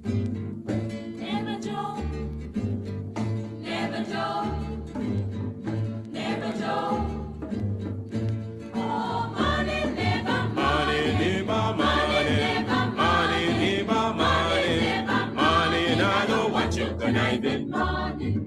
Never joke, never joke, never joke. Oh, money never, money never, money never, money never, money never, money. And I know what you're conniving. Money,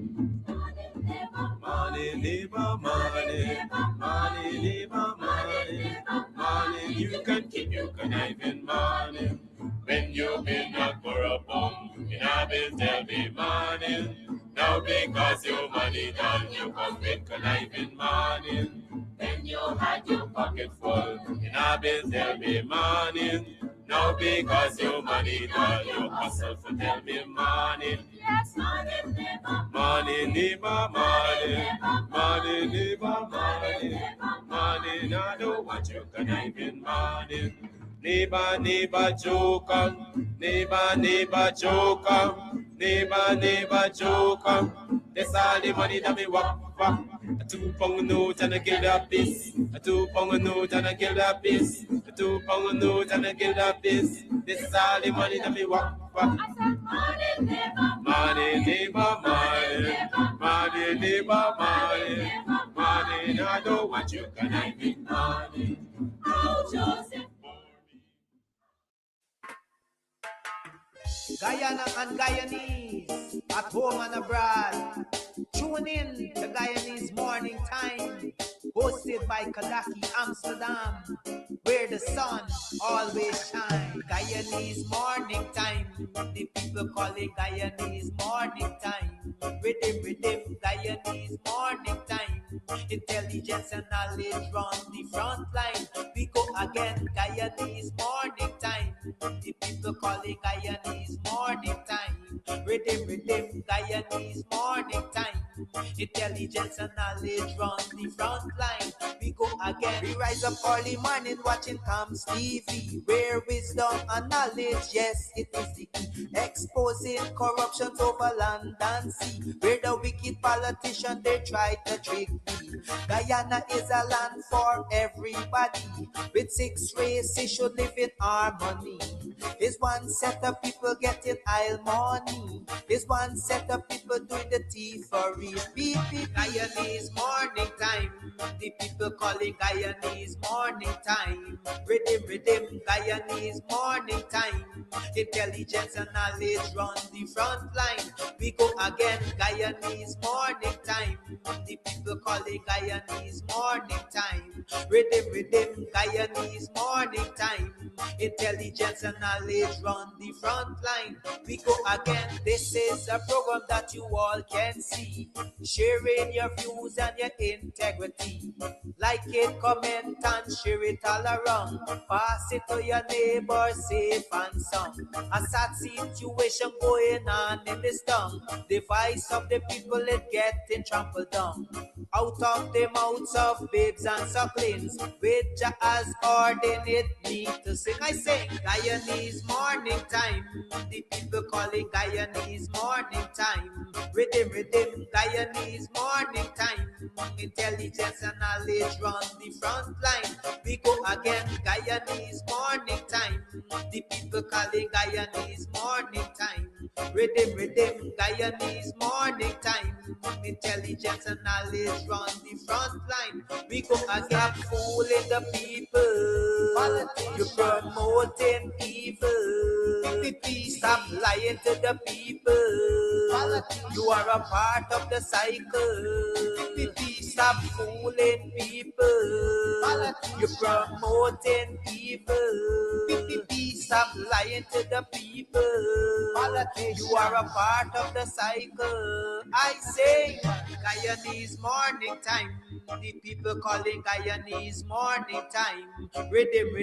money never, money never, money never, money never, money never, money. You can keep your conniving money. When you've been knocked for a bum, in a bill tell me money. Now because your money done, you come with conniving money. When you had your pocket full, in a bill tell me money. Now because your money done, you hustle for tell me money. Yes, money never, money never, money, money never, money, money. Now I don't want you conniving money. Neighbor, neighbor, joker. Neighbor, neighbor, joker. Neighbor, neighbor, joker. That's all the money that me walk. A 2 pound note and a kill that piece. A 2 pound note and a kill that piece. A 2 pound note and a kill that piece. This is all the money that me walk. I said money neighbor, money neighbor, money, money neighbor, money, money. I don't want you conniving money. Oh, Joseph. Guyana and Guyanese, at home and abroad. Tune in to Guyanese Morning Time, hosted by Kadaki Amsterdam, where the sun always shines. Guyanese Morning Time, the people call it Guyanese Morning Time. Rhythm, Guyanese Morning Time. Intelligence and knowledge run the front line. We go again, Guyanese Morning Time. The people call it Guyanese Morning Time. Rhythm, Guyanese Morning Time. Intelligence and knowledge run the front line. We go again. We rise up early morning watching Tom's TV, where wisdom and knowledge, yes, it is the key. Exposing corruption over land and sea, where the wicked politicians they try to trick me. Guyana is a land for everybody. With 6 races should live in harmony. It's one set of people getting aisle money. It's one set of people doing the thievery. Beep, Guyanese Morning Time. The people calling Guyanese Morning Time. Rhythm, Guyanese Morning Time. Intelligence and knowledge run the front line. We go again, Guyanese Morning Time. The people calling Guyanese Morning Time. Rhythm, Guyanese Morning Time. Intelligence and knowledge run the front line. We go again. This is a program that you all can see, sharing your views and your integrity. Like it, comment and share it all around. Pass it to your neighbor, safe and sound. A sad situation going on in this town. The voice of the people is getting trampled down. Out of the mouths of babes and sucklings, which has ordained me to sing. I sing Guyanese Morning Time. The people calling Guyanese Morning Time. Rhythm, Guyanese Morning Time. Intelligence and knowledge run the front line. We go again, Guyanese Morning Time. The people calling Guyanese Morning Time. Rhythm, Guyanese Morning Time. Intelligence and knowledge run the front line. We go again, fooling the people. You're promoting evil. Stop lying to the people. You are a part of the cycle. Stop fooling people. You're promoting evil. Stop lying to the people. You are a part of the cycle. I say Guyanese Morning Time. The people calling Guyanese Morning Time. Rhythm,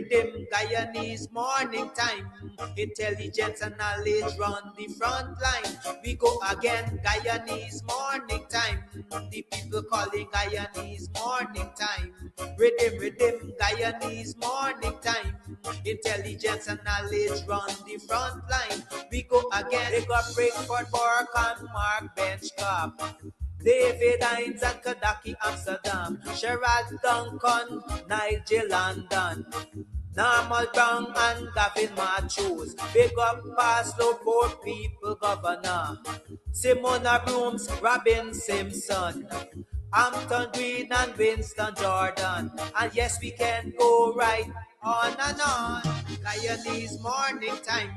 Guyanese Morning Time. Intelligence and knowledge run the front line. We go again, Guyanese Morning Time. The people calling Guyanese Morning Time. Rhythm, Guyanese Morning Time. Intelligence and knowledge run the front line. We go again, they got Breakford, Bork and Mark Benchcop. David Hines and Kadaki Amsterdam. Sherrod Duncan, Nigel London. Normal Brown and Gavin Matthews. Big up Pastor, poor people governor. Simona Brooms, Robin Simpson. Hampton Green and Winston Jordan. And yes, we can go right on and on. Guyanese morning time.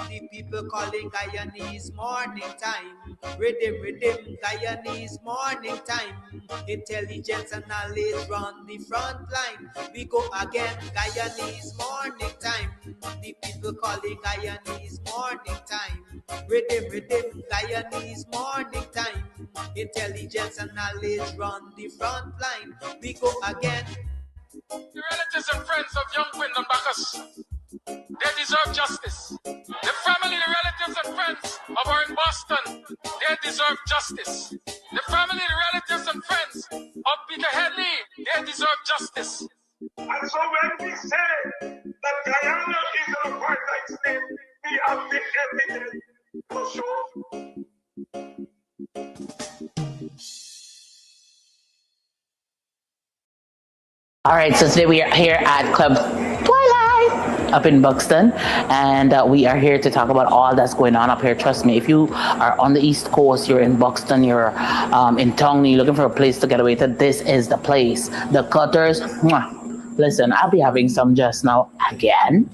The people calling Guyanese morning time. Rhythm, Guyanese morning time. Intelligence and knowledge run the front line. We go again, Guyanese morning time. The people calling Guyanese morning time. Rhythm, Guyanese morning time. Intelligence and knowledge run the front line. We go again. The relatives and friends of young Wyndham Bacchus, they deserve justice. The family, the relatives and friends of our in Boston, they deserve justice. The family, the relatives and friends of Peter Headley, they deserve justice. And so when we say that Guyana is an apartheid state, we have the evidence to show. All right, so today we are here at Club Twilight up in Buxton, and we are here to talk about all that's going on up here. Trust me, if you are on the East Coast, you're in Buxton, you're in Tongue, you're looking for a place to get away to, this is the place. The Cutters, mwah. Listen, I'll be having some just now again.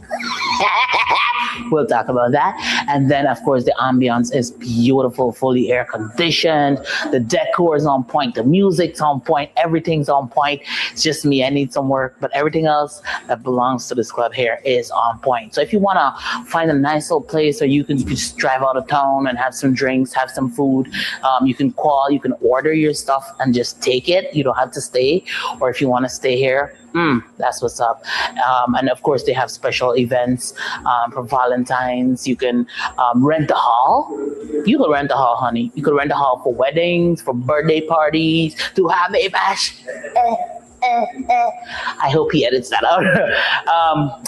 We'll talk about that. And then, of course, the ambience is beautiful, fully air conditioned. The decor is on point. The music's on point. Everything's on point. It's just me. I need some work. But everything else that belongs to this club here is on point. So if you want to find a nice little place where you can just drive out of town and have some drinks, have some food, you can call, you can order your stuff and just take it. You don't have to stay. Or if you want to stay here, that's what's up. And of course, they have special events for Valentine's. You can rent a hall. You can rent a hall, honey. You can rent a hall for weddings, for birthday parties, to have a bash. I hope he edits that out.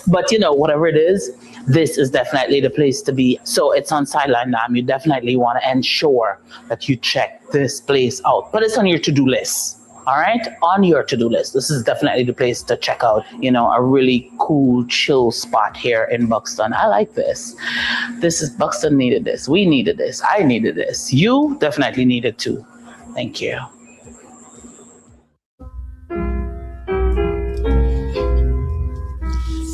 But you know, whatever it is, this is definitely the place to be. So it's on Sideline Dam. You definitely want to ensure that you check this place out. But it's on your to-do list. All right, on your to-do list. This is definitely the place to check out, you know, a really cool, chill spot here in Buxton. I like this. This is, Buxton needed this. We needed this. I needed this. You definitely needed too. Thank you.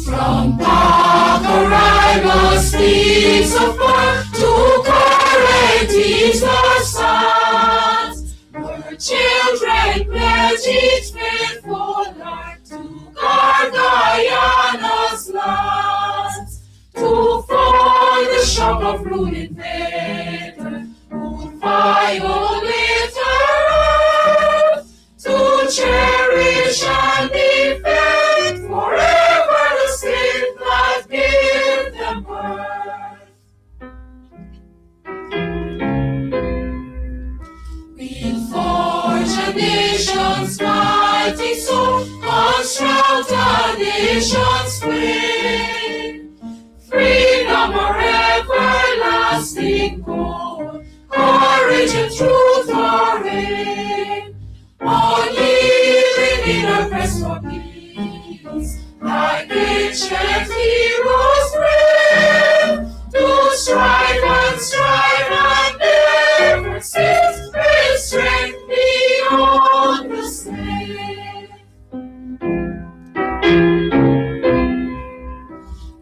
From Park arrival speeds of birth to current is the sons. Where children pledge each faithful heart to guard Guyana's lands, to foil the shock of ruin invader who violate our earth, to cherish and defend forever the state that gave them birth. We'll forge a nation's mighty soul, construct a nation's flame. Freedom our everlasting goal, courage and truth our aim. All living in our quest for peace, like ancient heroes brave, to strive and never cease, with strength beyond the slave.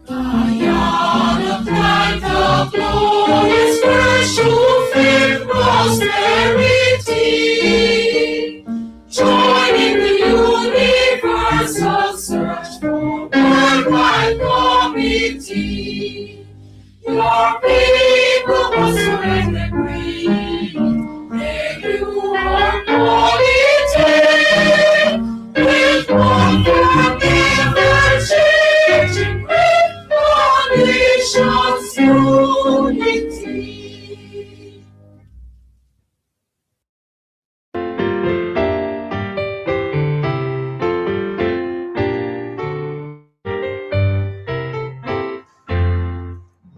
Guyana plant the glorious first to faith prosperity, joining the universal search for worldwide community. Your people must surrender greed, renew our polity, with one forever changing with the nation's unity.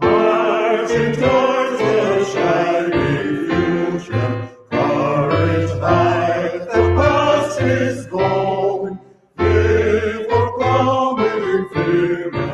Marching towards the shining future, courage high, the past is gone. Live for common fame.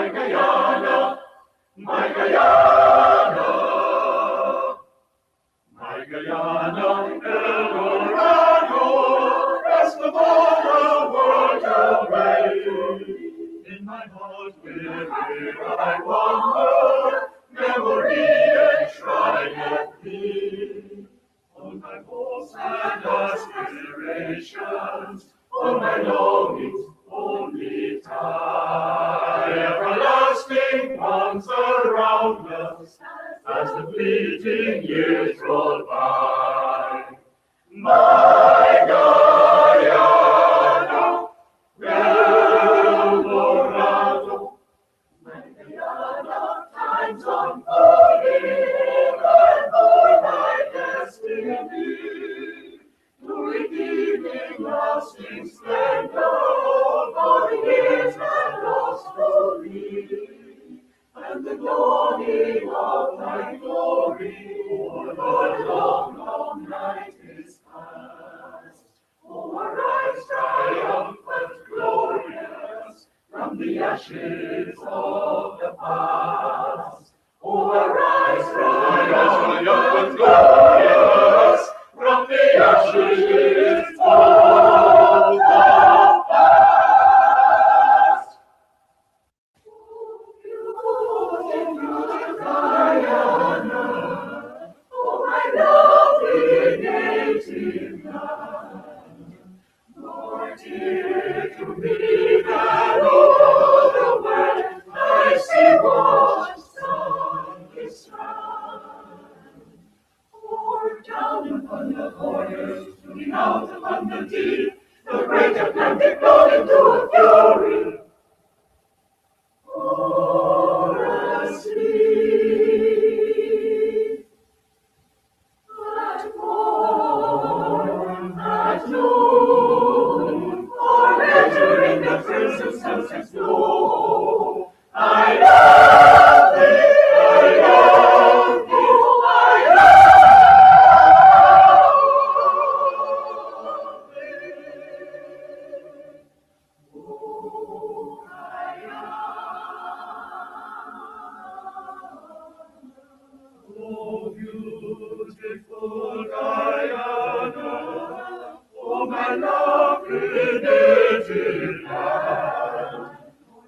my Guyana, my Guyana, my Guyana, El Dorado, rest of all the world away. In my heart wherever I wander, memory enshrineth thee. All my hopes and aspirations, all my longings only tie everlasting bonds around us as the fleeting years roll by. My Guyana, El Dorado, my Guyana, times unfolding and for my destiny, to redeeming lasting splendor, for years and lost glory, and the dawning of thy glory, for the long, long night is past. Oh, arise, triumphant, glorious, from the ashes of the past. Oh, arise, triumphant, glorious, from the ashes of the past. Guyana, oh, my lovely native land, more dear to me than all the world I see washed on this strand. Pour down upon the borders, looking out upon the deep, the great Atlantic flowed into a fury. For a sleep, at morn, at noon, or entering the crimson sunset's glow, I love thee, I love thee, I love thee. Oh, oh, beautiful Guyana, oh, my lovely native land,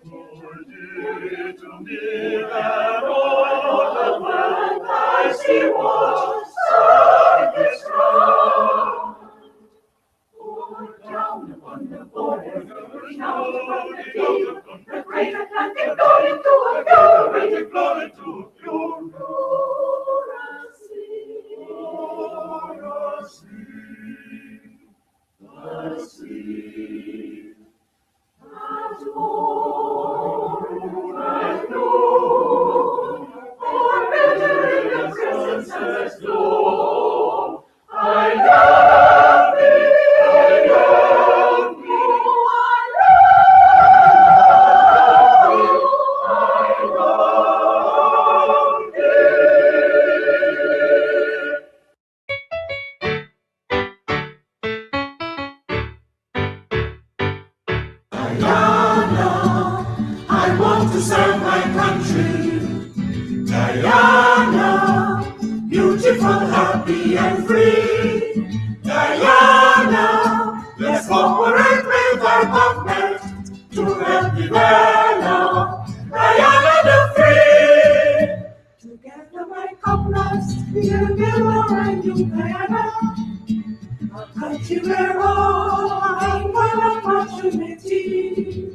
more dear to me than all the world I see washed on this ground. Pour down upon the borders, looking out upon the deep, the great Atlantic flowed into a fury, flowed into a fury. Asleep, at morn, at noon, or entering the crimson sunset's glow, I love thee, I love thee, I love thee, I love thee. Guyana, I want to serve my country. Guyana, beautiful, happy, and free. Guyana, let's cooperate with our government to help develop Guyana the free. Together, my comrades, we'll build a brand new Guyana, a country where all find one opportunity.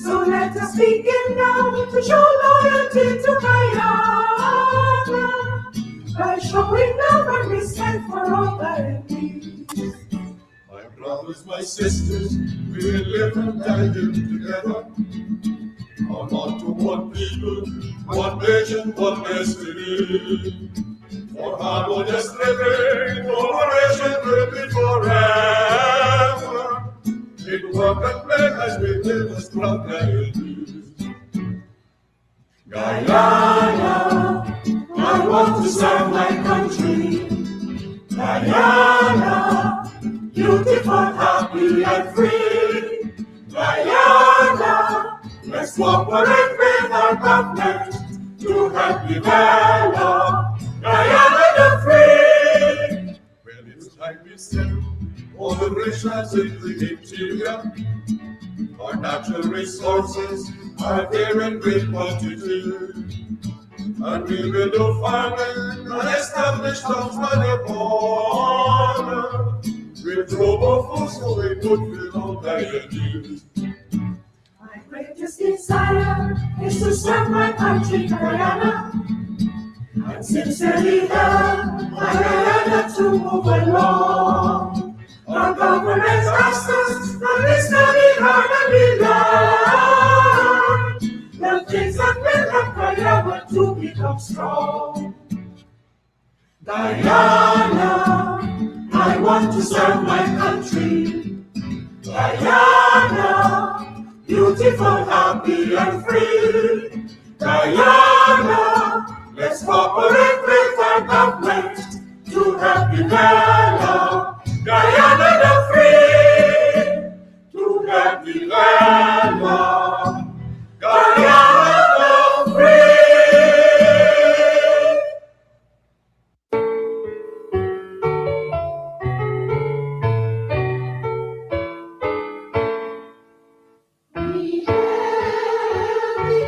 So let us begin now to show loyalty to Guyana by showing love and respect for all that it means. My brothers, my sisters, we will live and die here together. On to one people, one nation, one destiny. For harmonious living, cooperation will be forever. In work and play as we live as proud Guyanese. Guyana, I want to serve my country. Guyana, beautiful, happy, and free. Guyana, let's cooperate with with our government to help develop Guyana the free. Well, it's time we sell all the riches in the interior. Our natural resources are there in great quantity. And we will do farming and establish towns by the border. With global food so we could fill all Guyanese. My greatest desire is to serve my country, Guyana, and sincerely help my Guyana to move along. Our government asks us that we study hard and we learn the things that will help Guyana to become strong. Guyana, I want to serve my country. Guyana, beautiful, happy, and free. Guyana, let's cooperate with our government to help develop Guyana the free. To help develop Guyana the free. We hail the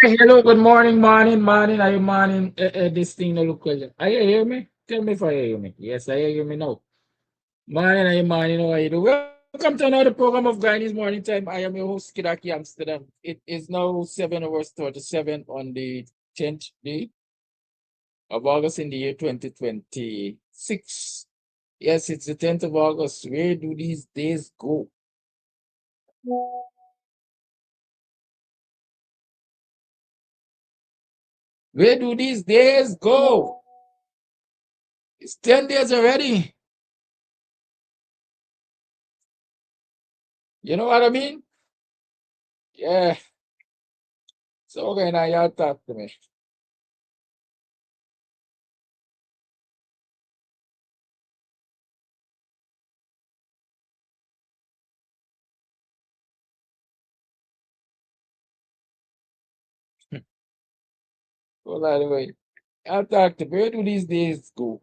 Hi, hello, good morning, morning. Are you morning? This thing no look well. Are you hear me? Tell me if I hear me. Yes, I hear me now. Morning, are you morning? How are you doing? Welcome to another program of Guyanese Morning Time. I am your host, Kidaki Amsterdam. It is now 7 hours 37 on the 10th day of August in the year 2026. Yes, it's the 10th of August. Where do these days go? Where do these days go? It's 10 days already. You know what I mean? Yeah. So, okay, now y'all talk to me. Well, by the way, I'll talk to me. Where do these days go?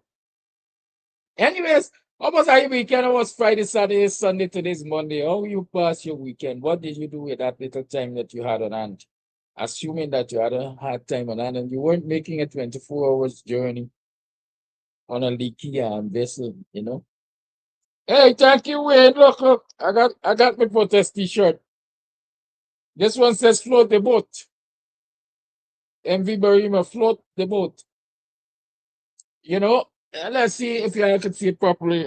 Anyways, almost a weekend. It was Friday, Saturday, Sunday, today's Monday. How you pass your weekend? What did you do with that little time that you had on hand? Assuming that you had a hard time on hand and you weren't making a 24 hours journey on a leaky vessel, you know? Hey, thank you, Wayne. Look, I got my protest t-shirt. This one says float the boat. MV Barima, float the boat. You know, let's see if I can see it properly.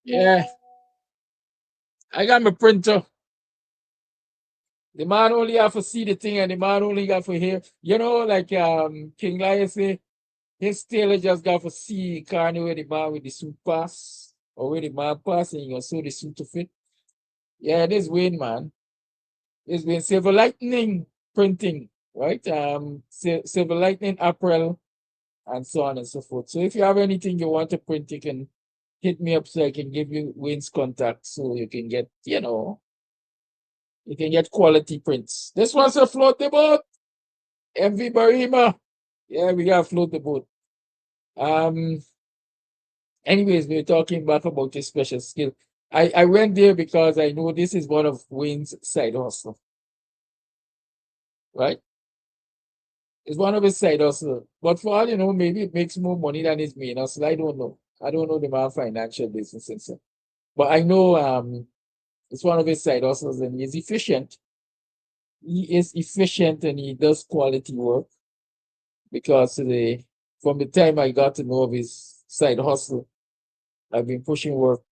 Yeah, I got my printer. The man only have to see the thing, and the man only got to hear. You know, like King Lion say, his tailor just got to see kind of where the man with the suit pass, or where the man pass, and you gonna sew the suit to fit. Yeah, this Wayne man. It's been Silver Lightning printing, right? Silver Lightning apparel and so on and so forth. So if you have anything you want to print, you can hit me up so I can give you Wayne's contact so you can get, you can get quality prints. This one's a float the boat. MV Barima. Yeah, we got float the boat. Anyways, we're talking back about this special skill. I went there because I know this is one of Wayne's side hustle, right? It's one of his side hustle. But for all you know, maybe it makes more money than his main hustle. I don't know. I don't know the man financial business and so. But I know it's one of his side hustles and he's efficient. He is efficient and he does quality work because from the time I got to know of his side hustle, I've been pushing work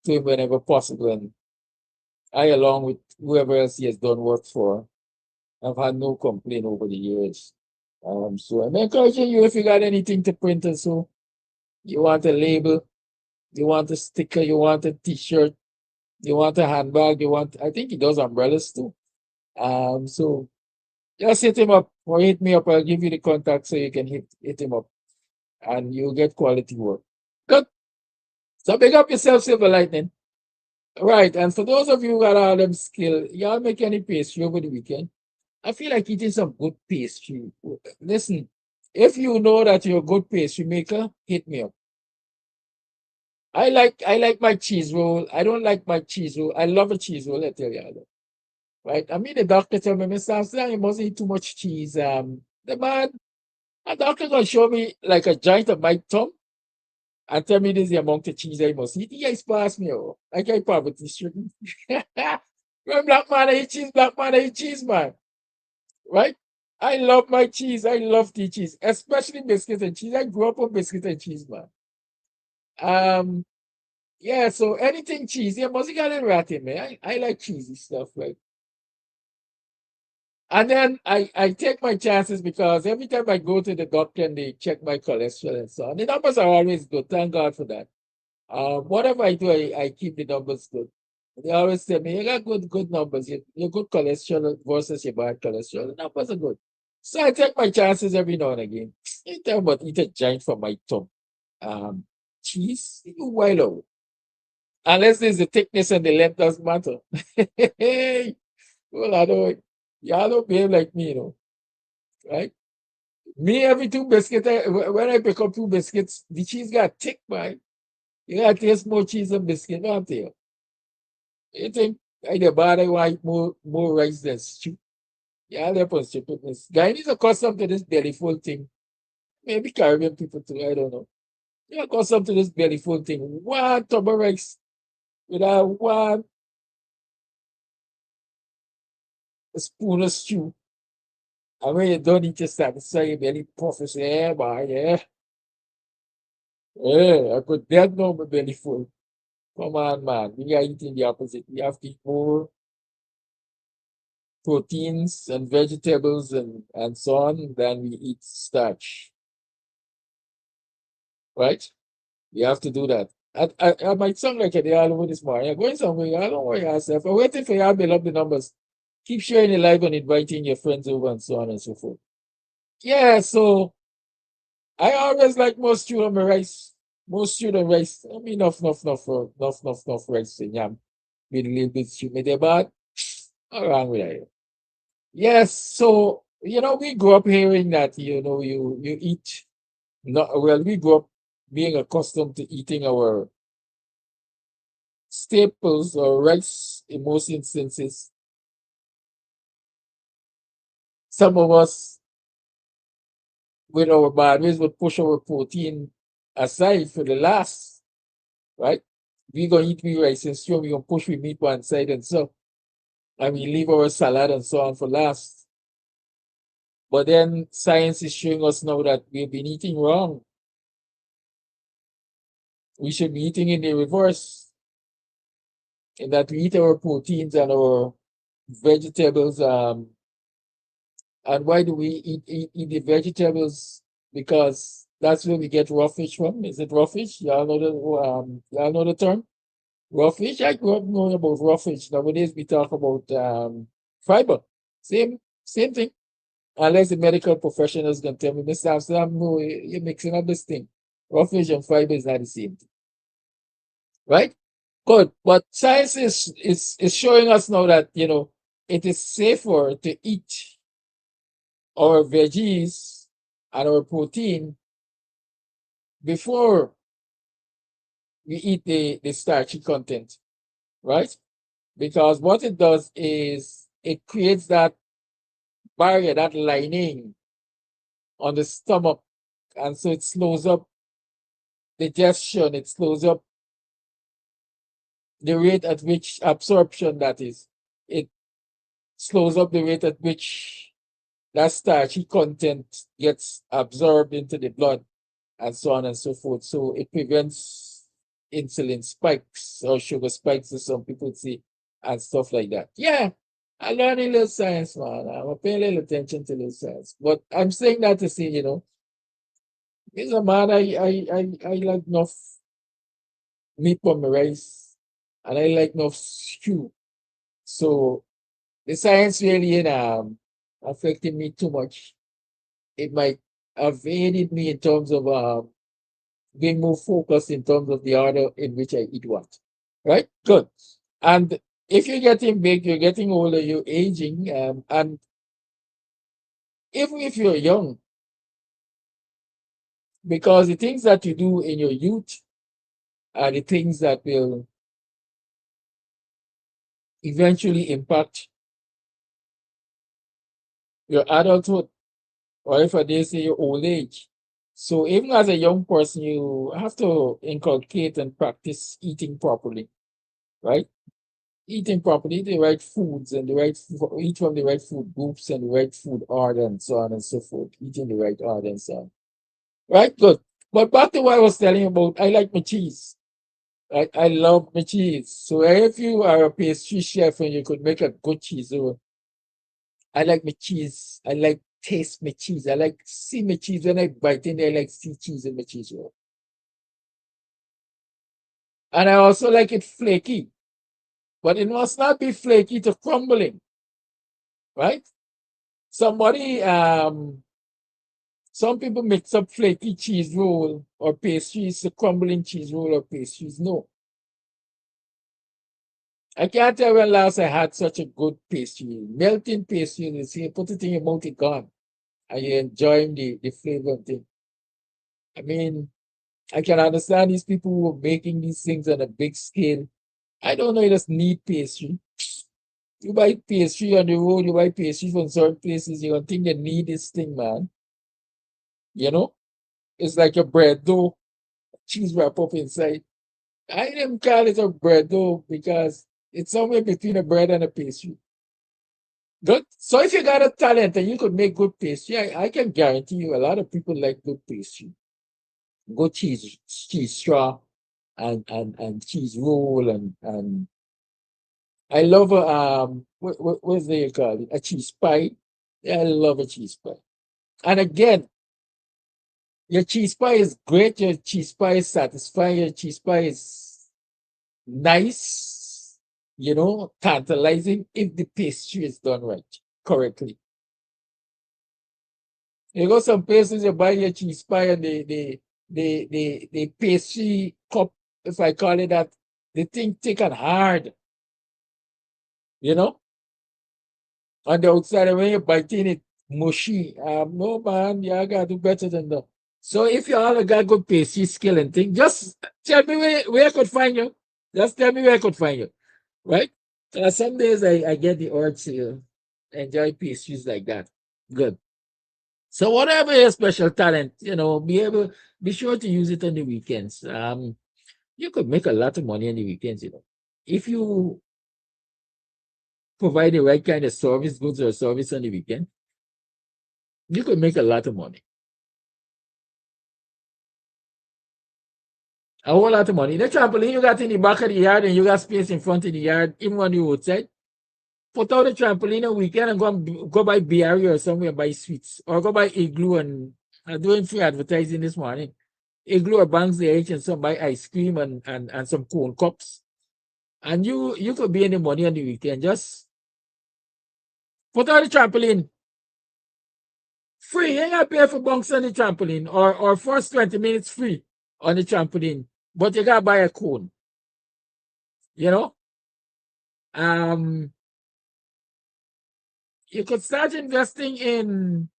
to him whenever possible. And I, along with whoever else he has done work for, I've had no complaint over the years. So I'm encouraging you if you got anything to print and so you want a label, you want a sticker, you want a t-shirt, you want a handbag, I think he does umbrellas too. So just hit him up or hit me up. I'll give you the contact so you can hit him up and you'll get quality work. Good. So big up yourself, Silver Lightning. Right. And for those of you who got all them skill, y'all make any pastry over the weekend? I feel like eating some good pastry. Listen, if you know that you're a good pastry maker, hit me up. I like my cheese roll. I don't like my cheese roll. I love a cheese roll, I tell you. Right? I mean the doctor told me, Mr. Armstrong, you must eat too much cheese. A doctor gonna show me like a giant of my thumb and tell me this is the amount of cheese I must eat. He guys pass me. Oh. I can't poverty stricken. When black man I eat cheese, man. Right? I love my cheese. I love the cheese, especially biscuits and cheese. I grew up on biscuits and cheese, man. Yeah, so anything cheesy, I must get it right in, man. I like cheesy stuff, like. And then I take my chances because every time I go to the doctor and they check my cholesterol and so on, the numbers are always good. Thank God for that. Whatever I do, I keep the numbers good. They always tell me, you got good numbers. Your good cholesterol versus your bad cholesterol. The numbers are good. So I take my chances every now and again. You tell about eat a giant from my tongue. Cheese, you wild out. Unless there's the thickness and the length doesn't matter. Hey, well, y'all don't behave like me, right? Me, every two biscuits, when I pick up two biscuits, the cheese got thick, man. You got to taste more cheese than biscuit, don't you? You think I the bad I want more rice than stew? Yeah, they're for stupidness. Guyanese are accustomed to this belly full thing. Maybe Caribbean people too, I don't know. They're accustomed to this belly full thing. One tub of rice without one spoon of stew. And when you don't eat your satisfy your belly puff, you say, yeah, boy, yeah. Yeah, I could dead know my belly full. Come on, man. We are eating the opposite. We have to eat more proteins and vegetables and so on than we eat starch. Right? You have to do that. I might sound like a day all over this morning. You're going somewhere. I don't worry yourself. I'm waiting for you to build up the numbers. Keep sharing the live and inviting your friends over and so on and so forth. Yeah, so I always like more stew on my rice. More stew than rice. I mean, enough rice and yam. With a little bit stew. Made it bad. All wrong with that. Yes, so we grew up hearing that you eat. Not well, we grew up being accustomed to eating our staples or rice in most instances. Some of us with our bodies would push our protein aside for the last, right? We gonna eat meat rice and stew, we gonna push with meat one side and so, and we leave our salad and so on for last. But then science is showing us now that we've been eating wrong. We should be eating in the reverse, in that we eat our proteins and our vegetables. And why do we eat the vegetables? Because that's where we get raw fish from. Is it raw fish? Y'all know the term? Raw fish? I grew up knowing about raw fish. Nowadays we talk about fiber. Same thing. Unless the medical professionals can tell me, Mr. Amsterdam, no, you're mixing up this thing. Raw fish and fiber is not the same thing. Right? Good. But science is showing us now that, it is safer to eat our veggies and our protein before we eat the starchy content, right? Because what it does is it creates that barrier, that lining on the stomach, and so it slows up digestion, it slows up the rate at which absorption, that is, it slows up the rate at which that starchy content gets absorbed into the blood, and so on and so forth. So it prevents insulin spikes or sugar spikes, as some people say, and stuff like that. Yeah, I learned a little science, man. I'm paying a little attention to little science. But I'm saying that to say, as a man, I like enough meat on my rice, and I like enough stew. So the science really affected me too much. It might have aided me in terms of being more focused in terms of the order in which I eat what. Right? Good. And if you're getting big, you're getting older, you're aging, and even if you're young, because the things that you do in your youth are the things that will eventually impact your adulthood, or if I dare say your old age. So even as a young person, you have to inculcate and practice eating properly, right? Eating properly, the right foods and eat from the right food groups and the right food order and so on and so forth. Eating the right order and so on. Right, good. But back to what I was telling you about, I like my cheese. I love my cheese. So if you are a pastry chef and you could make a good cheese, I like my cheese. I like taste my cheese. I like see my cheese when I bite in there. I like see cheese in my cheese roll. And I also like it flaky, but it must not be flaky to crumbling, right? Some people mix up flaky cheese roll or pastries to crumbling cheese roll or pastries. No. I can't tell when last I had such a good pastry. Melting pastry, you see, put it in your mouth, it's gone. And you're enjoying the flavor of thing. I mean, I can understand these people who are making these things on a big scale. I don't know, you just need pastry. You buy pastry on the road, you buy pastry from certain places, you don't think they need this thing, man. It's like a bread dough, cheese wrap up inside. I didn't call it a bread dough because it's somewhere between a bread and a pastry. Good. So if you got a talent and you could make good pastry, I can guarantee you a lot of people like good pastry. Good cheese straw and cheese roll and I love what's the you call it? A cheese pie. Yeah, I love a cheese pie. And again, your cheese pie is great, your cheese pie is satisfying, your cheese pie is nice, tantalizing if the pastry is done right, correctly. You go some places, you buy your cheese pie and the pastry cup, if I call it that, the thing thick and hard, on the outside, and when you bite in it, mushy. No man, you gotta do better than that. So if you all got good pastry skill and thing, just tell me where I could find you. Just tell me where I could find you. Right? Some days I get the urge to enjoy pastries like that. Good. So whatever your special talent, be sure to use it on the weekends. You could make a lot of money on the weekends, if you provide the right kind of service, goods or service on the weekend. you could make a lot of money. A whole lot of money. The trampoline you got in the back of the yard and you got space in front of the yard, even on the roadside. Put out the trampoline a weekend and go by BRE or somewhere buy sweets. Or go by Igloo and I'm doing free advertising this morning. Igloo or Banks the H and some buy ice cream and some cone cups. And you could be in the money on the weekend. Just put out the trampoline. Free. You ain't got to pay for bunks on the trampoline. Or first 20 minutes free on the trampoline. But you gotta buy a cone. You know? You could start investing in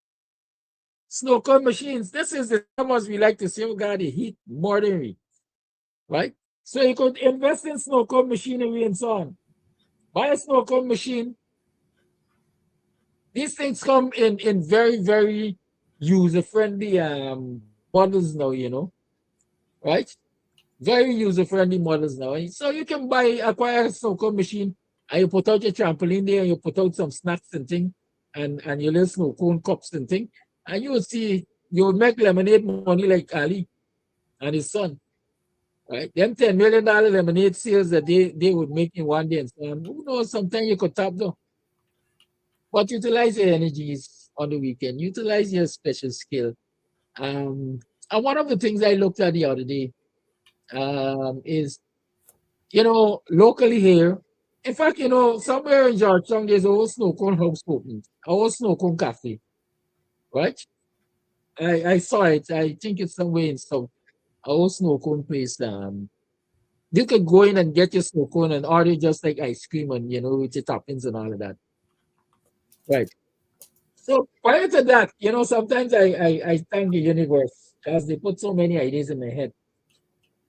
snow cone machines. This is the summers we like to say, we got the heat more than we, right? So you could invest in snow cone machinery and so on. Buy a snow cone machine. These things come in very, very user-friendly models now, you know, right? Very user-friendly models now. So you can acquire a snow cone machine and you put out your trampoline there and you put out some snacks and things and your little snow cone cups and things. And you will see, you will make lemonade money like Ali and his son. Right? Them $10 million lemonade sales that they would make in one day and so on. Who knows, sometimes you could tap though. But utilize your energies on the weekend, utilize your special skill. And one of the things I looked at the other day is, you know, locally here, in fact, you know, somewhere in Georgetown, there's a whole snow cone house open, a whole snow cone cafe, right? I saw it. I think it's somewhere in South, a whole snow cone place. You could go in and get your snow cone and order just like ice cream and, you know, with your toppings and all of that. Right. So prior to that, you know, sometimes I thank the universe because they put so many ideas in my head.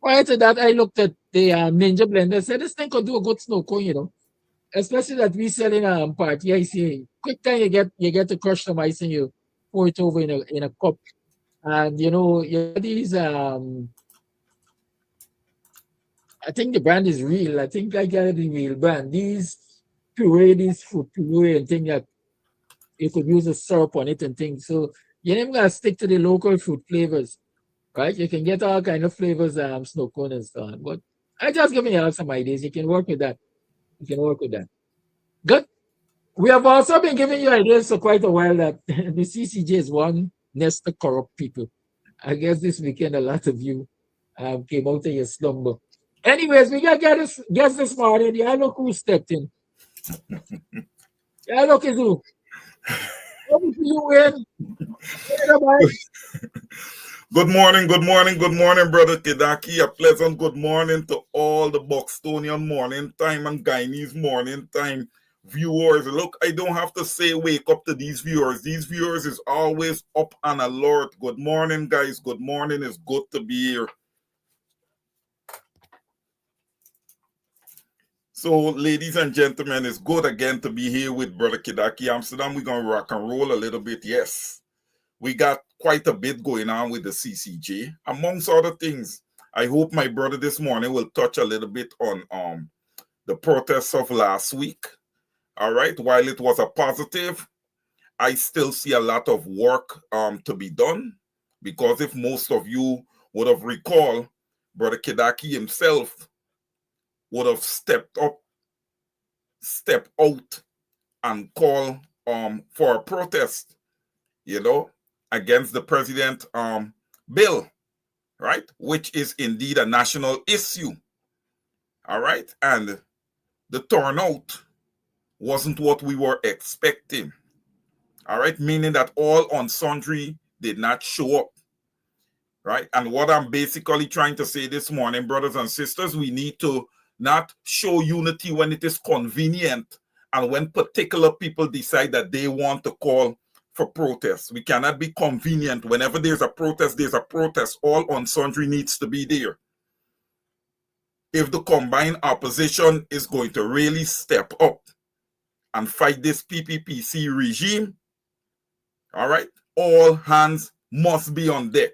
Prior to that, I looked at the Ninja Blender, said this thing could do a good snow cone, you know, especially that we sell in a party. I see quick time you get to crush some ice and you pour it over in a cup. And you know, these I think the brand is real. I think I got the real brand. These fruit puree and things that you could use a syrup on it and things. So you never gotta stick to the local fruit flavors, right? You can get all kind of flavors, snow cone and so on. But I just giving you some ideas. You can work with that. You can work with that. Good. We have also been giving you ideas for quite a while that the CCJ is one nest of corrupt people. I guess this weekend a lot of you came out of your slumber. Anyways, we got guess this morning. Yeah, look who stepped in. Yeah, look at who. Over to you, Win. Good morning, Brother Kidaki. A pleasant good morning to all the Buxtonian morning time and Guyanese morning time viewers. Look, I don't have to say wake up to these viewers. These viewers is always up and alert. Good morning, guys. Good morning. It's good to be here. So, ladies and gentlemen, it's good again to be here with Brother Kidaki Amsterdam. We're going to rock and roll a little bit. Yes, we got quite a bit going on with the CCJ. Amongst other things, I hope my brother this morning will touch a little bit on the protests of last week. All right, while it was a positive, I still see a lot of work to be done, because if most of you would have recalled, Brother Kidaki himself would have stepped out and called for a protest, you know, against the president bill, right, which is indeed a national issue. All right, and the turnout wasn't what we were expecting. All right, meaning that all on sundry did not show up. Right, and what I'm basically trying to say this morning, brothers and sisters, we need to not show unity when it is convenient and when particular people decide that they want to call for protests. We cannot be convenient. Whenever there's a protest, there's a protest. All on sundry needs to be there. If the combined opposition is going to really step up and fight this PPPC regime, all right, all hands must be on deck.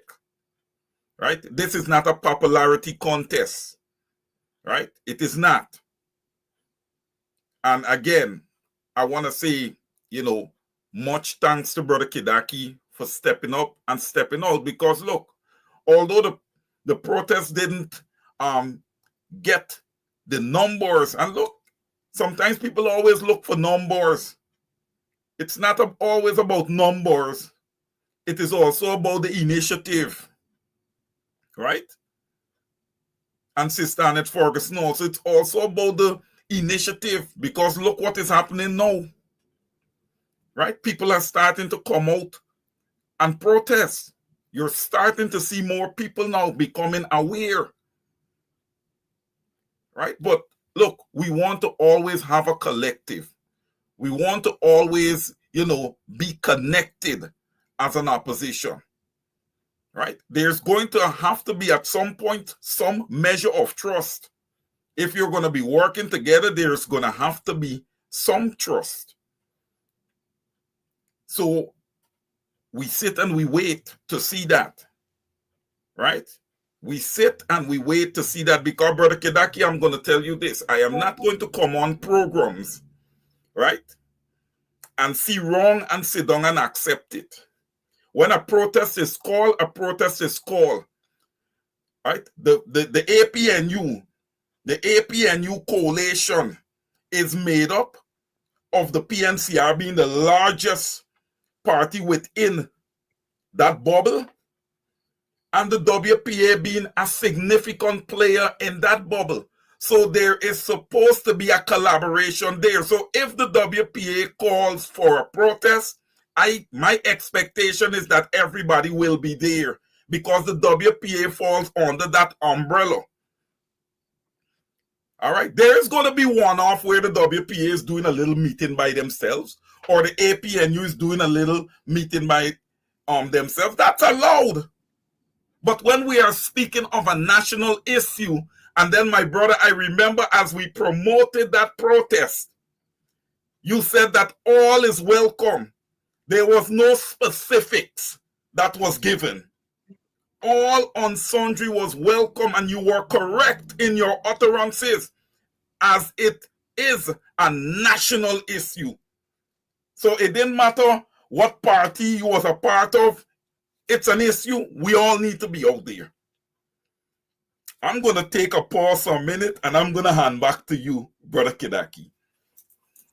Right? This is not a popularity contest. Right? It is not. And again, I want to say, you know, much thanks to Brother Kidaki for stepping up and stepping out. Because look, although the protest didn't get the numbers, and look, sometimes people always look for numbers. It's not always about numbers. It is also about the initiative, right? And Sister Annette Ferguson also, it's also about the initiative, because look what is happening now, right? People are starting to come out and protest. You're starting to see more people now becoming aware, right? But look, we want to always have a collective. We want to always, be connected as an opposition, right? There's going to have to be at some point some measure of trust. If you're going to be working together, there's going to have to be some trust. So we sit and we wait to see that, right? We sit and we wait to see that, because, Brother Kedaki, I'm going to tell you this. I am not going to come on programs, right, and see wrong and sit down and accept it. When a protest is called, a protest is called, right? The APNU coalition is made up of the PNCR being the largest party within that bubble, and the WPA being a significant player in that bubble. So there is supposed to be a collaboration there. So if the WPA calls for a protest, my expectation is that everybody will be there, because the WPA falls under that umbrella. All right, there is going to be one-off where the WPA is doing a little meeting by themselves, or the APNU is doing a little meeting by themselves. That's allowed. But when we are speaking of a national issue, and then, my brother, I remember as we promoted that protest, you said that all is welcome. There was no specifics that was given. All on sundry was welcome, and you were correct in your utterances, as it is a national issue. So it didn't matter what party you was a part of. It's an issue. We all need to be out there. I'm going to take a pause for a minute, and I'm going to hand back to you, Brother Kedaki.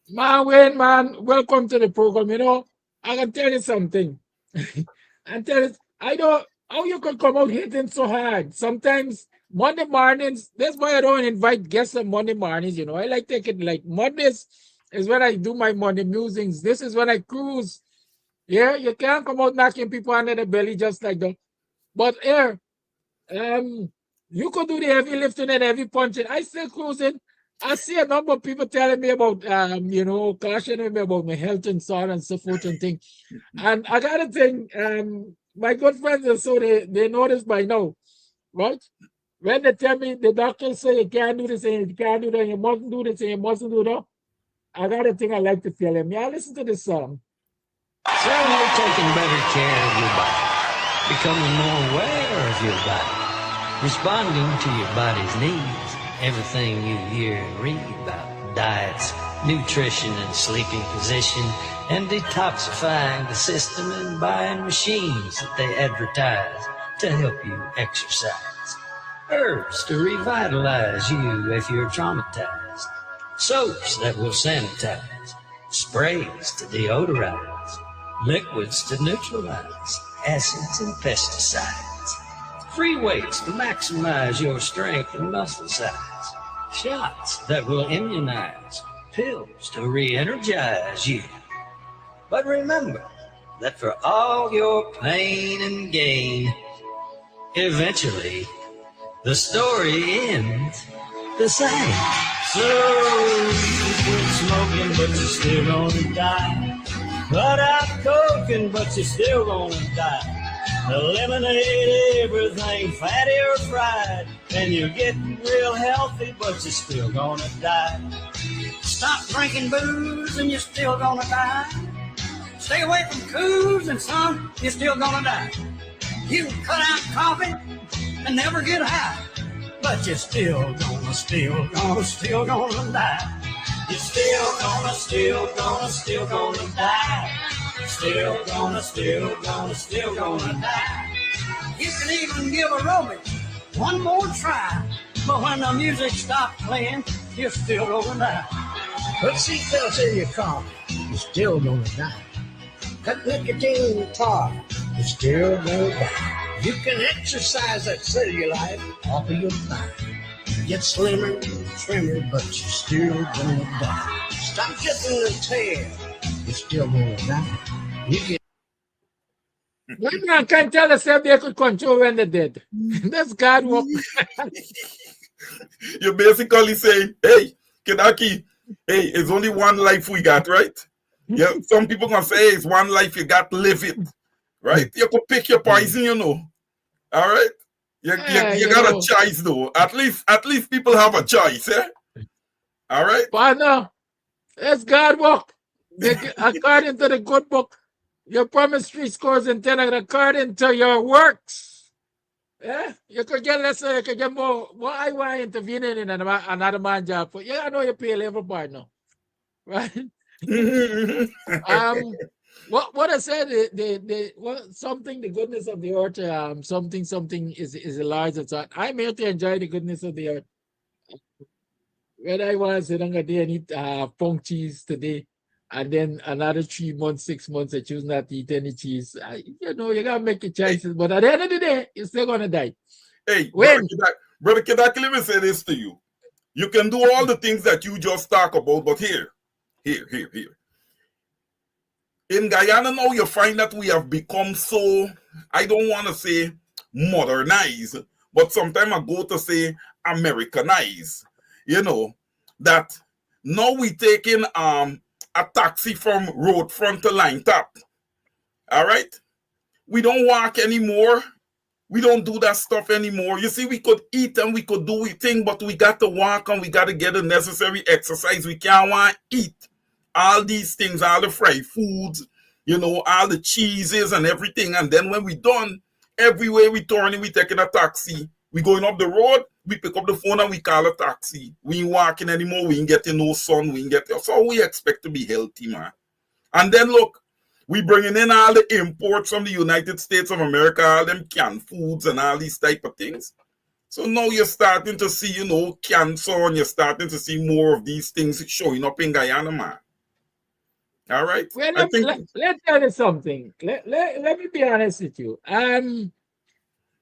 Man, Wayne, man, welcome to the program. I can tell you something. I know how you can come out hitting so hard. Sometimes Monday mornings, that's why I don't invite guests on Monday mornings. I like taking like Mondays is when I do my Monday musings. This is when I cruise. Yeah, you can't come out knocking people under the belly just like that. But here, you could do the heavy lifting and heavy punching. I still cruising. I see a number of people telling me about, cautioning me about my health and so on and so forth and things. And I got to think, my good friends are so they know this by now, right? When they tell me, the doctors say you can't do this and you can't do that, you mustn't do this and you mustn't do that, I got to think I like to tell them. Yeah, listen to this song. Certainly taking better care of your body, becoming more aware of your body, responding to your body's needs. Everything you hear and read about diets, nutrition and sleeping position, and detoxifying the system and buying machines that they advertise to help you exercise. Herbs to revitalize you if you're traumatized. Soaps that will sanitize. Sprays to deodorize. Liquids to neutralize. Acids and pesticides. Free weights to maximize your strength and muscle size. Shots that will immunize. Pills to re-energize you. But remember that for all your pain and gain, eventually the story ends the same. So you quit smoking, but you're still gonna die. Cut out coking, but you're still gonna die. Eliminate everything fatty or fried, and you're getting real healthy, but you're still gonna die. Stop drinking booze and you're still gonna die. Stay away from coos and son, you're still gonna die. You can cut out coffee and never get high, but you're still gonna die. You're still gonna die. still gonna die. You can even give a Romy one more try, but when the music stops playing, you're still gonna die. Put seatbelts in your car, you're still gonna die. Cut nicotine tar, you're still gonna die. You can exercise that cellulite off of your thigh. Get slimmer, trimmer, but you're still gonna die. Stop getting the tail, you're still gonna die. You get One man can tell us if they could control when they're dead. That's God work. You're basically saying, hey, Kedaki, hey, it's only one life we got, right? Yeah, some people gonna say, hey, it's one life you got, live it, right? You could pick your poison, you know. All right, you got a choice though. At least people have a choice, eh? All right. But no, it's God work. According to the good book, your promise 3 scores and 10 according to your works. Yeah, you could get less, you could get more. Why intervening in another man's job? For yeah, I know you pay labor part now, right? What I said, something the goodness of the earth, something is a large thought. I'm here to enjoy the goodness of the earth. When I was sitting a day and eat pong cheese today, and then another 3 months, 6 months, I choose not to eat any cheese. You gotta make your choices, but at the end of the day, you're still gonna die. Hey, Brother Kedak, let me say this to you. You can do all the things that you just talk about, but here. In Guyana now, you find that we have become so, I don't want to say modernized, but sometimes I go to say Americanized. You know, that now we taking a taxi from road front to line top. All right? We don't walk anymore. We don't do that stuff anymore. You see, we could eat and we could do thing, but we got to walk and we got to get the necessary exercise. We can't want to eat all these things, all the fried foods, all the cheeses and everything. And then when we done, everywhere we turning, we taking a taxi. We going up the road, we pick up the phone and we call a taxi. We ain't walking anymore. We ain't getting no sun. So we expect to be healthy, man. And then look, we bringing in all the imports from the United States of America, all them canned foods and all these type of things. So now you're starting to see, cancer, and you're starting to see more of these things showing up in Guyana, man. All right. Well, let's tell you something. Let me be honest with you.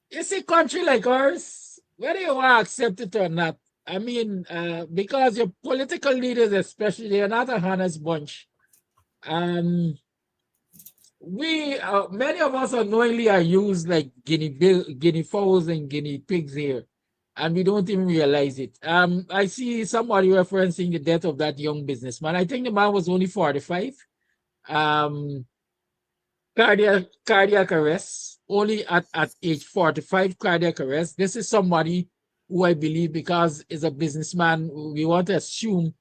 You see, country like ours, whether you want to accept it or not, I mean, because your political leaders, especially, they're not a honest bunch. We many of us unknowingly are used like guinea fowls and guinea pigs here, and we don't even realize it. I see somebody referencing the death of that young businessman. I think the man was only 45. Cardiac arrest, only at age 45, cardiac arrest. This is somebody who I believe, because is a businessman, we want to assume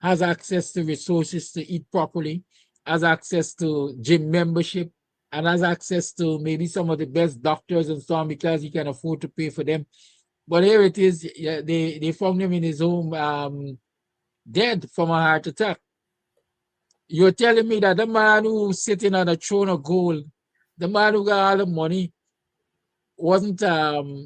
has access to resources to eat properly, has access to gym membership, and has access to maybe some of the best doctors and so on, because he can afford to pay for them. But here it is, they found him in his home, dead from a heart attack. You're telling me that the man who's sitting on a throne of gold, the man who got all the money, wasn't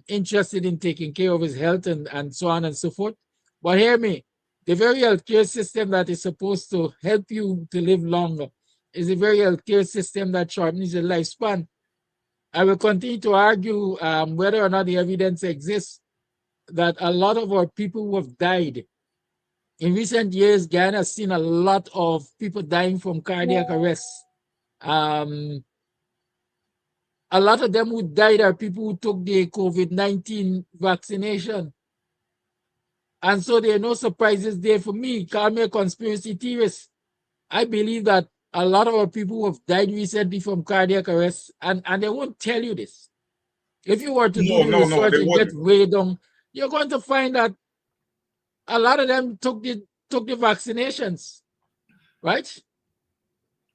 interested in taking care of his health and so on and so forth? But hear me, the very healthcare system that is supposed to help you to live longer is a very healthcare system that shortens your lifespan. I will continue to argue whether or not the evidence exists that a lot of our people who have died in recent years, Guyana has seen a lot of people dying from cardiac arrest. A lot of them who died are people who took the COVID-19 vaccination. And so there are no surprises there for me. Call me a conspiracy theorist. I believe that a lot of our people who have died recently from cardiac arrest, and they won't tell you this. If you were to do the research and get way down, you're going to find that a lot of them took the vaccinations, right?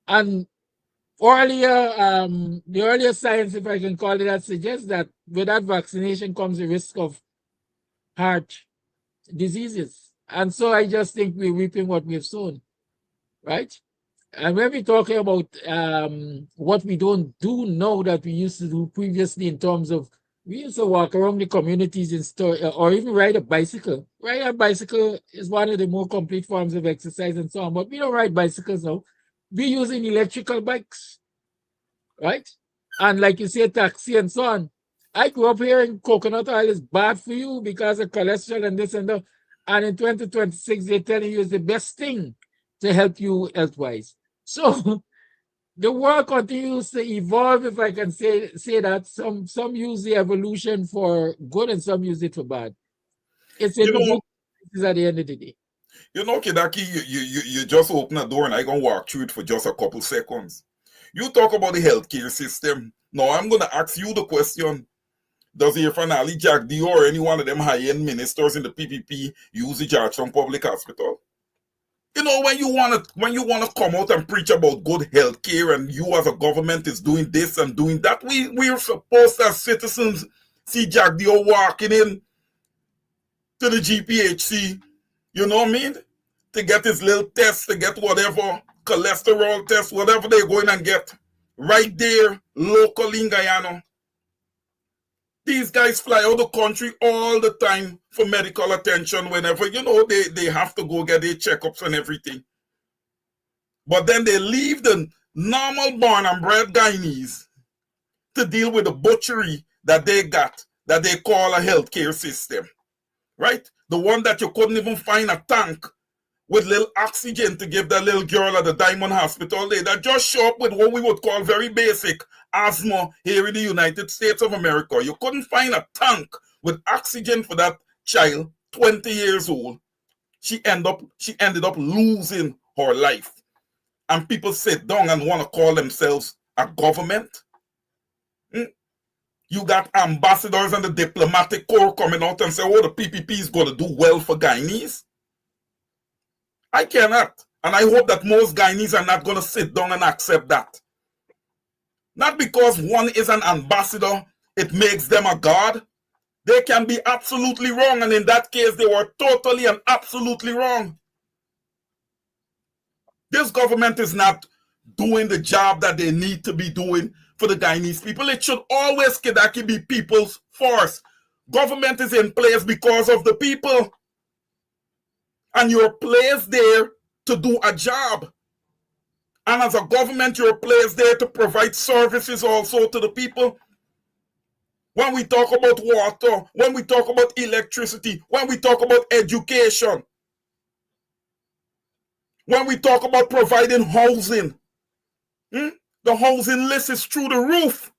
And the earlier science, if I can call it that, suggests that with that vaccination comes the risk of heart diseases. And so I just think we're reaping what we've sown, right? And when we're talking about what we don't do now that we used to do previously in terms of we used to walk around the communities in store or even ride a bicycle. Riding a bicycle is one of the more complete forms of exercise and so on, but we don't ride bicycles now. We're using electrical bikes, right? And like you say, taxi and so on. I grew up here in coconut oil is bad for you because of cholesterol and this and that. And in 2026, they're telling you it's the best thing to help you health-wise. So the world continues to evolve, if I can say that. Some use the evolution for good and some use it for bad. It's in You the know, book at the end of the day. you know, Kidaki, you just open a door and I gonna walk through it for just a couple seconds. You talk about the healthcare system. Now I'm gonna ask you the question. Does Irfan Ali, Jack Dio, or any one of them high-end ministers in the PPP use the Georgetown Public Hospital? You know, when you wanna come out and preach about good health care and you as a government is doing this and doing that, we're supposed as citizens see Jack Dio walking in to the GPHC, you know what I mean? To get his little test, to get whatever cholesterol test, whatever they're going and get right there locally in Guyana. These guys fly out the country all the time for medical attention whenever, you know, they have to go get their checkups and everything. But then they leave the normal born and bred Guyanese to deal with the butchery that they got, that they call a healthcare system, right? The one that you couldn't even find a tank with little oxygen to give that little girl at the Diamond Hospital there that just show up with what we would call very basic asthma here in the United States of America. You couldn't find a tank with oxygen for that child, 20 years old. She ended up losing her life. And people sit down and want to call themselves a government. You got ambassadors and the diplomatic corps coming out and say, oh, the PPP is going to do well for Guyanese. I cannot. And I hope that most Guyanese are not going to sit down and accept that. Not because one is an ambassador, it makes them a god. They can be absolutely wrong. And in that case, they were totally and absolutely wrong. This government is not doing the job that they need to be doing for the Guyanese people. It should always, Kidaki, be people's force. Government is in place because of the people. And you're placed there to do a job. And as a government, you're placed there to provide services also to the people. When we talk about water, when we talk about electricity, when we talk about education, when we talk about providing housing, the housing list is through the roof.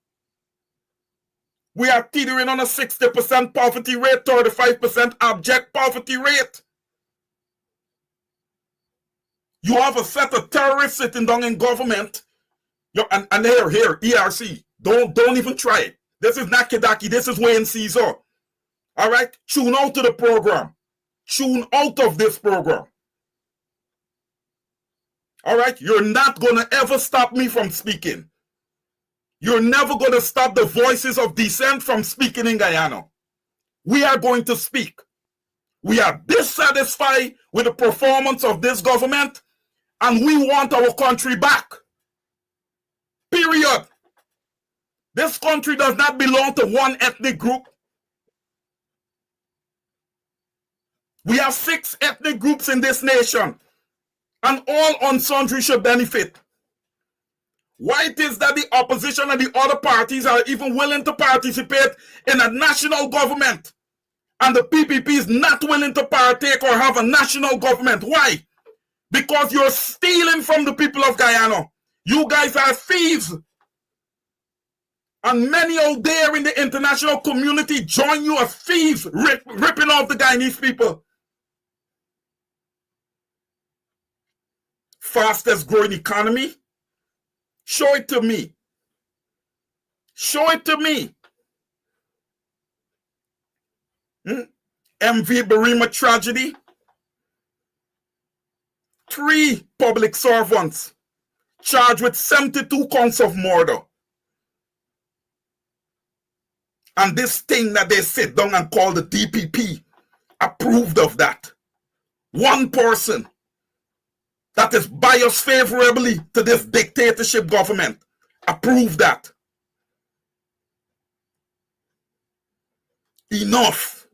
We are teetering on a 60% poverty rate, 35% abject poverty rate. You have a set of terrorists sitting down in government. And here, ERC, don't even try it. This is not Kidaki, this is Wayne Caesar. All right? Tune out to the program. Tune out of this program. All right? You're not going to ever stop me from speaking. You're never going to stop the voices of dissent from speaking in Guyana. We are going to speak. We are dissatisfied with the performance of this government, and we want our country back. Period. This country does not belong to one ethnic group. We have 6 ethnic groups in this nation, and all on sundry should benefit. Why it is that the opposition and the other parties are even willing to participate in a national government, and the PPP is not willing to partake or have a national government? Why? Because you're stealing from the people of Guyana. You guys are thieves. And many out there in the international community join you as thieves, ripping off the Guyanese people. Fastest growing economy? Show it to me. Show it to me. MV Barima tragedy. 3 public servants charged with 72 counts of murder. And this thing that they sit down and call the DPP approved of that. One person that is biased favorably to this dictatorship government. Approve that. Enough.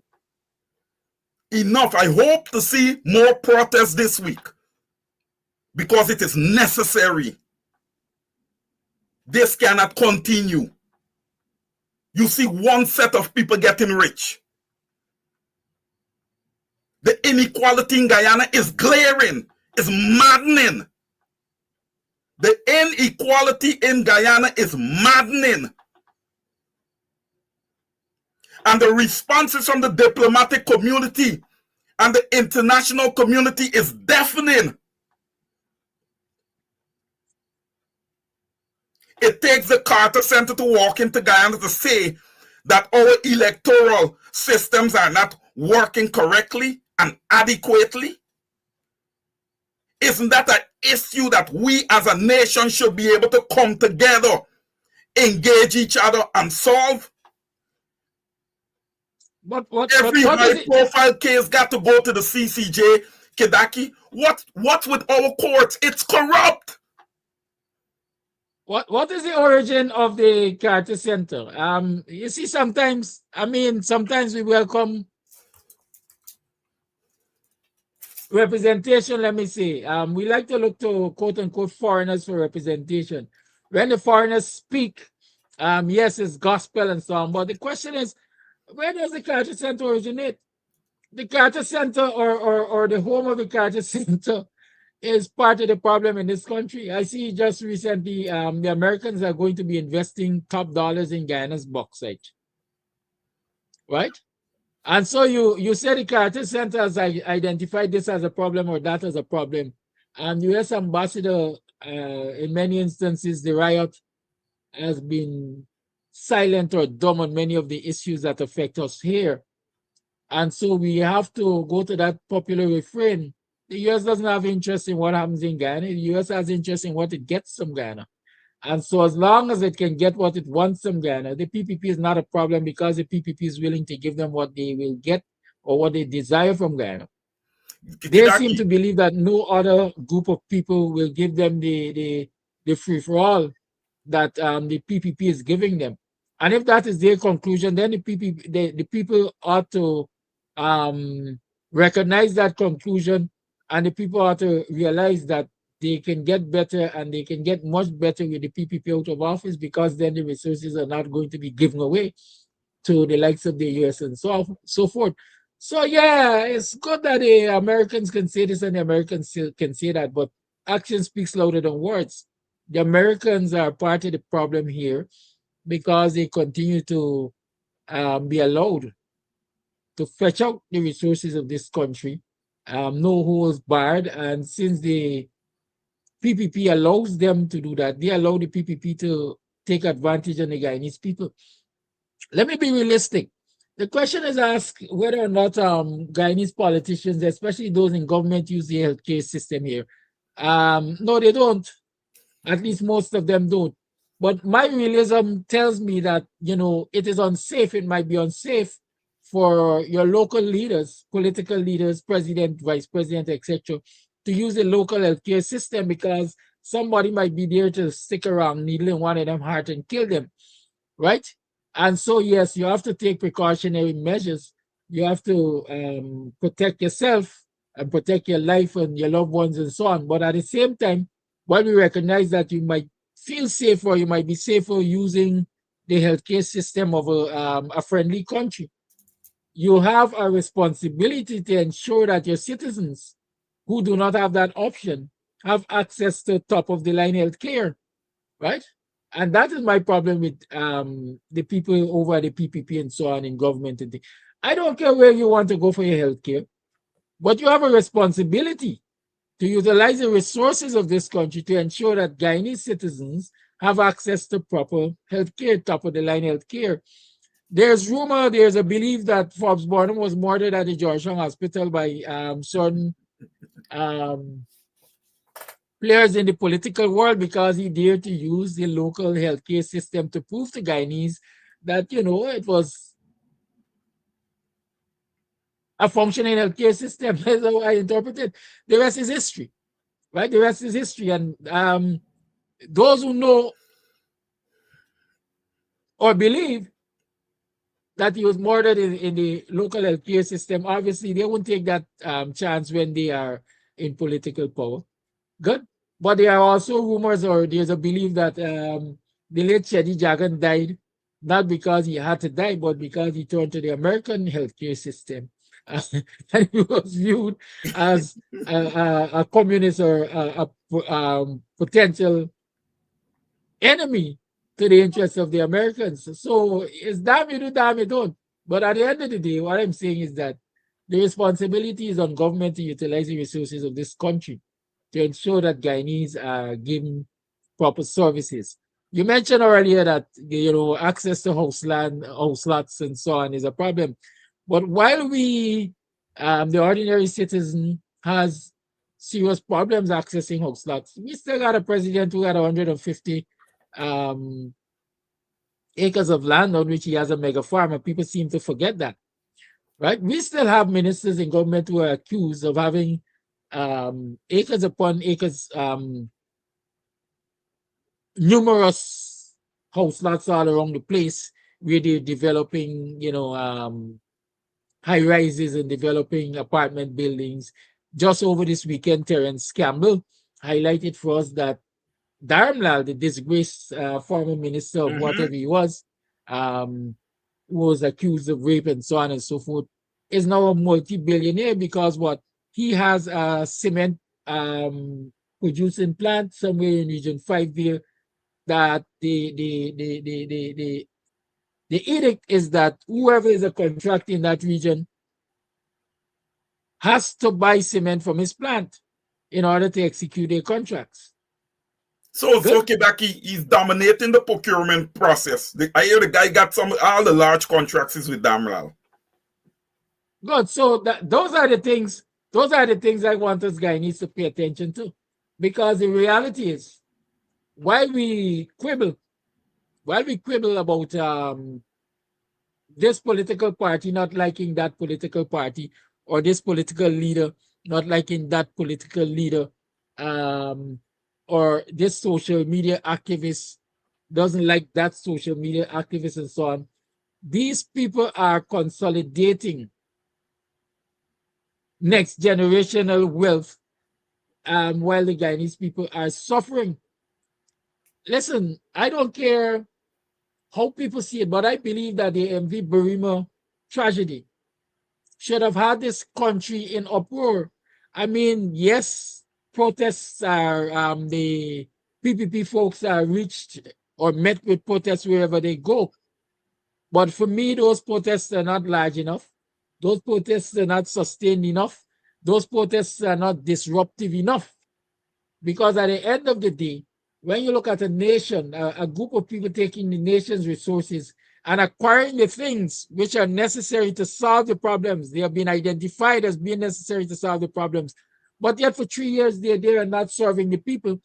Enough. I hope to see more protests this week because it is necessary. This cannot continue. You see one set of people getting rich. The inequality in Guyana is glaring, is maddening. The inequality in Guyana is maddening. And the responses from the diplomatic community and the international community is deafening. It takes the Carter Center to walk into Guyana to say that our electoral systems are not working correctly and adequately. Isn't that an issue that we as a nation should be able to come together, engage each other, and solve? Every high-profile case got to go to the CCJ, Kidaki. What's with our courts? It's corrupt. What is the origin of the Carter Center? You see, sometimes we welcome representation. Let me say, we like to look to quote unquote foreigners for representation. When the foreigners speak, yes, it's gospel and so on. But the question is, where does the Carter Center originate? The Carter Center or the home of the Carter Center is part of the problem in this country. I see just recently the Americans are going to be investing top dollars in Guyana's bauxite. Right? And so you said the Carter Center has identified this as a problem or that as a problem. And U.S. ambassador, in many instances, the riot has been silent or dumb on many of the issues that affect us here. And so we have to go to that popular refrain. The U.S. doesn't have interest in what happens in Guyana. The U.S. has interest in what it gets from Guyana. And so as long as it can get what it wants from Guyana, the PPP is not a problem because the PPP is willing to give them what they will get or what they desire from Guyana. They seem to believe that no other group of people will give them the free-for-all that the PPP is giving them. And if that is their conclusion, then the people ought to recognize that conclusion, and the people ought to realize that they can get better and they can get much better with the PPP out of office because then the resources are not going to be given away to the likes of the US and so forth. So yeah, it's good that the Americans can say this and the Americans can say that, but action speaks louder than words. The Americans are part of the problem here because they continue to be allowed to fetch out the resources of this country, no holds barred. And since the PPP allows them to do that, they allow the PPP to take advantage of the Guyanese people. Let me be realistic. The question is asked whether or not Guyanese politicians, especially those in government, use the healthcare system here. No, they don't. At least most of them don't. But my realism tells me that, it is unsafe. It might be unsafe for your local leaders, political leaders, president, vice president, etc., to use the local healthcare system because somebody might be there to stick around, needling one of them heart and kill them, right? And so, yes, you have to take precautionary measures. You have to protect yourself and protect your life and your loved ones and so on. But at the same time, while we recognize that you might feel safer, you might be safer using the healthcare system of a friendly country, you have a responsibility to ensure that your citizens who do not have that option have access to top-of-the-line healthcare, right? And that is my problem with the people over the PPP and so on in government. I don't care where you want to go for your healthcare, but you have a responsibility to utilize the resources of this country to ensure that Guyanese citizens have access to proper healthcare, top-of-the-line healthcare. There's rumor, there's a belief that Forbes Burnham was murdered at the Georgetown Hospital by certain players in the political world because he dared to use the local healthcare system to prove to Guyanese that, it was a functioning healthcare system. That's how I interpret it. The rest is history, right? The rest is history. And those who know or believe that he was murdered in the local healthcare system, obviously they won't take that chance when they are in political power. Good. But there are also rumors, or there's a belief that the late Shedi Jagan died not because he had to die, but because he turned to the American healthcare system. And he was viewed as a communist or a potential enemy to the interests of the Americans. So it's damn you do, damn you don't. But at the end of the day, what I'm saying is that the responsibility is on government to utilize the resources of this country to ensure that Guyanese are given proper services. You mentioned earlier that access to house lots, and so on is a problem. But while we, the ordinary citizen, has serious problems accessing house lots, we still got a president who had 150 acres of land on which he has a mega farm, and people seem to forget that. Right? We still have ministers in government who are accused of having acres upon acres, numerous house lots all around the place where they're developing, high rises and developing apartment buildings. Just over this weekend, Terence Campbell highlighted for us that Dharamlal, the disgraced former minister of whatever he was accused of rape and so on and so forth, is now a multi-billionaire because what? He has a cement producing plant somewhere in Region 5 there, that the edict is that whoever is a contract in that region has to buy cement from his plant in order to execute their contracts. So Kibaki is dominating the procurement process. I hear the guy got all the large contracts is with Damral. Good. So those are the things I want us Guyanese to pay attention to, because the reality is, while we quibble about this political party not liking that political party, or this political leader not liking that political leader, or this social media activist doesn't like that social media activist, and so on, these people are consolidating next generational wealth, while the Guyanese people are suffering. Listen, I don't care how people see it, but I believe that the MV Burima tragedy should have had this country in uproar. I mean, yes, protests are, the PPP folks are reached or met with protests wherever they go. But for me, those protests are not large enough. Those protests are not sustained enough. Those protests are not disruptive enough. Because at the end of the day, when you look at a nation, a group of people taking the nation's resources and acquiring the things which are necessary to solve the problems, they have been identified as being necessary to solve the problems. But yet for 3 years, they're there and not serving the people.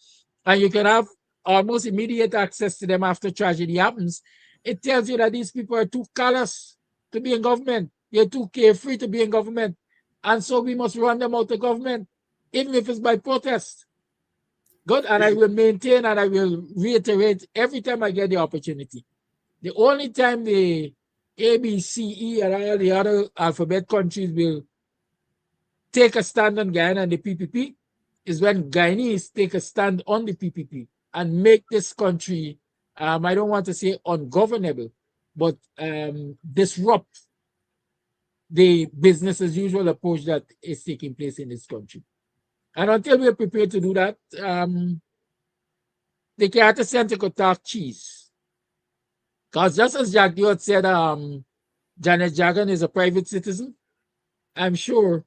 And you can have almost immediate access to them after tragedy happens. It tells you that these people are too callous to be in government. They're too carefree to be in government. And so we must run them out of government, even if it's by protest. Good, and I will maintain and I will reiterate every time I get the opportunity. The only time the A, B, C, E, and all the other alphabet countries will take a stand on Guyana and the PPP is when Guyanese take a stand on the PPP and make this country, I don't want to say ungovernable, but disrupt the business as usual approach that is taking place in this country. And until we're prepared to do that, the Carter Center could talk cheese. Because just as Jack Diot said, Janet Jagan is a private citizen, I'm sure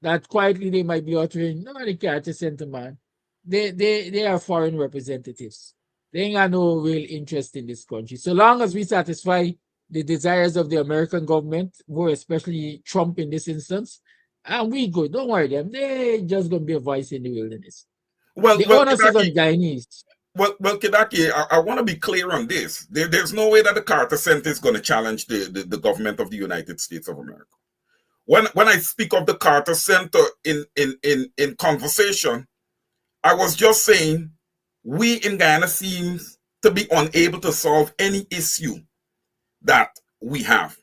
that quietly they might be uttering, no, the Carter Center, man. They are foreign representatives. They ain't got no real interest in this country. So long as we satisfy the desires of the American government, more especially Trump in this instance, and we good. Don't worry them. They just gonna be a voice in the wilderness. Well, the onus is on Guyanese. Well, Kidaki, I want to be clear on this. There's no way that the Carter Center is going to challenge the government of the United States of America. When I speak of the Carter Center in conversation, I was just saying, we in Guyana seems to be unable to solve any issue that we have.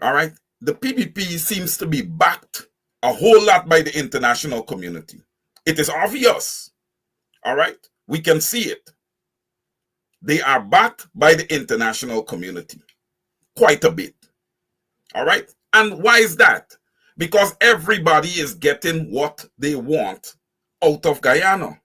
All right. The PPP seems to be backed a whole lot by the international community. It is obvious. All right. We can see it. They are backed by the international community quite a bit. All right. And why is that? Because everybody is getting what they want out of Guyana.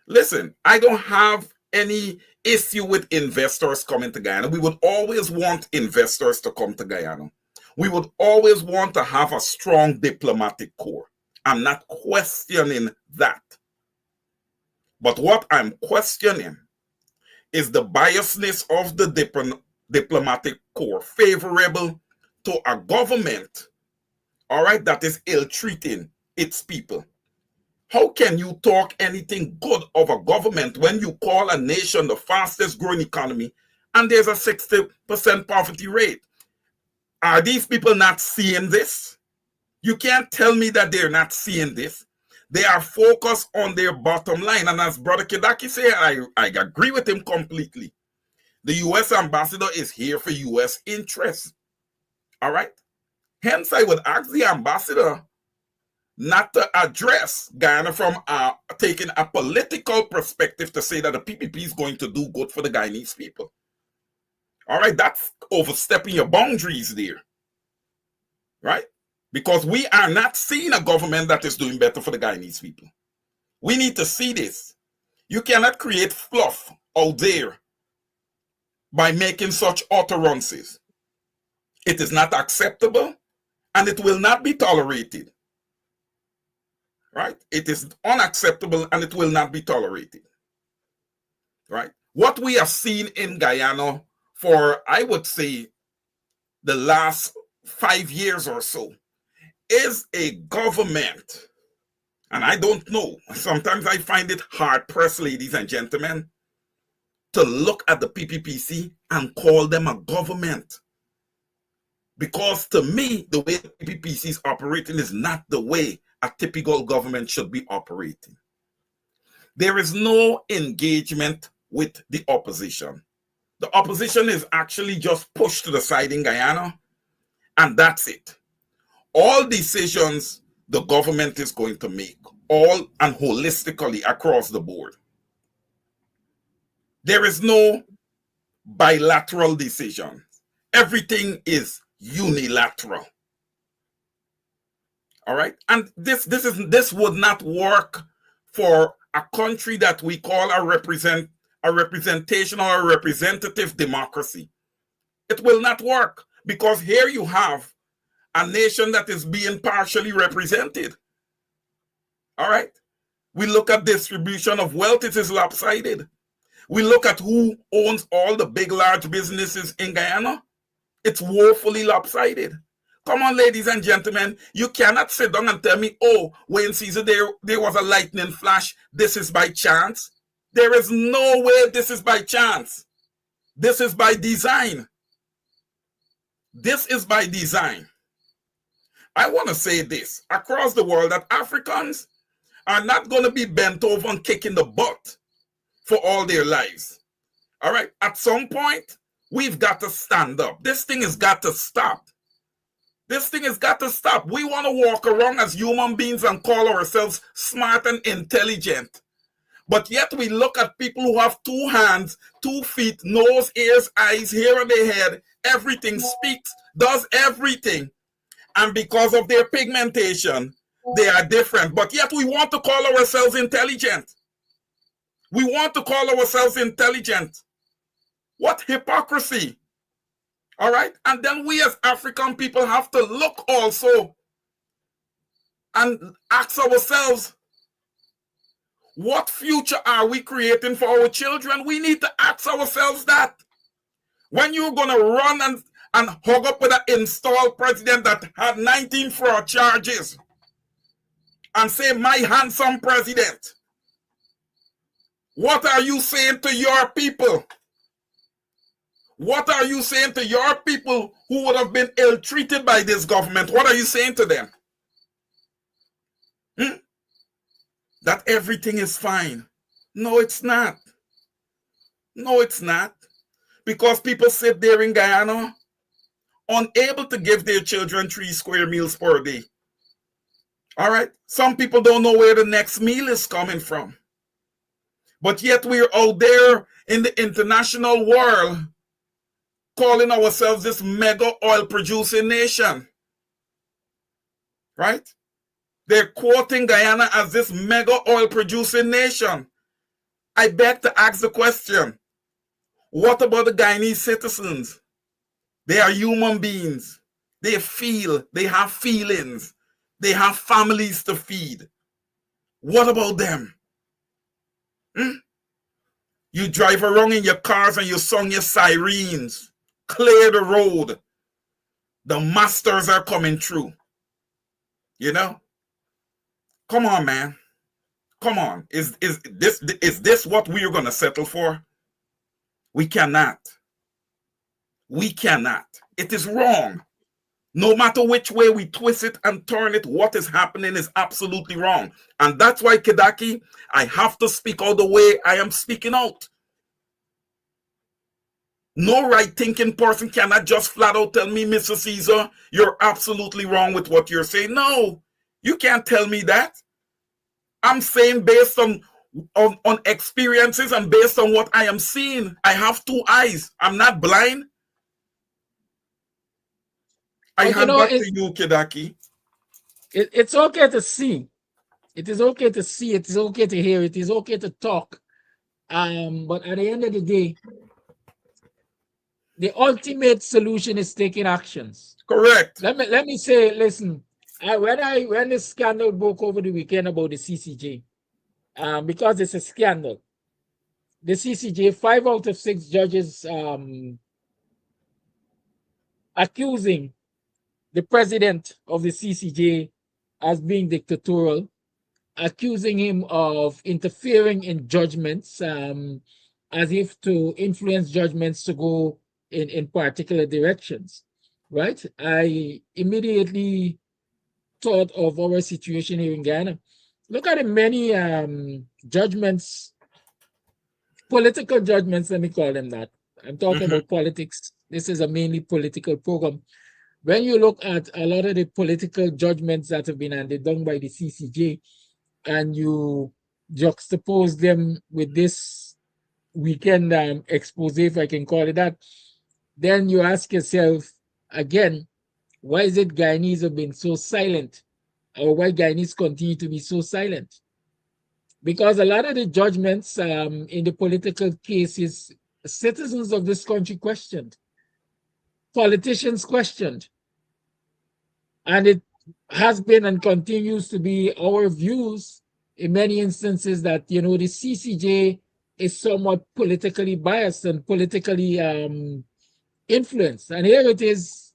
Listen, I don't have any issue with investors coming to Guyana. We would always want investors to come to Guyana. We would always want to have a strong diplomatic corps. I'm not questioning that. But what I'm questioning is the biasness of the diplomatic corps favorable to a government, all right, that is ill-treating its people. How can you talk anything good of a government when you call a nation the fastest growing economy and there's a 60% poverty rate? Are these people not seeing this? You can't tell me that they're not seeing this. They are focused on their bottom line. And as Brother Kidaki said, I agree with him completely. The U.S. ambassador is here for U.S. interests. All right? Hence, I would ask the ambassador not to address Guyana from taking a political perspective to say that the PPP is going to do good for the Guyanese people. All right, that's overstepping your boundaries there, right? Because we are not seeing a government that is doing better for the Guyanese people. We need to see this. You cannot create fluff out there by making such utterances. It is not acceptable and it will not be tolerated. Right? It is unacceptable and it will not be tolerated. Right? What we have seen in Guyana for, I would say, the last 5 years or so is a government, and I don't know, sometimes I find it hard-pressed, ladies and gentlemen, to look at the PPPC and call them a government. Because to me, the way the PPPC is operating is not the way a typical government should be operating. There is no engagement with the opposition. The opposition is actually just pushed to the side in Guyana, and that's it. All decisions the government is going to make, all and holistically across the board. There is no bilateral decision. Everything is unilateral. All right, and this would not work for a country that we call a representation or a representative democracy. It will not work because here you have a nation that is being partially represented. All right, we look at distribution of wealth; it is lopsided. We look at who owns all the big, large businesses in Guyana; it's woefully lopsided. Come on, ladies and gentlemen, you cannot sit down and tell me, oh, Wayne Caesar, there was a lightning flash. This is by chance. There is no way this is by chance. This is by design. This is by design. I want to say this across the world, that Africans are not going to be bent over and kicking the butt for all their lives. All right, at some point, we've got to stand up. This thing has got to stop. This thing has got to stop. We want to walk around as human beings and call ourselves smart and intelligent. But yet we look at people who have 2 hands, 2 feet, nose, ears, eyes, hair on their head. Everything speaks, does everything. And because of their pigmentation, they are different. But yet we want to call ourselves intelligent. We want to call ourselves intelligent. What hypocrisy. All right. And then we as African people have to look also and ask ourselves, what future are we creating for our children? We need to ask ourselves that. When you're going to run and hug up with an installed president that had 19 fraud charges and say, my handsome president, what are you saying to your people? What are you saying to your people who would have been ill-treated by this government? What are you saying to them? that everything is fine. No, it's not. No, it's not. Because people sit there in Guyana unable to give their children 3 square meals per day. All right? Some people don't know where the next meal is coming from. But yet we're out there in the international world calling ourselves this mega oil producing nation. Right? They're quoting Guyana as this mega oil producing nation. I beg to ask the question, what about the Guyanese citizens? They are human beings. They feel, they have feelings. They have families to feed. What about them? You drive around in your cars and you song your sirens. Clear the road. The masters are coming through. You know? Come on, man. Come on. Is this what we're going to settle for? We cannot. We cannot. It is wrong. No matter which way we twist it and turn it, what is happening is absolutely wrong. And that's why, Kedaki, I have to speak out the way I am speaking out. No right-thinking person cannot just flat out tell me, Mr. Caesar, you're absolutely wrong with what you're saying. No, you can't tell me that. I'm saying based on experiences and based on what I am seeing. I have 2 eyes. I'm not blind. I hand back to you, Kedaki. It's okay to see. It is okay to see. It is okay to hear. It is okay to talk. But at the end of the day, the ultimate solution is taking actions. Correct. Let me say, listen, when the scandal broke over the weekend about the CCJ, because it's a scandal, the CCJ, 5 out of 6 judges accusing the president of the CCJ as being dictatorial, accusing him of interfering in judgments, as if to influence judgments to go in particular directions, right? I immediately thought of our situation here in Ghana. Look at the many judgments, political judgments, let me call them that. I'm talking about politics. This is a mainly political program. When you look at a lot of the political judgments that have been handed down by the CCJ, and you juxtapose them with this weekend expose, if I can call it that, then you ask yourself again, why is it Guyanese have been so silent, or why Guyanese continue to be so silent? Because a lot of the judgments in the political cases, citizens of this country questioned, politicians questioned, and it has been and continues to be our views in many instances that, the CCJ is somewhat politically biased and politically influenced. And here it is,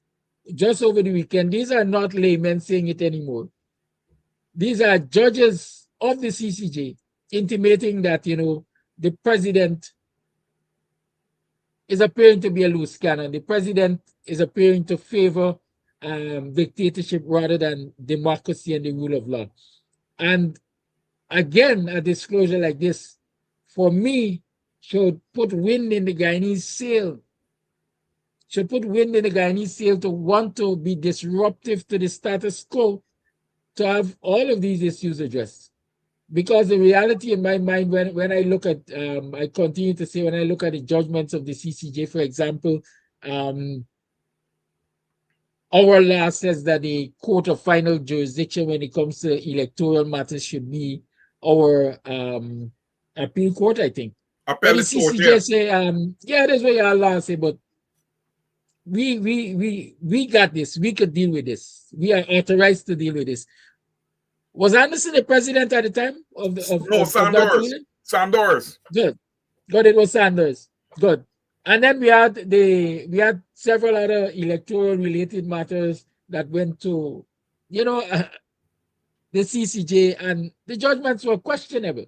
just over the weekend. These are not laymen saying it anymore. These are judges of the CCJ intimating that, the president is appearing to be a loose cannon. The president is appearing to favor dictatorship rather than democracy and the rule of law. And again, a disclosure like this, for me, should put wind in the Guyanese sail. Should put wind in the Guyanese sail to want to be disruptive to the status quo, to have all of these issues addressed. Because the reality in my mind, when I look at, I continue to say, when I look at the judgments of the CCJ, for example, our law says that the court of final jurisdiction when it comes to electoral matters should be our appeal court, I think. Appellate court, CCJ say, yeah, that's what your law say, but we got this. We could deal with this. We are authorized to deal with this. Was Anderson the president at the time of Sanders. Sanders. Good. It was Sanders. Good. And then we had several other electoral related matters that went to, the CCJ, and the judgments were questionable.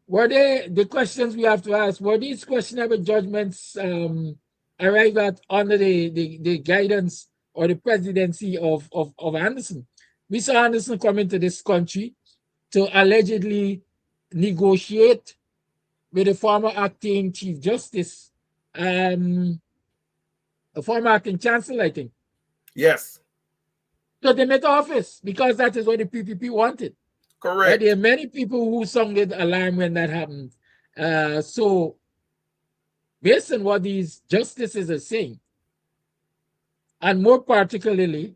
Were they, the questions we have to ask, were these questionable judgments arrived at under the guidance or the presidency of Anderson? We saw Anderson come into this country to allegedly negotiate with the former acting Chief Justice, the former acting Chancellor, I think, Yes, to demit office because that is what the PPP wanted. Right? There correct. are many people who sounded alarm when that happened. So, based on what these justices are saying, and more particularly,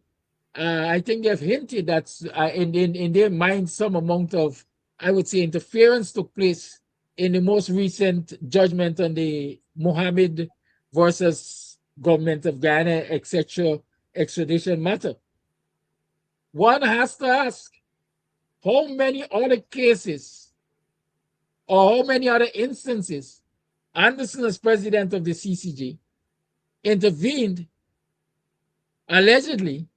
I think they've hinted that in their mind some amount of, I would say, interference took place in the most recent judgment on the Mohammed versus government of Ghana, etc. extradition matter. One has to ask, how many other cases or how many other instances Anderson, as president of the CCJ, intervened allegedly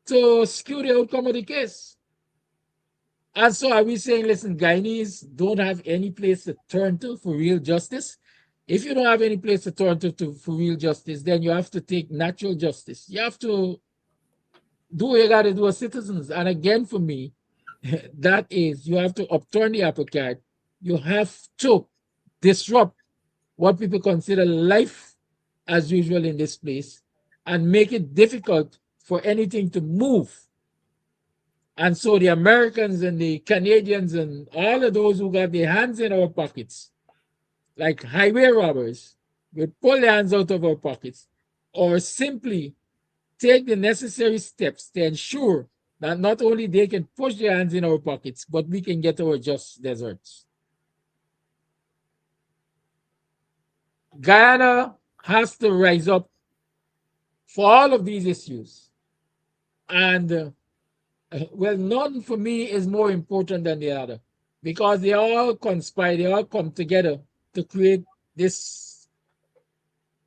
to skew the outcome of the case? And so are we saying, listen, Guyanese don't have any place to turn to for real justice? If you don't have any place to turn to for real justice, then you have to take natural justice. You have to do what you got to do as citizens. And again, for me, that is, you have to upturn the apple cart. You have to disrupt what people consider life as usual in this place and make it difficult for anything to move. And so the Americans and the Canadians and all of those who got their hands in our pockets, like highway robbers, will pull their hands out of our pockets or simply take the necessary steps to ensure that not only they can push their hands in our pockets, but we can get our just deserts. Guyana has to rise up for all of these issues. And well, none for me is more important than the other because they all conspire, they all come together to create this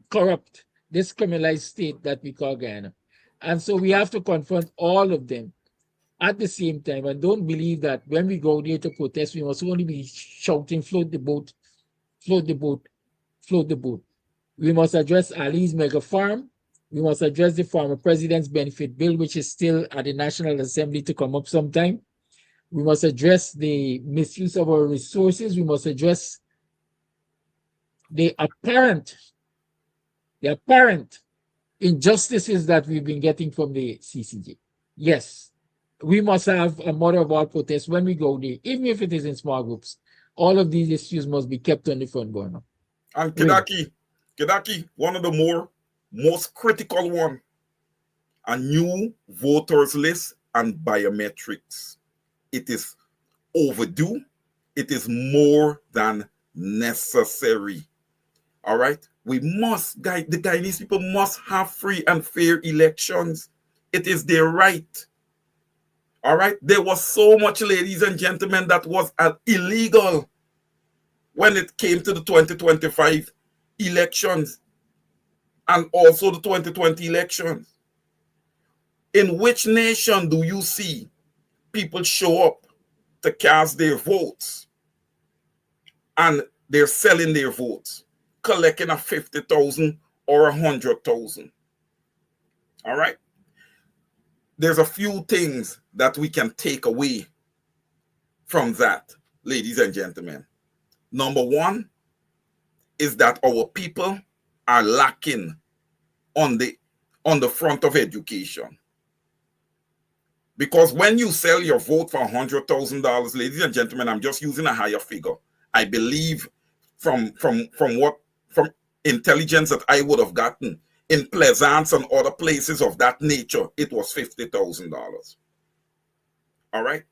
corrupt, this criminalized state that we call Guyana. And so we have to confront all of them at the same time. And don't believe that when we go there to protest, we must only be shouting, float the boat, float the boat, float the boat. We must address Ali's mega farm. We must address the former president's benefit bill, which is still at the National Assembly to come up sometime. We must address the misuse of our resources. We must address the apparent injustices that we've been getting from the CCJ. Yes, we must have a mother of all protests when we go there, even if it is in small groups. All of these issues must be kept on the front burner. And Kedaki, one of the most critical one, a new voters list and biometrics. It is overdue. It is more than necessary. All right? The Guyanese people must have free and fair elections. It is their right. All right? There was so much, ladies and gentlemen, that was illegal when it came to the 2025 elections and also the 2020 elections. In which nation do you see people show up to cast their votes and they're selling their votes, collecting a 50,000 or 100,000? All right? There's a few things that we can take away from that, ladies and gentlemen. Number one is that our people are lacking on the front of education. Because when you sell your vote for $100,000, ladies and gentlemen, I'm just using a higher figure. I believe from intelligence that I would have gotten in Pleasance and other places of that nature, it was $50,000. All right?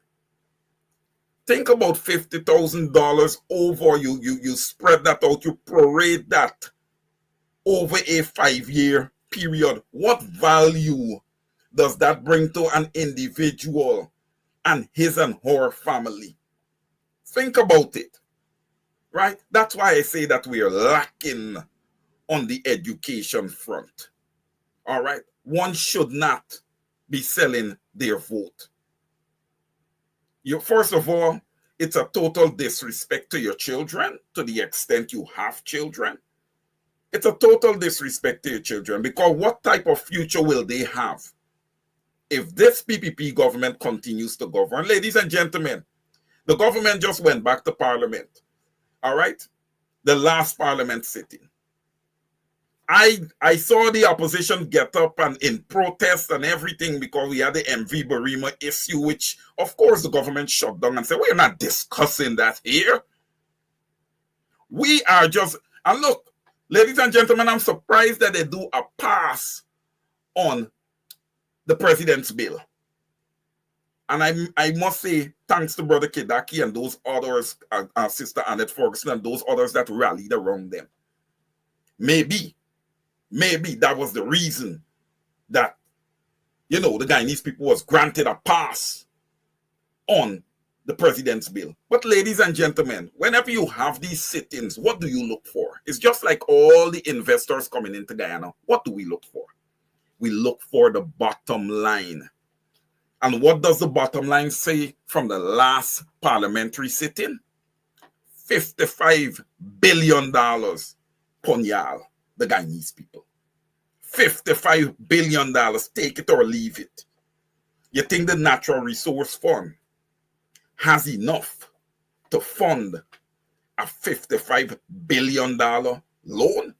Think about $50,000 over, you spread that out, you prorate that over a 5-year period. What value does that bring to an individual and his and her family? Think about it, right? That's why I say that we are lacking on the education front. All right? One should not be selling their vote. First of all, it's a total disrespect to your children, to the extent you have children. It's a total disrespect to your children, because what type of future will they have if this PPP government continues to govern? Ladies and gentlemen, The government just went back to parliament. All right? The last parliament sitting. I saw the opposition get up and in protest and everything because we had the MV Barima issue, which of course the government shut down and said, we're not discussing that here. We are just, and look, ladies and gentlemen, I'm surprised that they do a pass on the president's bill. And I must say, thanks to Brother Kedaki and those others, Sister Annette Ferguson and those others that rallied around them. Maybe that was the reason that, the Guyanese people was granted a pass on the president's bill. But ladies and gentlemen, whenever you have these sit-ins, what do you look for? It's just like all the investors coming into Guyana. What do we look for? We look for the bottom line. And what does the bottom line say from the last parliamentary sit-in? $55 billion punyal, the Guyanese people. $55 billion, take it or leave it. You think the Natural Resource Fund has enough to fund a $55 billion loan?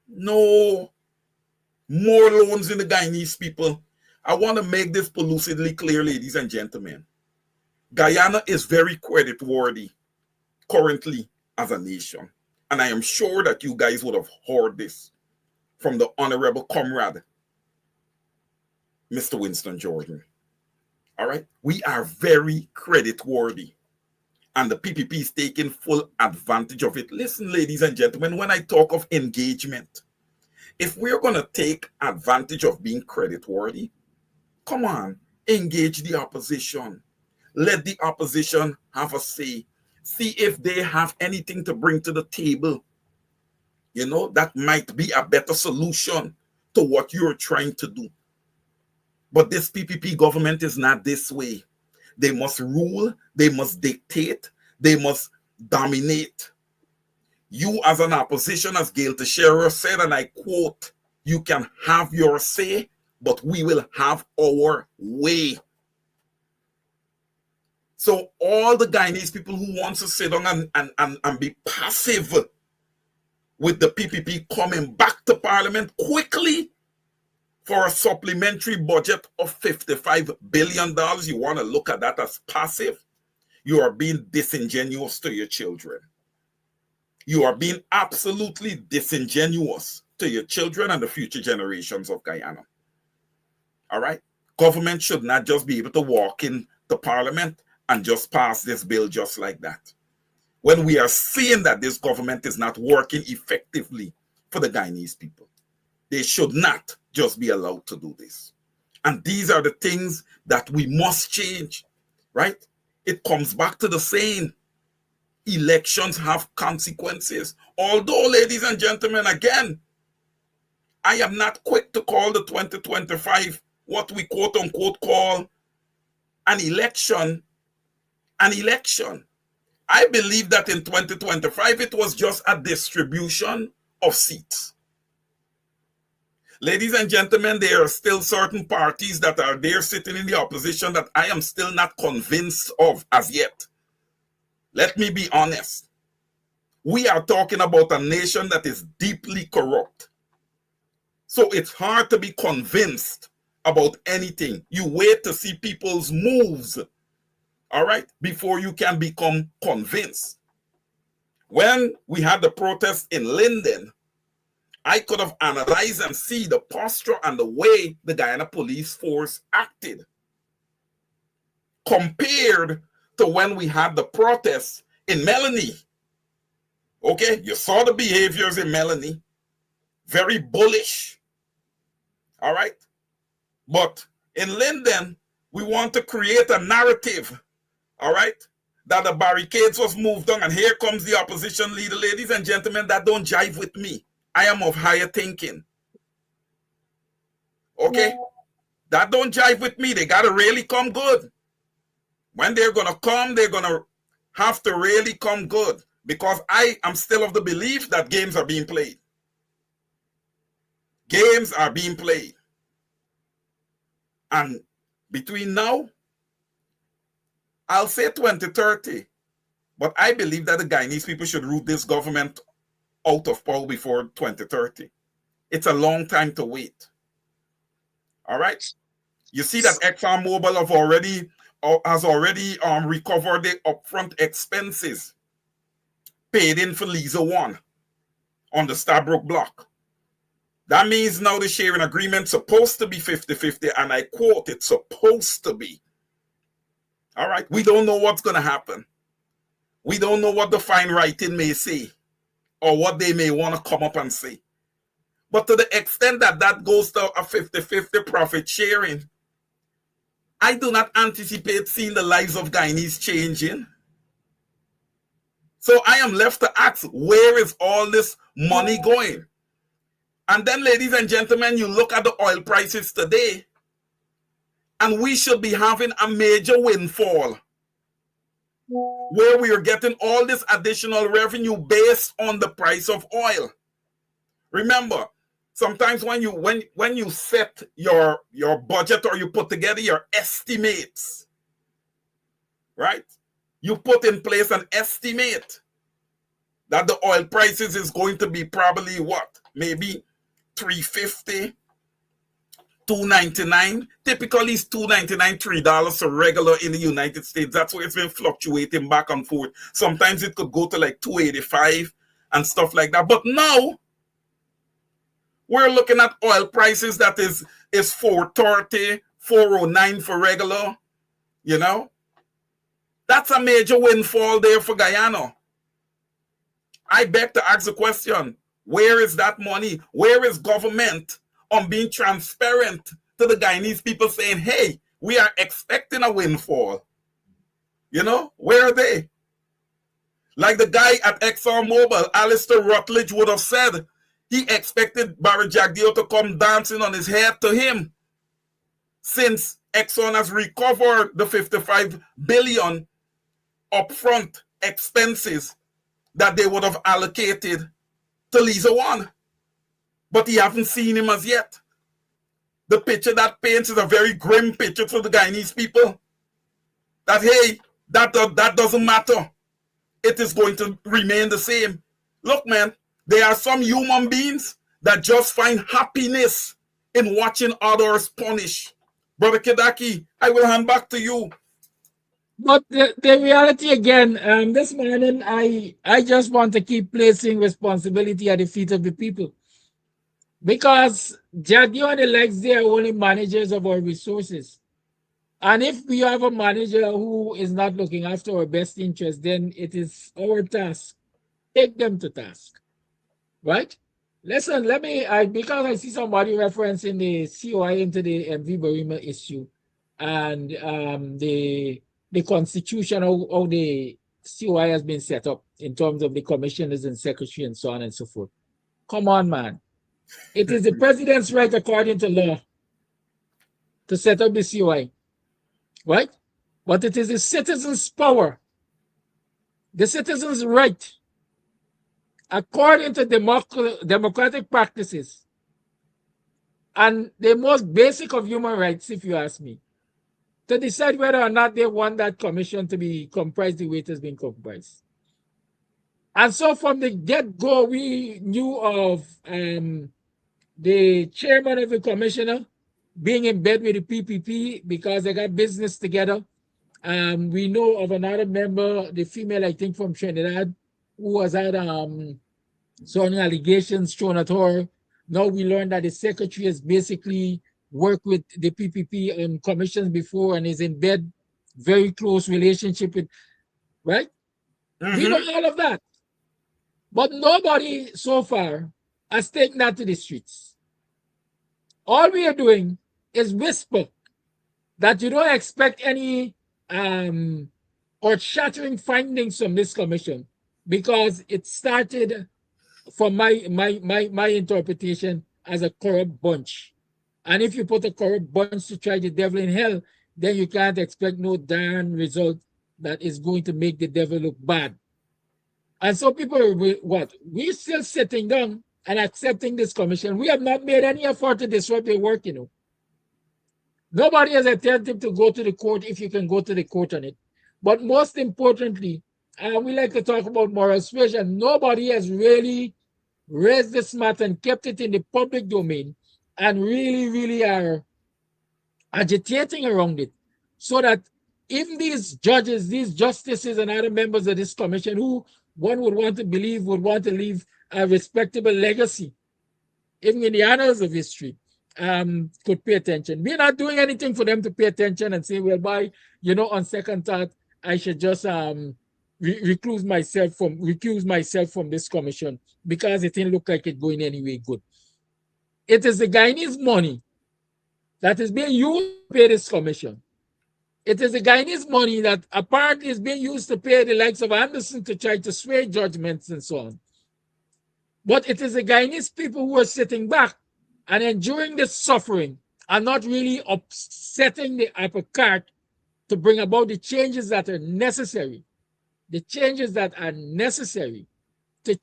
No. More loans in the Guyanese people. I want to make this lucidly clear, ladies and gentlemen. Guyana is very credit-worthy currently as a nation. And I am sure that you guys would have heard this from the Honorable Comrade, Mr. Winston Jordan. All right? We are very credit-worthy. And the PPP is taking full advantage of it. Listen, ladies and gentlemen, when I talk of engagement, if we're going to take advantage of being credit-worthy, come on, engage the opposition. Let the opposition have a say. See if they have anything to bring to the table. That might be a better solution to what you're trying to do. But this PPP government is not this way. They must rule, they must dictate, they must dominate. You as an opposition, as Gail Teixeira said, and I quote, you can have your say, but we will have our way. So all the Guyanese people who want to sit down and be passive with the PPP coming back to Parliament quickly for a supplementary budget of $55 billion, you want to look at that as passive? You are being disingenuous to your children. You are being absolutely disingenuous to your children and the future generations of Guyana. All right? Government should not just be able to walk into Parliament and just pass this bill just like that. When we are seeing that this government is not working effectively for the Guyanese people, they should not just be allowed to do this. And these are the things that we must change, right? It comes back to the saying, elections have consequences. Although, ladies and gentlemen, again, I am not quick to call the 2025 what we quote unquote call an election. I believe that in 2025 it was just a distribution of seats. Ladies and gentlemen, there are still certain parties that are there sitting in the opposition that I am still not convinced of as yet. Let me be honest. We are talking about a nation that is deeply corrupt. So it's hard to be convinced about anything. You wait to see people's moves, all right, before you can become convinced. When we had the protest in Linden, I could have analyzed and see the posture and the way the Guyana Police Force acted compared to when we had the protests in Melanie. Okay, you saw the behaviors in Melanie, very bullish, all right? But in Linden, we want to create a narrative, all right, that the barricades was moved on, and here comes the opposition leader. Ladies and gentlemen, that don't jive with me. I am of higher thinking. Okay? That don't jive with me. They got to really come good. When they're going to come, they're going to have to really come good, because I am still of the belief that games are being played. Games are being played. And between now I'll say 2030, but I believe that the Guyanese people should root this government out of power before 2030. It's a long time to wait. All right. You see that ExxonMobil has already recovered the upfront expenses paid in for Liza 1 on the Stabroek block. That means now the sharing agreement supposed to be 50-50, and I quote, it's supposed to be. All right. We don't know what's going to happen. We don't know what the fine writing may say or what they may want to come up and say. But to the extent that that goes to a 50-50 profit sharing, I do not anticipate seeing the lives of Guyanese changing. So I am left to ask, where is all this money going? And then, ladies and gentlemen, you look at the oil prices today, and we should be having a major windfall where we are getting all this additional revenue based on the price of oil. Remember, sometimes when you set your budget or you put together your estimates, right? You put in place an estimate that the oil prices is going to be probably what? Maybe $3.50, $2.99. Typically it's $2.99, $3 for regular in the United States. That's where it's been fluctuating back and forth. Sometimes it could go to like $2.85 and stuff like that. But now we're looking at oil prices that is $4.30, $4.09 for regular, you know. That's a major windfall there for Guyana. I beg to ask the question, where is that money? Where is government on being transparent to the Guyanese people saying, hey, we are expecting a windfall? You know, where are they? Like the guy at ExxonMobil, Alistair Rutledge, would have said he expected Barry Jagdeo to come dancing on his head to him, since Exxon has recovered the $55 billion upfront expenses that they would have allocated to Liza 1. But he haven't seen him as yet. The picture that paints is a very grim picture to the Guyanese people. That, hey, that doesn't matter. It is going to remain the same. Look, man, there are some human beings that just find happiness in watching others punish. Brother Kedaki, I will hand back to you. But the reality again, this morning, I just want to keep placing responsibility at the feet of the people. Because Jagdeo and the legs, they are only managers of our resources. And if we have a manager who is not looking after our best interest, then it is our task. Take them to task. Right? Listen, because I see somebody referencing the COI into the MV Barima issue and the constitution, how the COI has been set up in terms of the commissioners and secretary and so on and so forth. Come on, man. It is the president's right, according to law, to set up the COI, right? But it is the citizens' power, the citizens' right, according to democratic practices and the most basic of human rights, if you ask me, to decide whether or not they want that commission to be comprised the way it has been comprised. And so from the get-go, we knew of the chairman of the commissioner being in bed with the PPP because they got business together. We know of another member, the female, I think, from Trinidad, who has had some allegations thrown at her. Now we learned that the secretary has basically worked with the PPP on commissions before and is in bed, very close relationship with, right? We know all of that. But nobody so far has taken that to the streets. All we are doing is whisper that you don't expect any earth-shattering findings from this commission because it started, from my interpretation, as a corrupt bunch. And if you put a corrupt bunch to try the devil in hell, then you can't expect no darn result that is going to make the devil look bad. And so people, what? We're still sitting down and accepting this commission. We have not made any effort to disrupt their work, Nobody has attempted to go to the court if you can go to the court on it. But most importantly, we like to talk about moral suasion. Nobody has really raised this matter and kept it in the public domain and really are agitating around it, so that even these judges, these justices, and other members of this commission, who one would want to believe would want to leave a respectable legacy, even in the annals of history, could pay attention. We're not doing anything for them to pay attention and say, well, on second thought, I should just recuse myself from this commission because it didn't look like it going anywhere good. It is the Guyanese money that is being used to pay this commission. It is the Guyanese money that apparently is being used to pay the likes of Anderson to try to sway judgments and so on. But it is the Guyanese people who are sitting back and enduring this suffering and not really upsetting the apple cart to bring about the changes that are necessary. The changes that are necessary to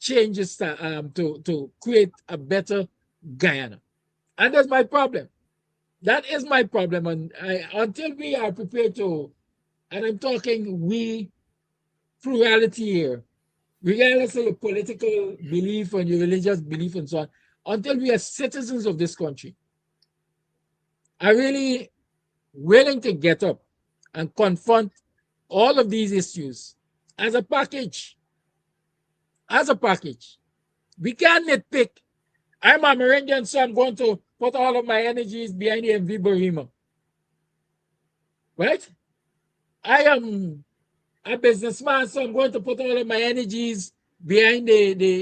create a better Guyana. And that's my problem. That is my problem. And until we are prepared to, and I'm talking we, plurality here, regardless of your political belief and your religious belief and so on, until we are citizens of this country, are really willing to get up and confront all of these issues as a package. As a package. We can't nitpick. I'm a Amerindian, so I'm going to put all of my energies behind the MV Barima. Right? I am a businessman, so I'm going to put all of my energies behind the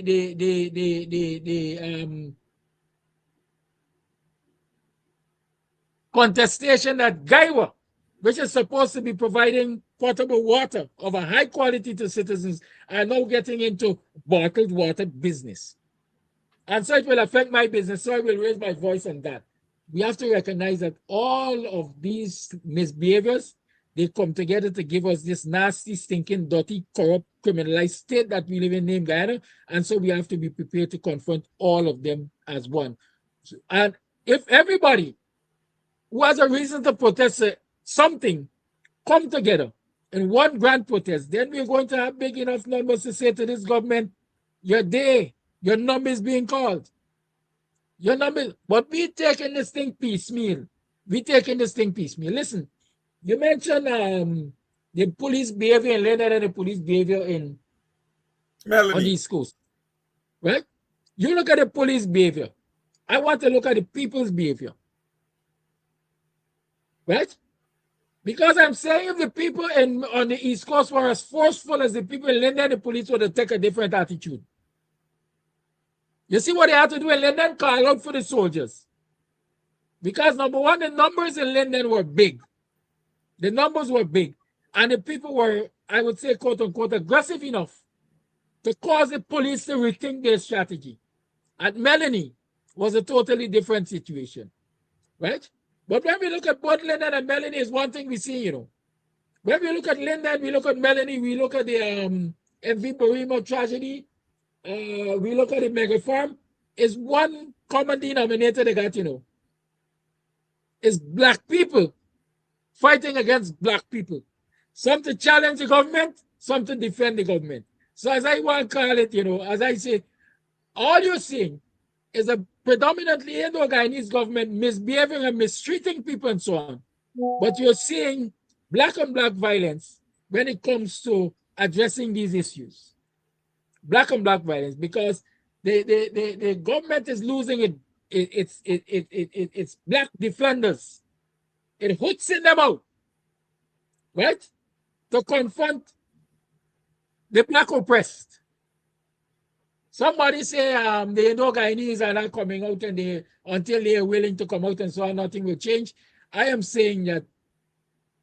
contestation at Guywa, which is supposed to be providing potable water of a high quality to citizens, are now getting into bottled water business. And so it will affect my business, so I will raise my voice on that. We have to recognize that all of these misbehaviors, they come together to give us this nasty, stinking, dirty, corrupt, criminalized state that we live in named Guyana. And so we have to be prepared to confront all of them as one. And if everybody who has a reason to protest something come together in one grand protest, then we're going to have big enough numbers to say to this government, your number is being called. Your number, but we taking this thing piecemeal. Listen, you mentioned the police behavior in Leonard and the police behavior on the East Coast. Right? You look at the police behavior. I want to look at the people's behavior. Right? Because I'm saying if the people on the East Coast were as forceful as the people in London, the police would have taken a different attitude. You see what they had to do in London? Call out for the soldiers. Because number one, the numbers in London were big. The numbers were big. And the people were, I would say, quote unquote, aggressive enough to cause the police to rethink their strategy. At Melanie was a totally different situation. Right? But when we look at both London and Melanie, is one thing we see, When we look at London, we look at Melanie, we look at the MV Barimo tragedy, we look at the mega farm, is one common denominator they got, is black people fighting against black people. Some to challenge the government, some to defend the government. So as I want to call it, as I say, all you're seeing is a predominantly Indo-Guyanese government misbehaving and mistreating people and so on. But you're seeing black on black violence when it comes to addressing these issues. Black on black violence, because the government is losing its black defenders. It hooks in them out, right? To confront the black oppressed. Somebody say the Indo-Guyanese are not coming out and until they are willing to come out and so on, nothing will change. I am saying that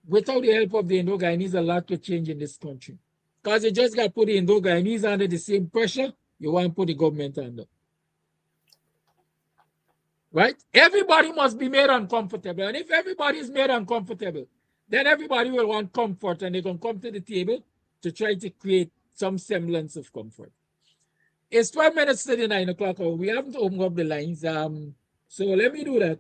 without the help of the Indo-Guyanese, a lot will change in this country. Because you just got to put the Indo-Guyanese under the same pressure you want to put the government under. Right? Everybody must be made uncomfortable. And if everybody is made uncomfortable, then everybody will want comfort and they're going to come to the table to try to create some semblance of comfort. It's 12 minutes to the 9 o'clock hour. We haven't opened up the lines. So let me do that.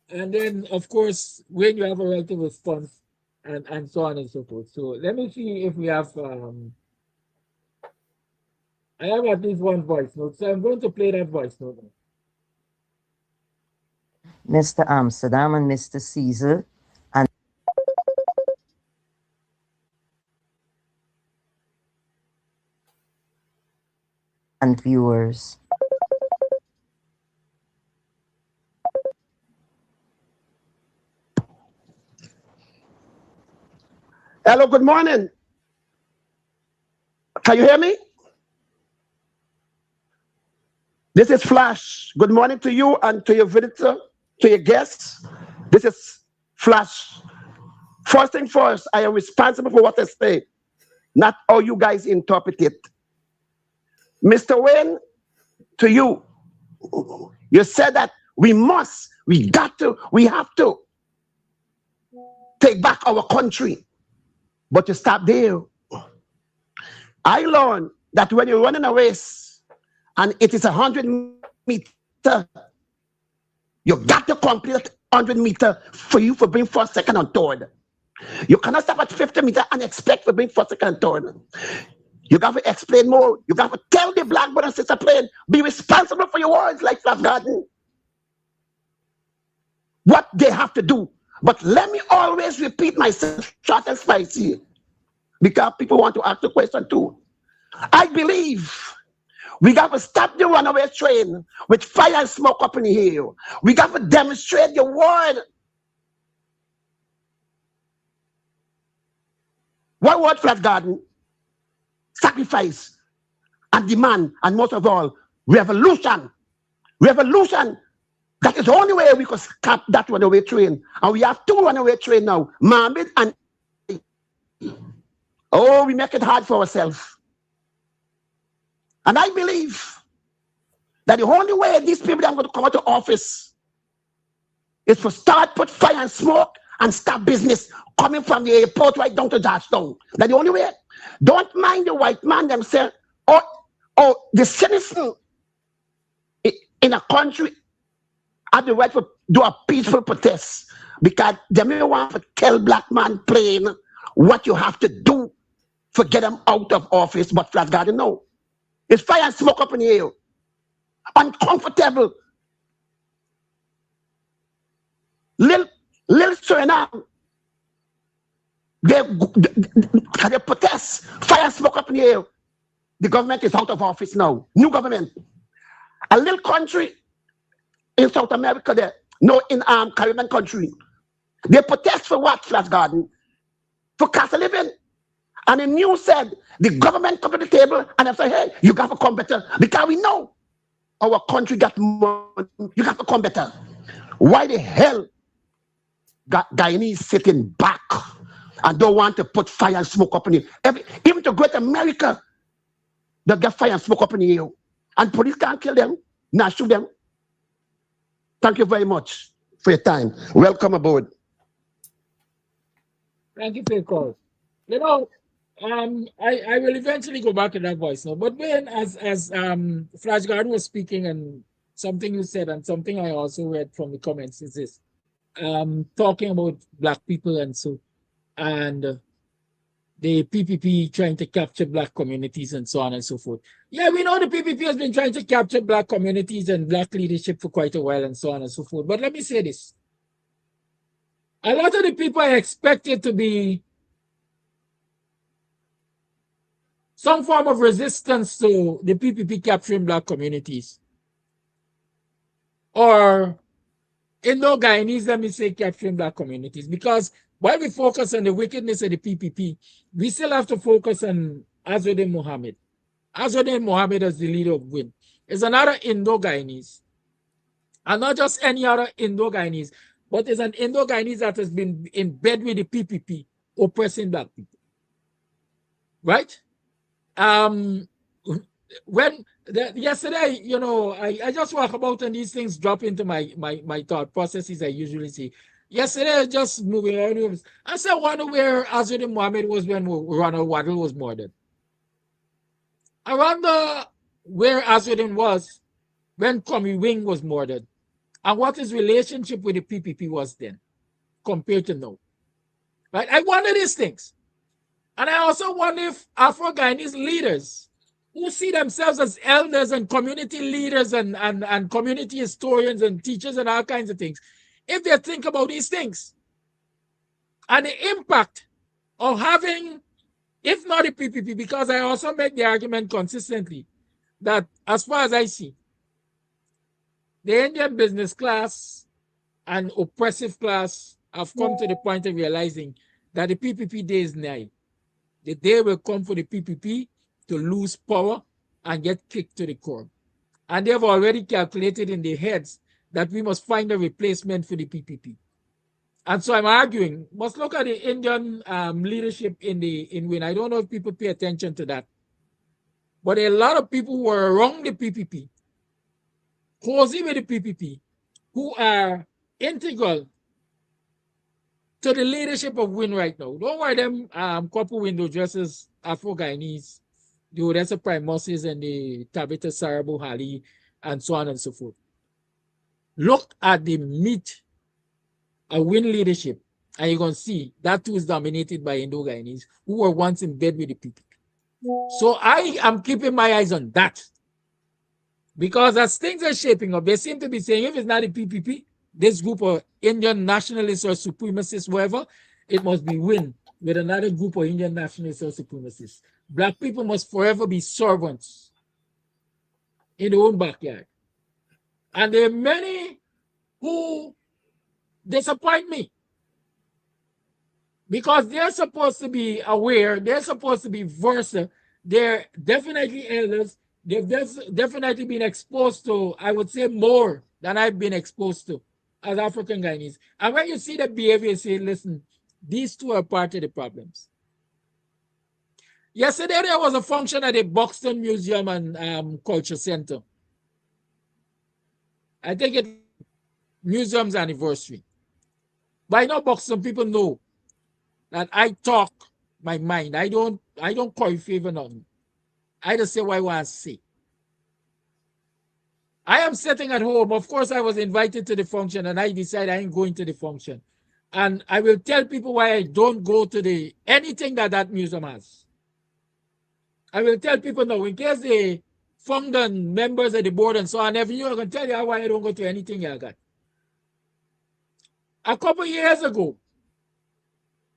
And then, of course, when you have a right to response, and so on and so forth. So let me see if we have I have at least one voice note, so I'm going to play that voice note now. Mr. Amsterdam and Mr. Caesar and viewers. Hello, good morning. Can you hear me? This is Flash. Good morning to you and to your visitor, to your guests. This is Flash. First thing first, I am responsible for what I say, not how you guys interpret it. Mr. Wayne, to you, you said that we have to take back our country, but you stop there. I learned that when you're running a race and it is 100 meter, you got to complete 100 meter for you for being first, second, and third. You cannot stop at 50 meter and expect to being first, second, and third. You got to explain more. You got to tell the black brother and sister playing, be responsible for your words like Flash Garden. What they have to do. But let me always repeat myself, short and spicy, because people want to ask the question too. I believe we got to stop the runaway train with fire and smoke up in the air. We got to demonstrate the word. What word, Flash Garden? Sacrifice and demand, and most of all, revolution. Revolution. That is the only way we could stop that runaway train. And we have two runaway trains now, Mohammed and oh, we make it hard for ourselves. And I believe that the only way these people are going to come out of office is to start put fire and smoke and start business coming from the airport right down to Georgetown. That's the only way. Don't mind the white man themselves or the citizen in a country have the right to do a peaceful protest, because they may want to tell black man plain what you have to do to get them out of office, but Flash Garden, no. It's fire and smoke up in the air. Uncomfortable. Little Suriname, they protest, fire and smoke up in the air. The government is out of office now. New government. A little country in South America there, no, in Caribbean country. They protest for what, Flash Garden? For cost of living. And the news said, the government come to the table and they say, hey, you got to come better. Because we know our country got money, you got to come better. Why the hell Guyanese sitting back and don't want to put fire and smoke up in the air? Even to Great America, they get fire and smoke up in the air. And police can't kill them, not shoot them. Thank you very much for your time. Welcome aboard. Thank you for your call. You know, I will eventually go back to that voice now. But when as Flash Garden was speaking, and something you said and something I also read from the comments is this. Talking about black people and the PPP trying to capture black communities and so on and so forth. Yeah, we know the PPP has been trying to capture black communities and black leadership for quite a while and so on and so forth. But let me say this. A lot of the people I expected to be some form of resistance to the PPP capturing black communities, or Indo-Guyanese, let me say, capturing black communities, because while we focus on the wickedness of the PPP, we still have to focus on Azzuddin Mohammed. Azzuddin Mohammed as the leader of WIN is another Indo-Guyanese, and not just any other Indo-Guyanese, but is an Indo-Guyanese that has been in bed with the PPP, oppressing black people. Right? Yesterday, you know, I just walk about and these things drop into my thought processes, I usually see. Yesterday, I just moving around. I said, I wonder where Azzuddin Mohammed was when Ronald Waddell was murdered. I wonder where Azzuddin was when Kwame Wing was murdered, and what his relationship with the PPP was then, compared to now. Right? I wonder these things. And I also wonder if Afro-Guyanese leaders who see themselves as elders and community leaders and community historians and teachers and all kinds of things, if they think about these things and the impact of having, if not the PPP, because I also make the argument consistently that as far as I see, the Indian business class and oppressive class have come to the point of realizing that the PPP day is nigh. The day will come for the PPP to lose power and get kicked to the curb. And they have already calculated in their heads that we must find a replacement for the PPP. And so I'm arguing, must look at the Indian leadership in WIN. I don't know if people pay attention to that. But a lot of people who are around the PPP, closely with the PPP, who are integral to the leadership of WIN right now. Don't worry, them couple window dressers, Afro-Guyanese, the Odessa Primoses and the Tabitha Sarabu Hali, and so on and so forth. Look at the meat of WIN leadership, and you're going to see that too is dominated by Indo-Guyanese, who were once in bed with the PPP. So I am keeping my eyes on that. Because as things are shaping up, they seem to be saying if it's not the PPP, this group of Indian nationalists or supremacists, whatever, it must be WIN with another group of Indian nationalists or supremacists. Black people must forever be servants in their own backyard. And there are many who disappoint me because they're supposed to be aware, they're supposed to be versed, they're definitely elders, they've definitely been exposed to, I would say, more than I've been exposed to as African Guyanese. And when you see that behavior, you say, listen, these two are part of the problems. Yesterday, there was a function at the Buxton Museum and Culture Center. I think it's museum's anniversary. But I know Buxton people know that I talk my mind. I don't call favor nothing. I just say what I want to say. I am sitting at home. Of course, I was invited to the function and I decided I ain't going to the function. And I will tell people why I don't go to anything that museum has. I will tell people now, in case they founder members of the board and so on, every year I can tell you why I don't go to anything I got. A couple years ago,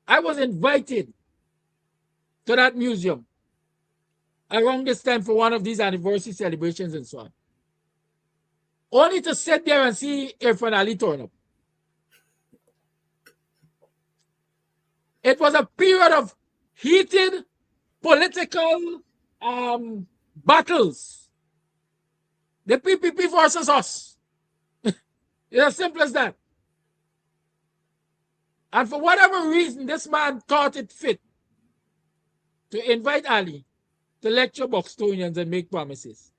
I was invited to that museum around this time for one of these anniversary celebrations and so on. Only to sit there and see Irfan Ali turn up. It was a period of heated political battles. The PPP versus us. It's as simple as that. And for whatever reason, this man thought it fit to invite Ali to lecture Buxtonians and make promises.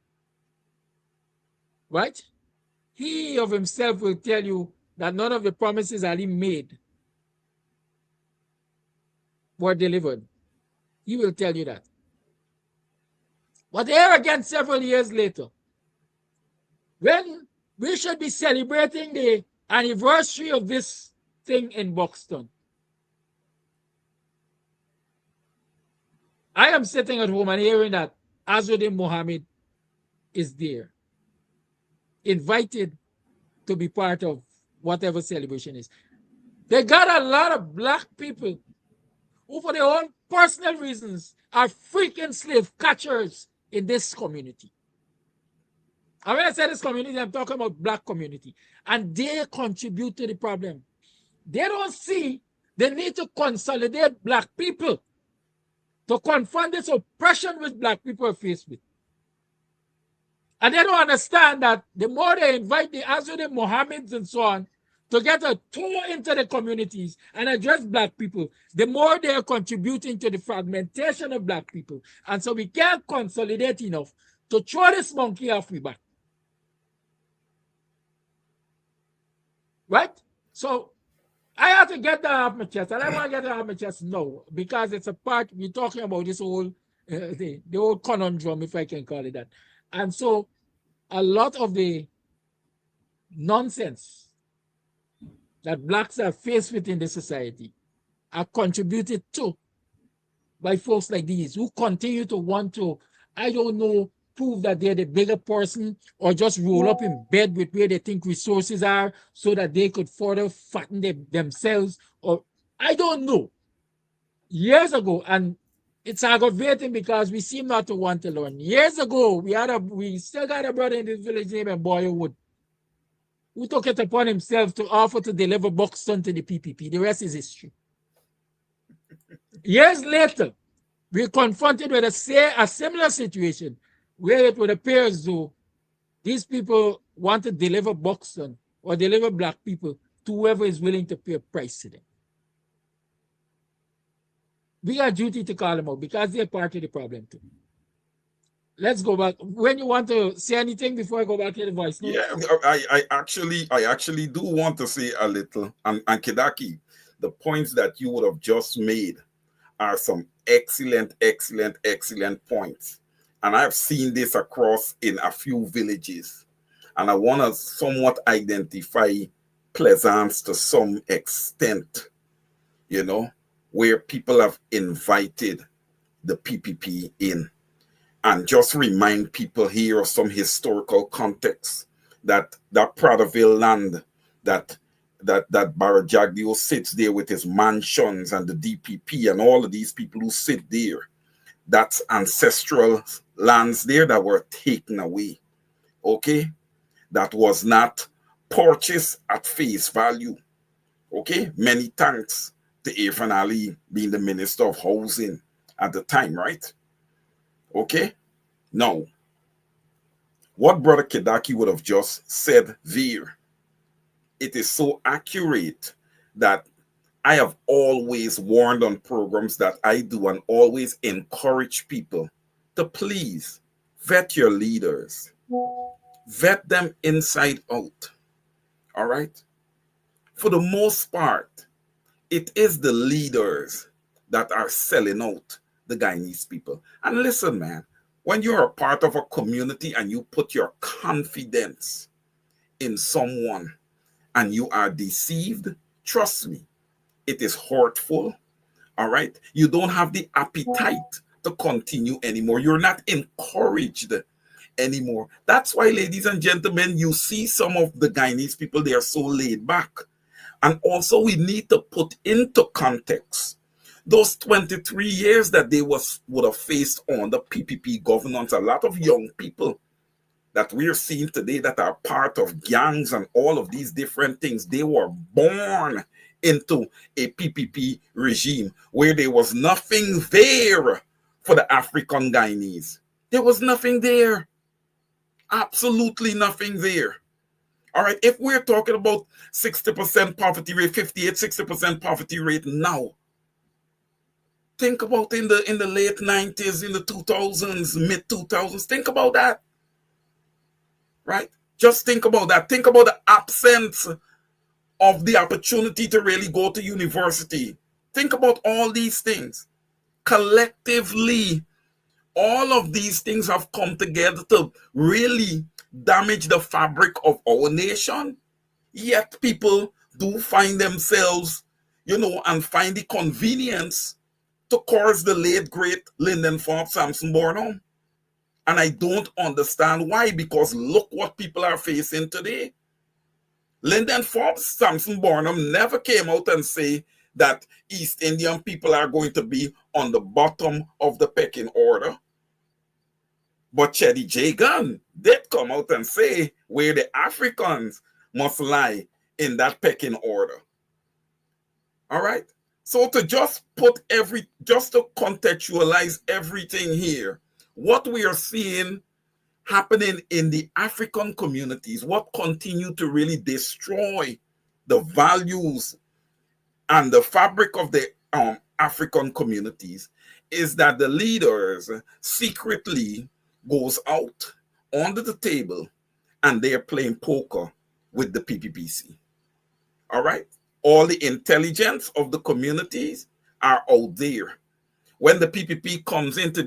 Right? He of himself will tell you that none of the promises Ali made were delivered. He will tell you that. But here again, several years later, when we should be celebrating the anniversary of this thing in Buxton, I am sitting at home and hearing that Azzuddin Mohammed is there, invited to be part of whatever celebration is. They got a lot of black people who, for their own personal reasons, are freaking slave catchers in this community. And when I say this community, I'm talking about black community. And they contribute to the problem. They don't see the need to consolidate black people to confront this oppression which black people are faced with. And they don't understand that the more they invite the Azzuddin Mohammeds and so on to get a tour into the communities and address black people, the more they are contributing to the fragmentation of black people. And so we can't consolidate enough to throw this monkey off the back. Right? So I have to get that off my chest, and I want to get that off my chest now because it's a part, we're talking about this whole, the whole conundrum, if I can call it that. And so a lot of the nonsense that blacks are faced with in this society are contributed to by folks like these who continue to want to, I don't know, prove that they're the bigger person or just roll up in bed with where they think resources are so that they could further fatten themselves, or I don't know. Years ago, and it's aggravating because we seem not to want to learn. Years ago, we still got a brother in this village named Boywood who took it upon himself to offer to deliver Buxton to the PPP. The rest is history. Years later, we're confronted with a similar situation where it would appear as though these people want to deliver Buxton or deliver black people to whoever is willing to pay a price to them. We got duty to call them out because they're part of the problem too. Let's go back. When you want to say anything before I go back to the voice note? Yeah, I actually do want to say a little. And Kidaki, the points that you would have just made are some excellent points. And I've seen this across in a few villages. And I want to somewhat identify Plaisance to some extent, you know, where people have invited the PPP in. And just remind people here of some historical context that Praderville land, that Barajagdio sits there with his mansions and the DPP and all of these people who sit there, that's ancestral lands there that were taken away. Okay? That was not purchased at face value. Okay? Many thanks to Irfan Ali being the Minister of Housing at the time, right? Okay? Now, what Brother Kidaki would have just said there, it is so accurate that I have always warned on programs that I do and always encourage people to please vet your leaders. Vet them inside out. All right? For the most part, it is the leaders that are selling out the Guyanese people. And listen, man, when you're a part of a community and you put your confidence in someone and you are deceived, trust me, it is hurtful. All right? You don't have the appetite to continue anymore. You're not encouraged anymore. That's why, ladies and gentlemen, you see some of the Guyanese people, they are so laid back. And also we need to put into context those 23 years that they would have faced on the PPP governance. A lot of young people that we're seeing today that are part of gangs and all of these different things, they were born into a PPP regime where there was nothing there for the African Guyanese. There was nothing there. Absolutely nothing there. All right, if we're talking about 60% poverty rate, 60% poverty rate now, think about in the late 90s, in the 2000s, mid 2000s. Think about that. Right? Just think about that. Think about the absence of the opportunity to really go to university. Think about all these things. Collectively, all of these things have come together to really damage the fabric of our nation. Yet people do find themselves, and find the convenience to curse the late, great Lyndon Forbes Samson Burnham. And I don't understand why, because look what people are facing today. Lyndon Forbes Samson Burnham never came out and say that East Indian people are going to be on the bottom of the pecking order. But Cheddy J. Gunn did come out and say where the Africans must lie in that pecking order. All right? So to just to contextualize everything here, what we are seeing happening in the African communities, what continue to really destroy the values and the fabric of the African communities, is that the leaders secretly goes out under the table and they're playing poker with the PPPC. All right? All the intelligence of the communities are out there. When the PPP comes into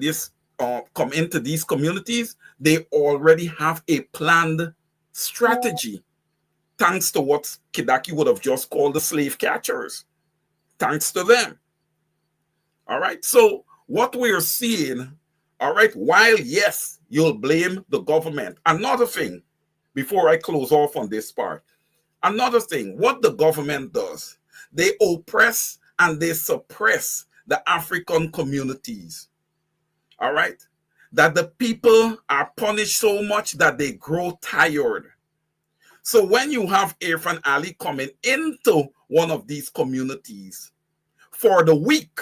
these communities, they already have a planned strategy, thanks to what Kidaki would have just called the slave catchers. thanks to them. All right. So what we're seeing, all right, while yes, you'll blame the government. Another thing, before I close off on this part, another thing, what the government does, they oppress and they suppress the African communities. All right. That the people are punished so much that they grow tired. So when you have Irfan Ali coming into one of these communities for the weak,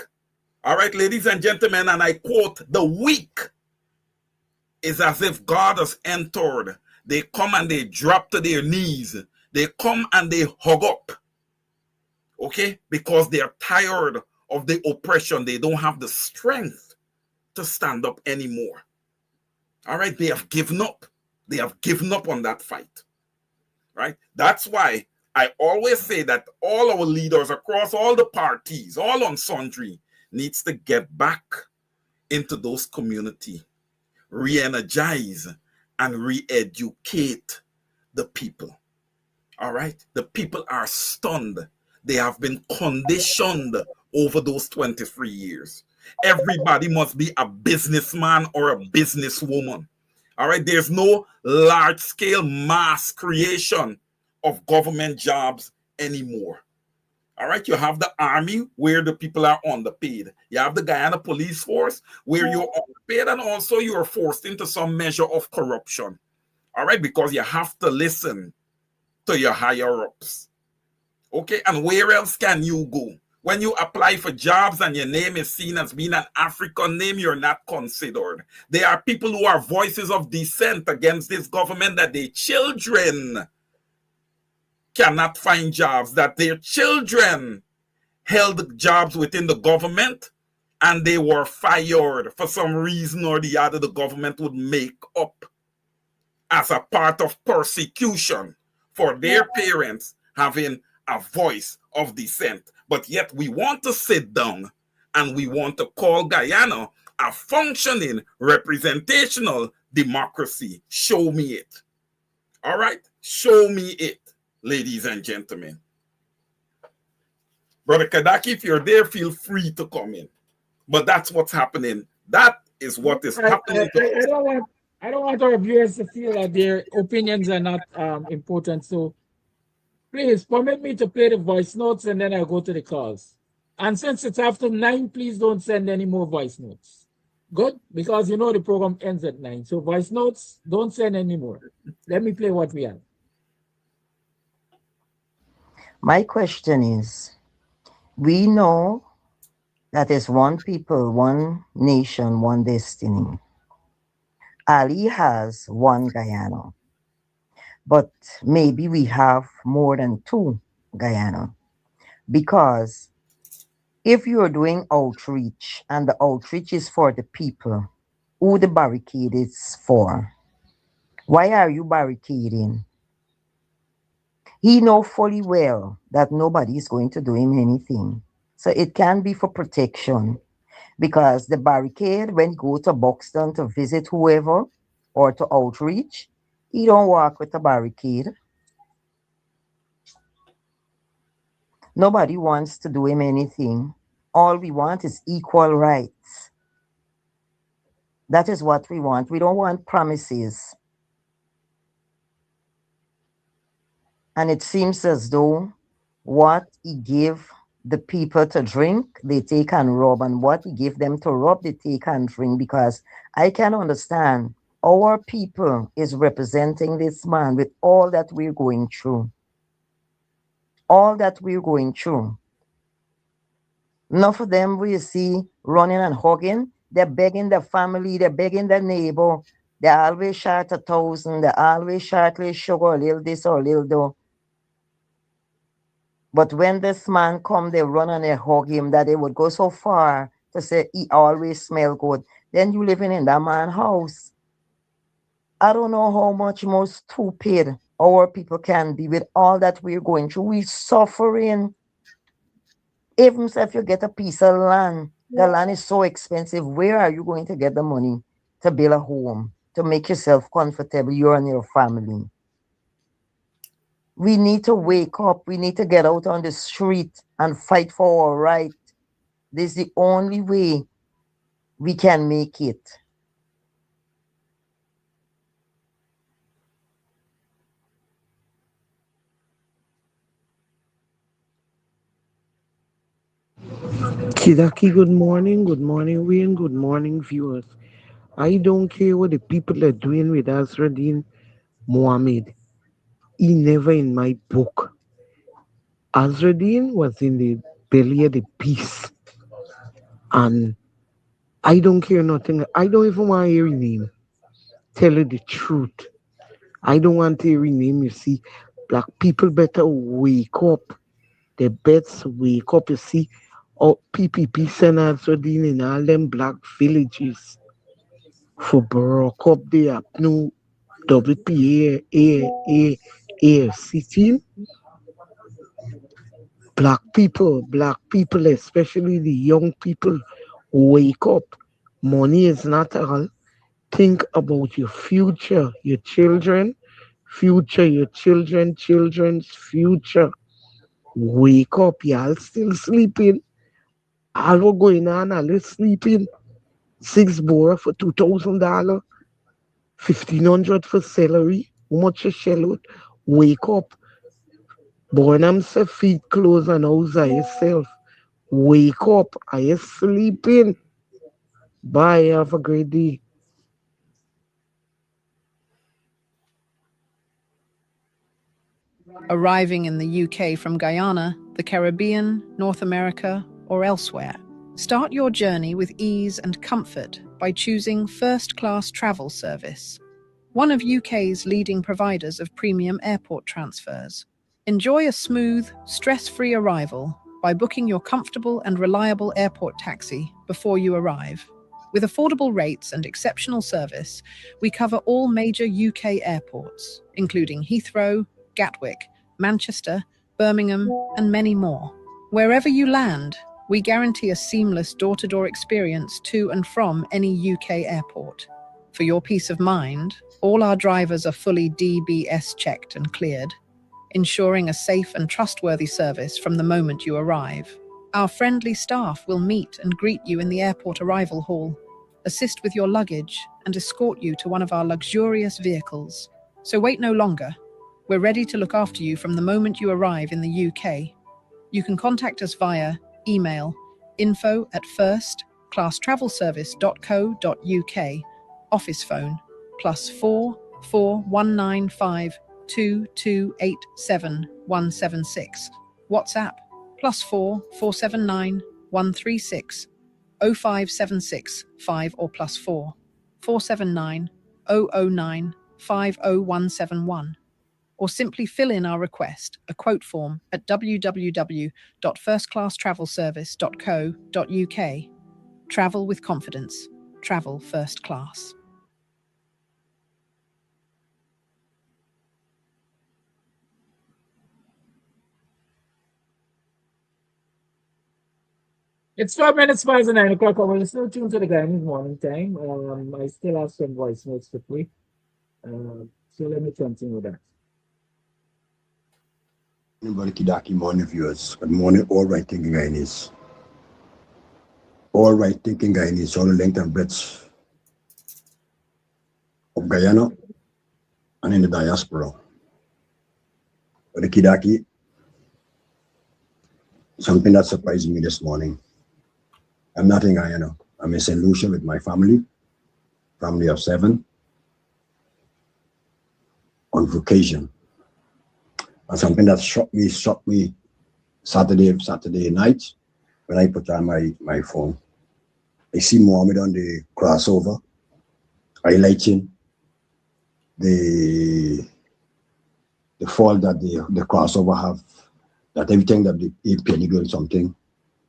all right, ladies and gentlemen, and I quote, the weak is as if God has entered. They come and they drop to their knees. They come and they hug up. Okay? Because they are tired of the oppression. They don't have the strength to stand up anymore. All right? They have given up. They have given up on that fight. Right? That's why I always say that all our leaders across all the parties, all on sundry, needs to get back into those communities, re-energize and re-educate the people. All right? The people are stunned. They have been conditioned over those 23 years. Everybody must be a businessman or a businesswoman. All right? There's no large-scale mass creation of government jobs anymore. All right, you have the army where the people are underpaid. You have the Guyana police force where you're underpaid, and also you are forced into some measure of corruption. All right, because you have to listen to your higher ups. Okay, and where else can you go? When you apply for jobs and your name is seen as being an African name, you're not considered. There are people who are voices of dissent against this government, that their children cannot find jobs, that their children held jobs within the government and they were fired for some reason or the other. The government would make up as a part of persecution for their parents having a voice of dissent. But yet we want to sit down and we want to call Guyana a functioning representational democracy. Show me it. All right? Show me it, ladies and gentlemen. Brother Kadaki, if you're there, feel free to come in. But that's what's happening. That is what is happening. I don't want our viewers to feel that their opinions are not important. So please permit me to play the voice notes and then I'll go to the calls. And since it's after 9, please don't send any more voice notes. Good? Because you know the program ends at 9. So voice notes, don't send any more. Let me play what we have. My question is, we know that is one people, one nation, one destiny. Ali has one Guyana, but maybe we have more than 2 Guyana, because if you're doing outreach and the outreach is for the people, who the barricade is for? Why are you barricading? He knows fully well that nobody is going to do him anything. So it can be for protection, because the barricade, when he go to Buxton to visit whoever or to outreach, he don't walk with a barricade. Nobody wants to do him anything. All we want is equal rights. That is what we want. We don't want promises. And it seems as though what he gave the people to drink, they take and rob, and what he gave them to rob, they take and drink, because I can understand our people is representing this man with all that we're going through. All that we're going through. Enough of them we see running and hugging. They're begging the family, they're begging the neighbor. They always short 1,000, they always short little sugar, a little this or a little dough. But when this man come, they run and they hug him, that they would go so far to say he always smell good. Then you living in that man's house. I don't know how much more stupid our people can be with all that we're going through. We're suffering. Even if you get a piece of land, the land is so expensive. Where are you going to get the money to build a home, to make yourself comfortable, you and your family? We need to wake up. We need to get out on the street and fight for our right. This is the only way we can make it. Kidaki, good morning, Wayne, good morning, viewers. I don't care what the people are doing with Azradin Mohammed. He never in my book. Azradin was in the belly of the beast. And I don't care nothing. I don't even want to hear his name. Tell you the truth. I don't want to hear his name. You see, black people better wake up. They better wake up. You see, oh, PPP send Azradin in all them black villages for broke up the new WPA team. Black people, especially the young people, wake up. Money is not all. Think about your future, your children, your children's future. Wake up, y'all still sleeping. All what going on, all is sleeping. 6 bora for $2,000, 1,500 for salary. How much you shell out? Wake up. Bornam say feet close and house are yourself. Wake up. Are you sleeping? Bye. Have a great day. Arriving in the UK from Guyana, the Caribbean, North America, or elsewhere. Start your journey with ease and comfort by choosing First Class Travel Service, one of UK's leading providers of premium airport transfers. Enjoy a smooth, stress-free arrival by booking your comfortable and reliable airport taxi before you arrive. With affordable rates and exceptional service, we cover all major UK airports, including Heathrow, Gatwick, Manchester, Birmingham, and many more. Wherever you land, we guarantee a seamless door-to-door experience to and from any UK airport. For your peace of mind, all our drivers are fully DBS checked and cleared, ensuring a safe and trustworthy service from the moment you arrive. Our friendly staff will meet and greet you in the airport arrival hall, assist with your luggage, and escort you to one of our luxurious vehicles. So wait no longer. We're ready to look after you from the moment you arrive in the UK. You can contact us via email info@firstclasstravelservice.co.uk, office phone +4 4195 2287 176, WhatsApp +4 479 136 0576 5 or +4 479 009 50171. Or simply fill in our request, a quote form, at www.firstclasstravelservice.co.uk. Travel with confidence. Travel first class. It's 5 minutes past 9 o'clock. We're still tuned to the Guyanese morning time. I still have some voice notes to play. So let me continue with that. Anybody Kidaki morning viewers. Good morning, all right thinking Guyanese. All right thinking Guyanese, all the length and breadth of Guyana and in the diaspora. But the Kidaki, something that surprised me this morning. I'm not in Guyana. I'm in St. Lucia with my family of 7, on vacation. And something that struck me Saturday night when I put on my phone. I see Mohammed on the crossover, highlighting the fault that the crossover have, that every time that the APN doing something,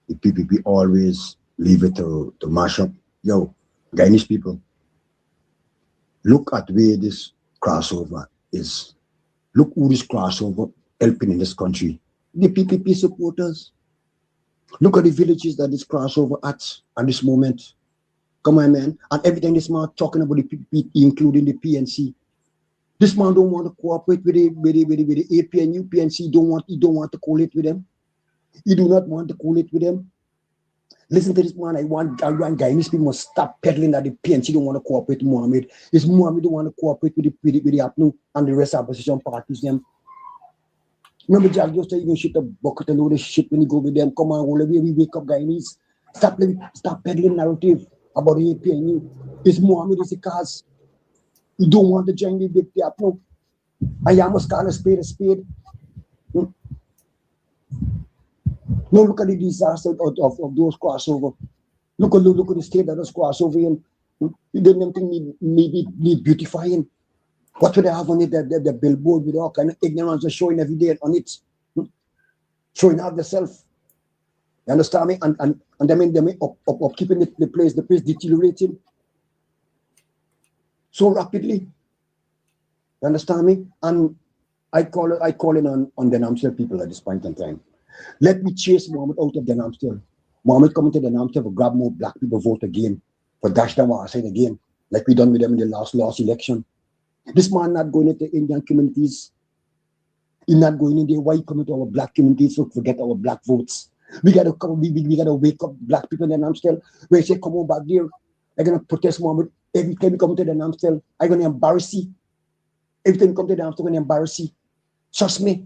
the PPP always leave it to mash up. Yo, Guyanese people, look at where this crossover is. Look who this crossover helping in this country. The PPP supporters. Look at the villages that this crossover at this moment. Come on, man. And everything this man talking about the PPP, including the PNC. This man don't want to cooperate with the APNU, PNC. He don't want to collate with them. He do not want to collate with them. Listen to this man. I want Guyanese people must stop peddling that the PNC don't want to cooperate with Mohammed. It's Mohammed don't want to cooperate with the APNU and the rest of opposition parties. Them. Remember, Jack just even shit a bucket and all this shit when you go with them. Come on, all the way we wake up, Guyanese. Stop peddling narrative about the APNU. It's Mohammed is the cause. You don't want to join the APNU. I must call a spade a spade. No, look at the disaster of those crossover. Look at the state that was crossover in. You don't think need beautifying. What would they have on it? The billboard with all kind of ignorance are showing every day on it. Showing out themselves. You understand me? And they mean up keeping the place deteriorating so rapidly. You understand me? And I call it on the Namstel people at this point in time. Let me chase Mohammed out of the Namstel. Mohammed coming to the Namstel for grab more black people vote again, for dash them outside again, like we done with them in the last election. This man not going into Indian communities. He's not going in there. Why coming to our black communities so forget our black votes? We gotta wake up black people in the Namstel. Where say come on back there. I'm gonna protest Mohammed. Every time we come to the Namstel, I'm gonna embarrass you. Every time you come to the Namstel, I'm gonna embarrass you. Trust me.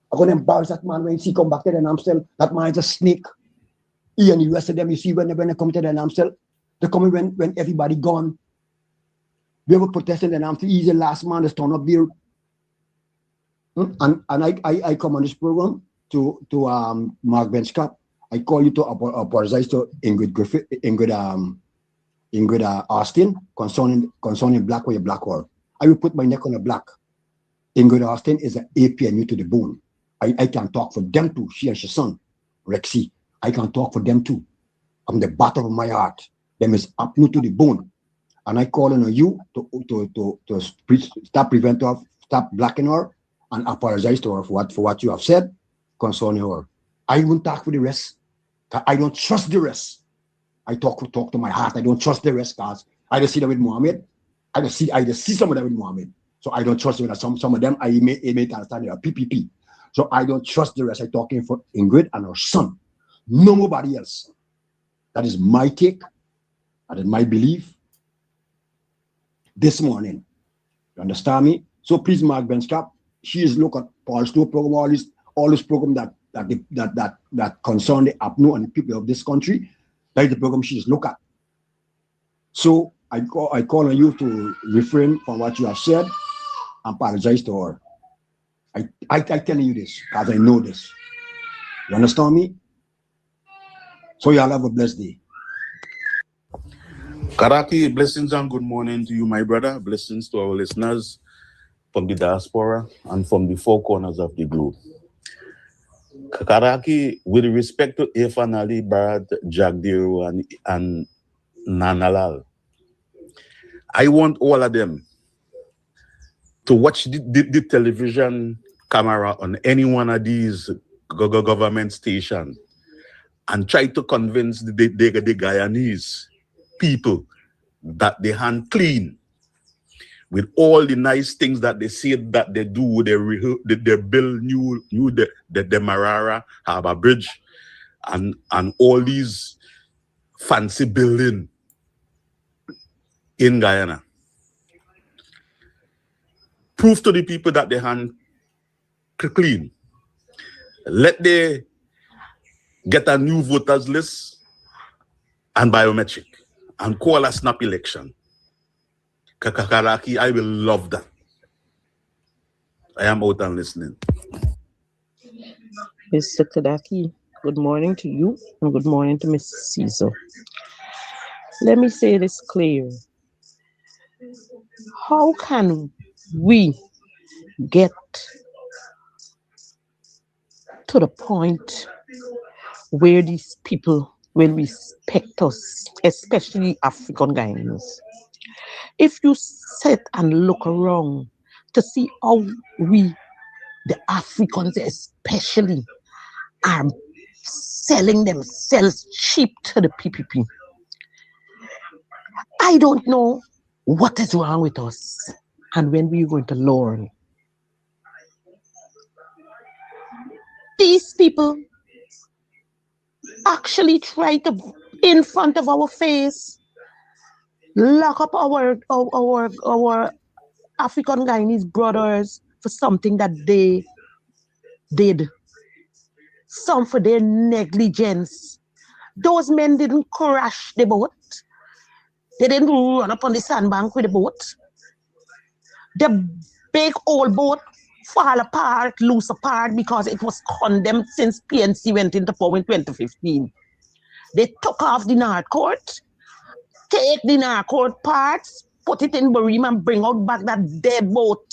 I'm gonna embarrass that man when he come back to the Namstel. That man is a snake. He and the rest of them, you see, when they come to the Namstel, they come when everybody gone. We ever protesting the Namstel. He's the last man that's turned up there. And I come on this program to Mark Benchcap. I call you to apologize to Ingrid Austin concerning black or your black or. I will put my neck on a black. Ingrid Austin is an APNU to the bone. I can talk for them too. She and her son, Rexy. I can talk for them too. From the bottom of my heart. Them is up to the bone. And I call on you to stop blacking her and apologize to her for what you have said concerning her. I won't talk for the rest. I don't trust the rest. I talk to my heart. I don't trust the rest because I just see that with Mohammed. I just see some of them with Mohammed. So I don't trust them. Some of them I may understand they are PPP. So I don't trust the rest. I'm talking for Ingrid and her son. Nobody else. That is my take. That is my belief. This morning. You understand me? So please, Mark Benchcap, she is look at Paul's Snow program, all this program that concern the APNU and the people of this country. That is the program she is look at. So I call on you to refrain from what you have said and apologize to her. I telling you this because I know this. You understand me? So y'all have a blessed day. Karaki, blessings and good morning to you, my brother. Blessings to our listeners from the diaspora and from the four corners of the globe. Karaki, with respect to Irfan Ali, Bharat, Jagdiru, and Nanalal, I want all of them to watch the television camera on any one of these government stations and try to convince the Guyanese people that they hand clean with all the nice things that they say that they do. They build new the Marara Harbour Bridge and all these fancy building in Guyana. Prove to the people that they hand clean. Let they get a new voters list and biometric and call a snap election. Kakaraki, I will love that. I am out and listening. Mr. Kadaki, good morning to you and good morning to Mrs. Caesar. Let me say this clear. How can we get to the point where these people will respect us, especially African Guyanese? If you sit and look around to see how we, the Africans especially, are selling themselves cheap to the PPP, I don't know what is wrong with us. And when we are going to learn? These people actually try to, in front of our face, lock up our African Guyanese brothers for something that they did. Some for their negligence. Those men didn't crash the boat. They didn't run up on the sandbank with the boat. The big old boat fall apart, loose apart because it was condemned since PNC went into power in 2015. They took off the Narcourt, take the Narcourt parts, put it in Burima and bring out back that dead boat.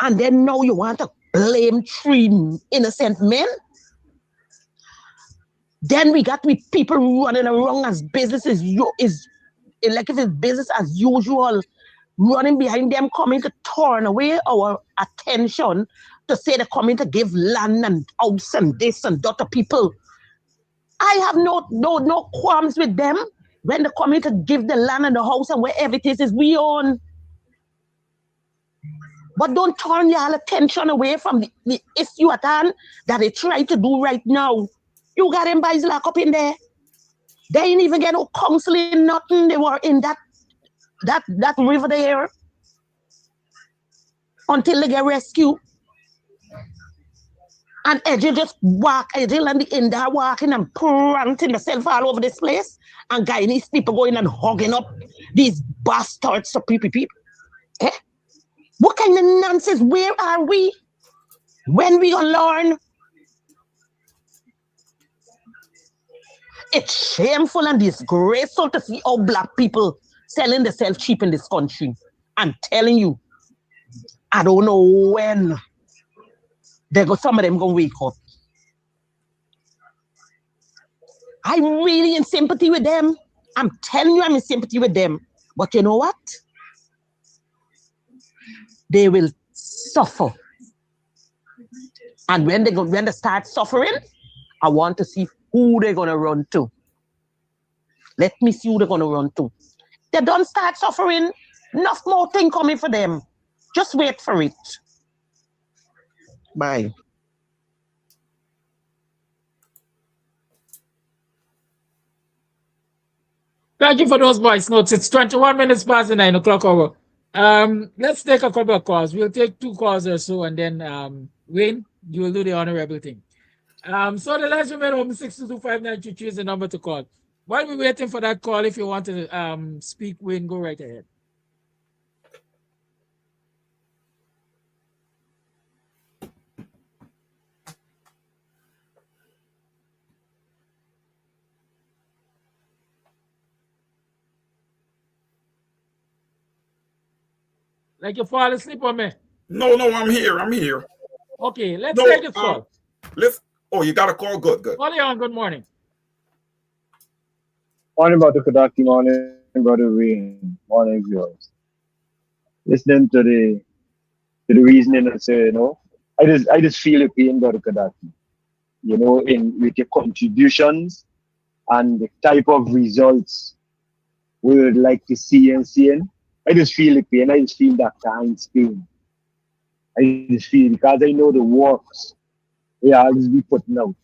And then now you want to blame 3 innocent men? Then we got with people running around as business is like if it's business as usual, running behind them, coming to turn away our attention to say they're coming to give land and house and this and that to people. I have no qualms with them when they're coming to give the land and the house and wherever it is we own. But don't turn your attention away from the issue at hand that they try to do right now. You got them boys locked up in there. They ain't even get no counseling, nothing. They were in that river there until they get rescued. And Edgy just Edgy and the India walking and planting themselves all over this place. And Guyanese people going and hugging up these bastards of people. Eh? What kind of nonsense? Where are we? When we gonna learn? It's shameful and disgraceful to see all black people selling themselves cheap in this country. I'm telling you, I don't know when some of them gonna wake up. I'm really in sympathy with them. I'm telling you, I'm in sympathy with them. But you know what? They will suffer. And when they start suffering, I want to see who they're gonna run to. Let me see who they're gonna run to. They don't start suffering, enough more thing coming for them. Just wait for it. Bye. Thank you for those voice notes. It's 21 minutes past the 9 o'clock hour. Let's take a couple of calls. We'll take 2 calls or so, and then Wayne, you will do the honorable thing. So the last remain open 6225922 is the number to call. While we're waiting for that call, if you want to speak, Wayne, go right ahead. Like you fall asleep on me? No, I'm here. Okay, let's take this call. You got a call? Good. Call on, good morning. Morning, Brother Kadaki. Morning, Brother Wayne. Morning, viewers. Listening to the reasoning and say, I just feel the pain, Brother Kadaki. With your contributions and the type of results we would like to see and seeing. I just feel the pain. I just feel that Hines pain. I just feel because I know the works they always be putting out,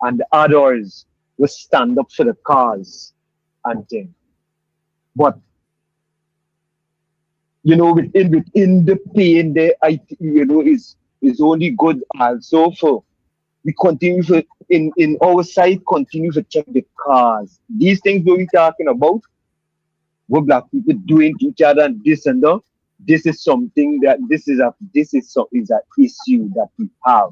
and the others will stand up for the cause and things. But within the pain there, is only good also for we continue to in our side continue to check the cause. These things we're talking about. What black people doing to each other and this and that. This is something that is an issue that we have.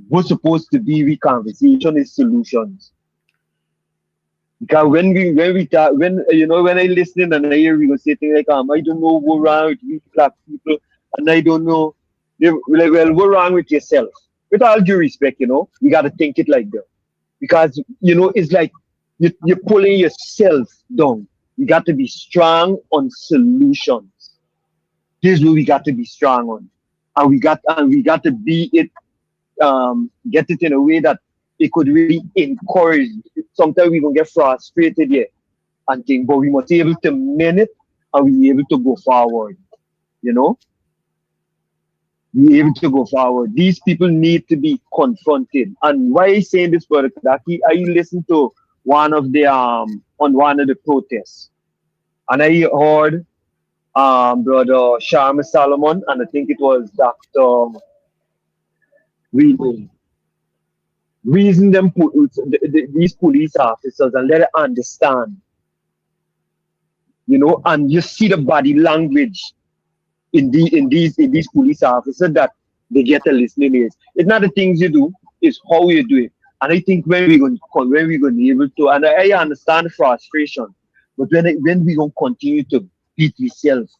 What's supposed to be conversation is solutions. Because when I listen and I hear we go say things like I don't know what's wrong with these black people and I don't know what's wrong with yourself. With all due respect, you gotta think it like that. Because it's like you're pulling yourself down. You got to be strong on solutions. This is what we got to be strong on. And we got to be it, get it in a way that it could really encourage. Sometimes we're gonna get frustrated here and think, but we must be able to mend it and we able to go forward. You know, we able to go forward. These people need to be confronted. And why I saying this, Brother Kadaki? I listened to one of the on one of the protests, and I heard Brother Sharma Solomon, and I think it was Dr. Reason them these police officers and let it understand, you know, and you see the body language in these police officers that they get a listening ears. It's not the things you do, it's how you do it. And I think when we're going to be able to, and I understand frustration, but when we gonna continue to beat ourselves,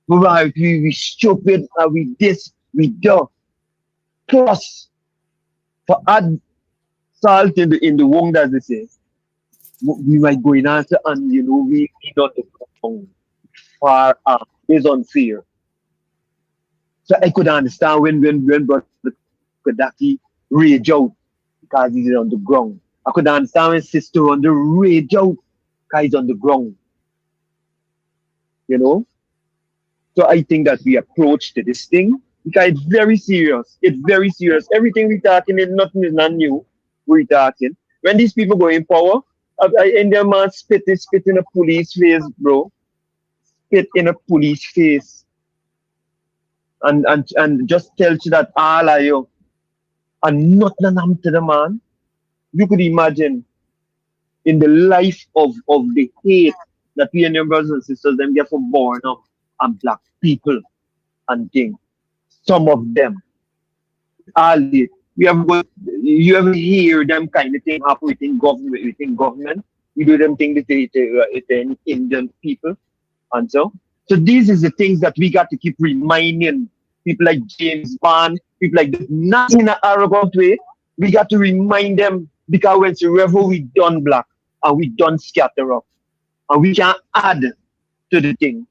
we stupid, we this, we do. Plus, for add salt in the wound, as they say, we might go in answer and you know we not the ground far based on fear. So I could understand when Brother Kadaki rage out because he's on the ground. I could understand when Sister on the rage out because he's on the ground. You know? So I think that we approach to this thing because it's very serious. It's very serious. Everything we're talking is nothing is not new. We're talking. When these people go in power, and their man spit in a police face, bro. Spit in a police face. And just tell you that all of you and nothing happened to the man. You could imagine in the life of the hate that we and your brothers and sisters them get for born up and black people and things. Some of them. All it. You ever hear them kind of thing happen within government? You do them things with the Indian people and so. So these is the things that we got to keep reminding people like James Bond, people like this, not in an arrogant way. We got to remind them because whenever we done black and we done scatter up and we can add to the thing.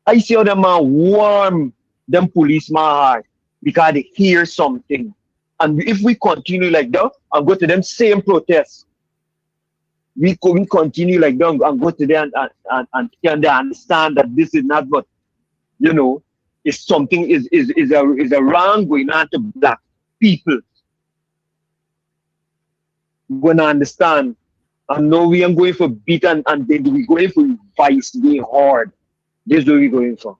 I see how them man warm them policeman heart because they hear something. And if we continue like that and go to them same protests, we continue like that and go to them and can they understand that this is not what, you know, is something is a wrong going on to black people. We're gonna understand. And now we are going for beat and then we're going for vice being hard. This is what we're going for.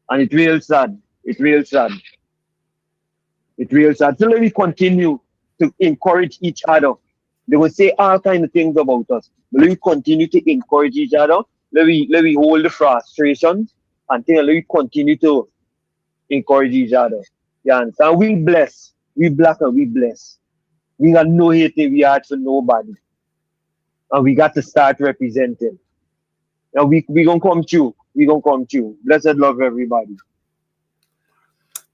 And it's real sad. It's real sad. It's real sad. So let me continue to encourage each other. They will say all kinds of things about us. But let me continue to encourage each other. Let me hold the frustrations and let me continue to encourage each other. You understand? We bless. We black and we bless. We got no hate in we heart for nobody. And we got to start representing. And we gonna come through. We gonna come through. Blessed love, everybody.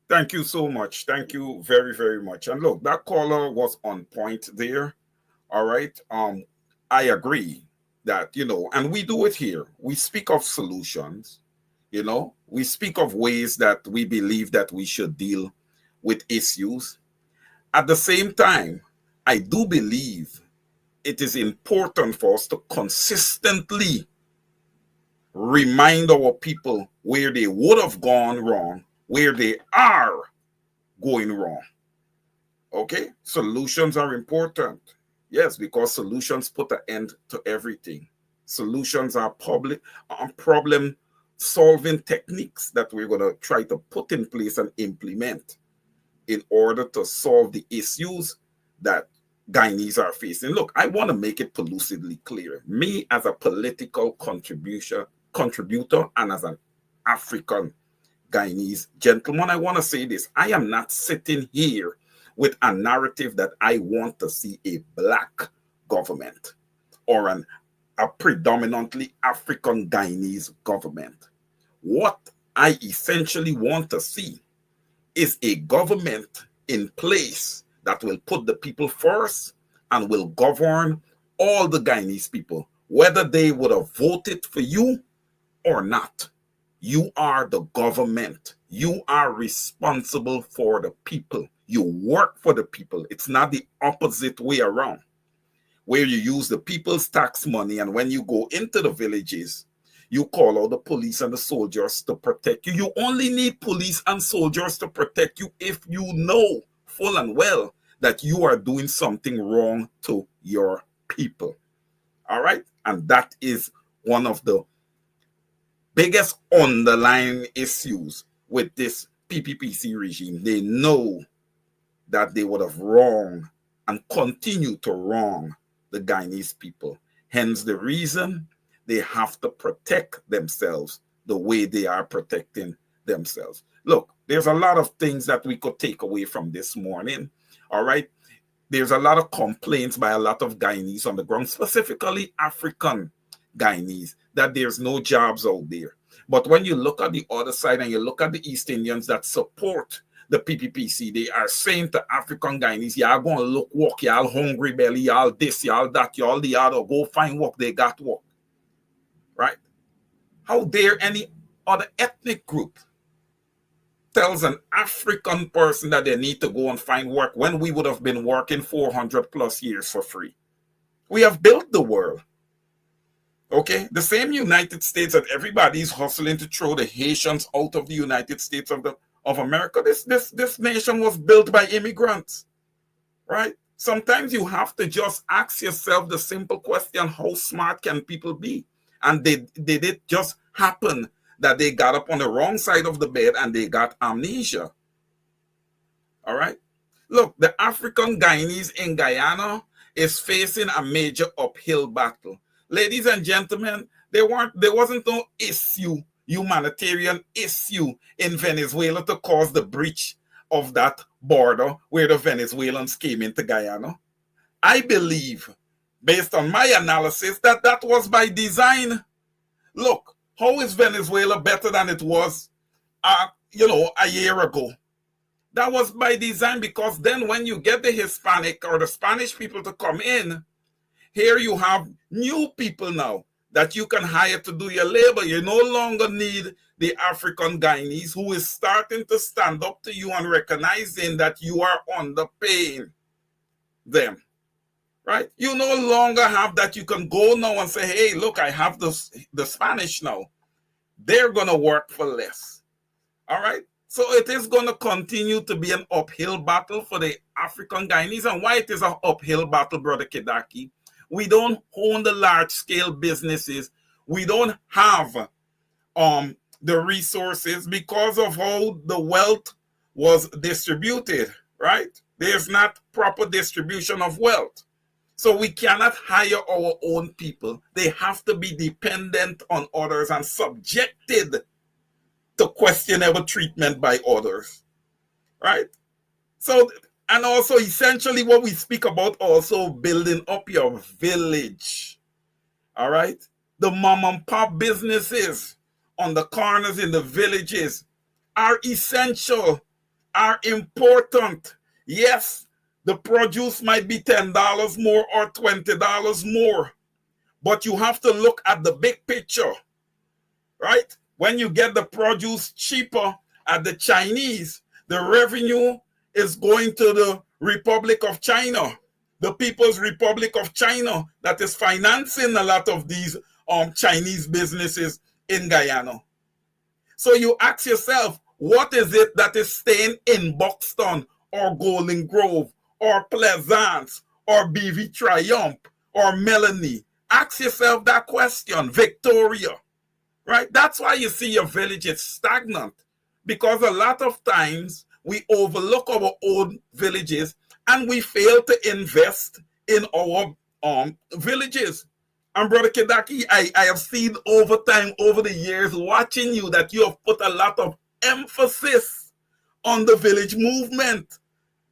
Thank you so much. Thank you very, very much. And look, that caller was on point there. All right. I agree that, you know, and we do it here. We speak of solutions, you know, we speak of ways that we believe that we should deal with issues. At the same time, I do believe it is important for us to consistently remind our people where they would have gone wrong, where they are going wrong. Okay? Solutions are important. Yes, because solutions put an end to everything. Solutions are problem solving techniques that we're going to try to put in place and implement in order to solve the issues that Guyanese are facing. Look, I want to make it lucidly clear. Me as a political contributor and as an African Guyanese gentleman, I want to say this. I am not sitting here with a narrative that I want to see a black government or a predominantly African Guyanese government. What I essentially want to see is a government in place that will put the people first and will govern all the Guyanese people, whether they would have voted for you or not. You are the government. You are responsible for the people. You work for the people. It's not the opposite way around, where you use the people's tax money, and when you go into the villages, You call out the police and the soldiers to protect you. You only need police and soldiers to protect you if you know full and well that you are doing something wrong to your people. All right? And that is one of the biggest underlying issues with this PPPC regime. They know that they would have wronged and continue to wrong the Guyanese people. Hence the reason they have to protect themselves the way they are protecting themselves. Look, there's a lot of things that we could take away from this morning. All right. There's a lot of complaints by a lot of Guyanese on the ground, specifically African Guyanese, that there's no jobs out there. But when you look at the other side and you look at the East Indians that support the PPPC, they are saying to African Guyanese, y'all going to look work, y'all hungry belly, y'all this, y'all that, y'all the other, go find work, they got work. Right? How dare any other ethnic group tells an African person that they need to go and find work when we would have been working 400 plus years for free? We have built the world. Okay, the same United States that everybody's hustling to throw the Haitians out of the United States of America. This nation was built by immigrants, right? Sometimes you have to just ask yourself the simple question: how smart can people be? And did it just happen that they got up on the wrong side of the bed and they got amnesia? All right. Look, the African Guyanese in Guyana is facing a major uphill battle. Ladies and gentlemen, there wasn't no humanitarian issue in Venezuela to cause the breach of that border where the Venezuelans came into Guyana. I believe, based on my analysis, that was by design. Look, how is Venezuela better than it was, a year ago? That was by design, because then when you get the Hispanic or the Spanish people to come in, here you have new people now that you can hire to do your labor. You no longer need the African Guyanese who is starting to stand up to you and recognizing that you are underpaying them, right? You no longer have that. You can go now and say, hey, look, I have the Spanish now. They're going to work for less, all right? So it is going to continue to be an uphill battle for the African Guyanese. And why it is an uphill battle, Brother Kedaki? We don't own the large-scale businesses. We don't have the resources because of how the wealth was distributed, right? There's not proper distribution of wealth. So we cannot hire our own people. They have to be dependent on others and subjected to questionable treatment by others, right? So, and also essentially what we speak about, also building up your village, all right? The mom and pop businesses on the corners in the villages are essential, are important. Yes, the produce might be $10 more or $20 more, but you have to look at the big picture, right? When you get the produce cheaper at the Chinese, the revenue is going to the Republic of China, the People's Republic of China, that is financing a lot of these Chinese businesses in Guyana. So you ask yourself, what is it that is staying in Buxton or Golden Grove or Pleasance or BV Triumph or Melanie? Ask yourself that question. Victoria, right? That's why you see your village is stagnant, because a lot of times we overlook our own villages and we fail to invest in our villages. And Brother Kedaki, I have seen over time, over the years, watching you, that you have put a lot of emphasis on the village movement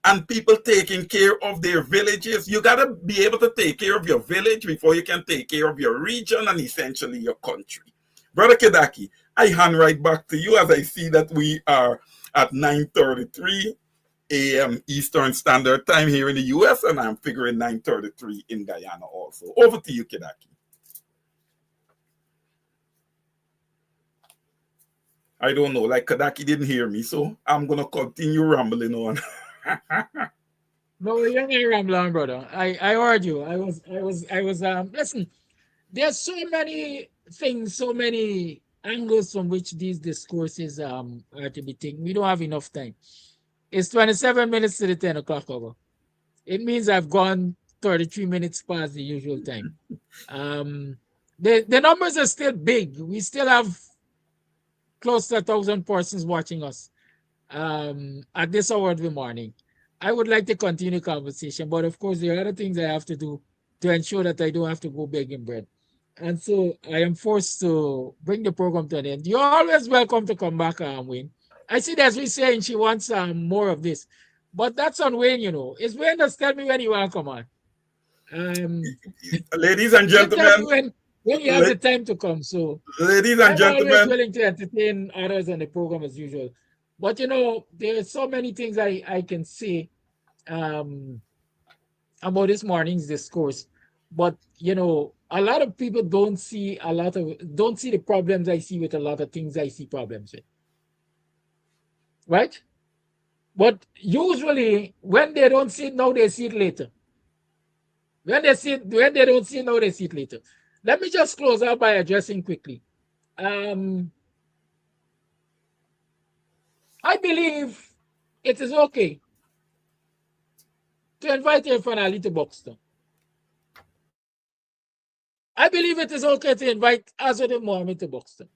and people taking care of their villages. You got to be able to take care of your village before you can take care of your region and essentially your country. Brother Kedaki, I hand right back to you as I see that we are at 9:33 a.m. Eastern Standard Time here in the U.S., and I'm figuring 9:33 in Guyana also. Over to you, Kedaki. I don't know, like Kedaki didn't hear me, so I'm going to continue rambling on. No, you ain't rambling, brother. I heard you. I was listen, there's so many things, so many angles from which these discourses are to be taken. We don't have enough time. It's 27 minutes to the 10 o'clock hour. It means I've gone 33 minutes past the usual time. The numbers are still big. We still have close to 1,000 persons watching us at this hour of the morning. I would like to continue the conversation, but of course, there are other things I have to do to ensure that I don't have to go begging bread. And so I am forced to bring the program to an end. You're always welcome to come back, Wayne. I see that's we saying she wants more of this, but that's on Wayne, you know. It's Wayne that's tell me when you want to come on. Ladies and Tell me gentlemen, when he has the time to come. So ladies and I'm always gentlemen, willing to entertain others on the program as usual. But you know, there are so many things I can say about this morning's discourse. But you know, a lot of people don't see the problems I see with a lot of things I see problems with. Right? But usually when they don't see it now, they see it later. When they don't see it now, they see it later. Let me just close out by addressing quickly. I believe it is okay to invite Irfan Ali to Buxton. I believe it is okay to invite Azadeh Mohammed to Buxton.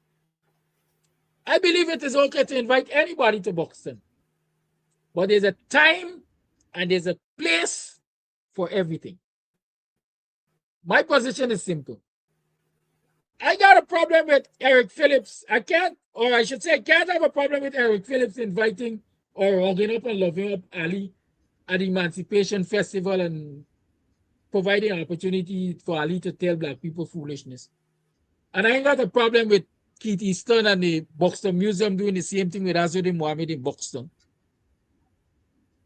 I believe it is okay to invite anybody to Buxton. But there's a time and there's a place for everything. My position is simple. I got a problem with Eric Phillips. I can't have a problem with Eric Phillips inviting or hugging up and loving up Ali at the Emancipation Festival and providing an opportunity for Ali to tell black people foolishness. And I ain't got a problem with Keith Easton and the Buxton Museum doing the same thing with Azadeh Mohammed in Buxton.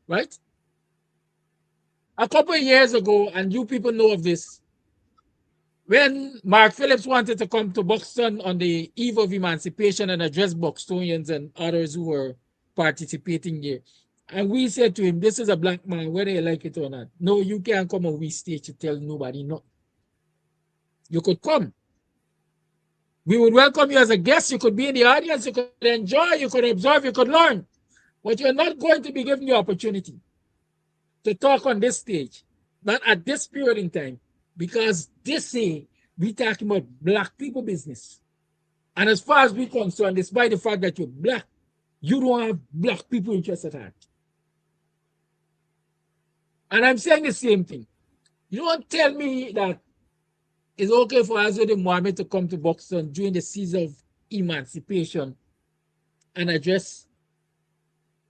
Right? A couple of years ago, and you people know of this, when Mark Phillips wanted to come to Buxton on the eve of emancipation and address Buxtonians and others who were participating there, and we said to him, this is a black man, whether you like it or not. No, you can't come on we stage to tell nobody no. You could come. We would welcome you as a guest. You could be in the audience. You could enjoy. You could observe. You could learn. But you're not going to be given the opportunity to talk on this stage, not at this period in time, because this day we talking about black people business. And as far as we're concerned, despite the fact that you're black, you don't have black people interests at heart. And I'm saying the same thing. You don't tell me that it's okay for Azadeh Mohammed to come to Buxton during the season of emancipation and address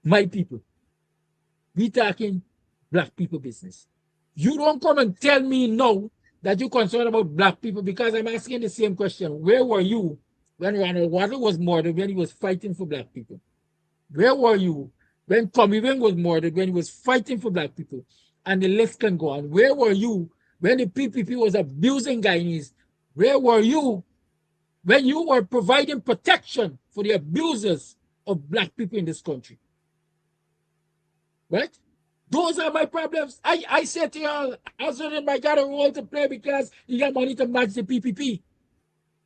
my people. We talking black people business. You don't come and tell me now that you're concerned about black people, because I'm asking the same question. Where were you when Ronald Waddle was murdered, when he was fighting for black people? Where were you when Tommy Wayne was murdered, when he was fighting for black people? And the list can go on. Where were you when the PPP was abusing Guyanese? Where were you when you were providing protection for the abusers of black people in this country? Right? Those are my problems. I said to y'all, Azadeh I got a role to play because he got money to match the PPP.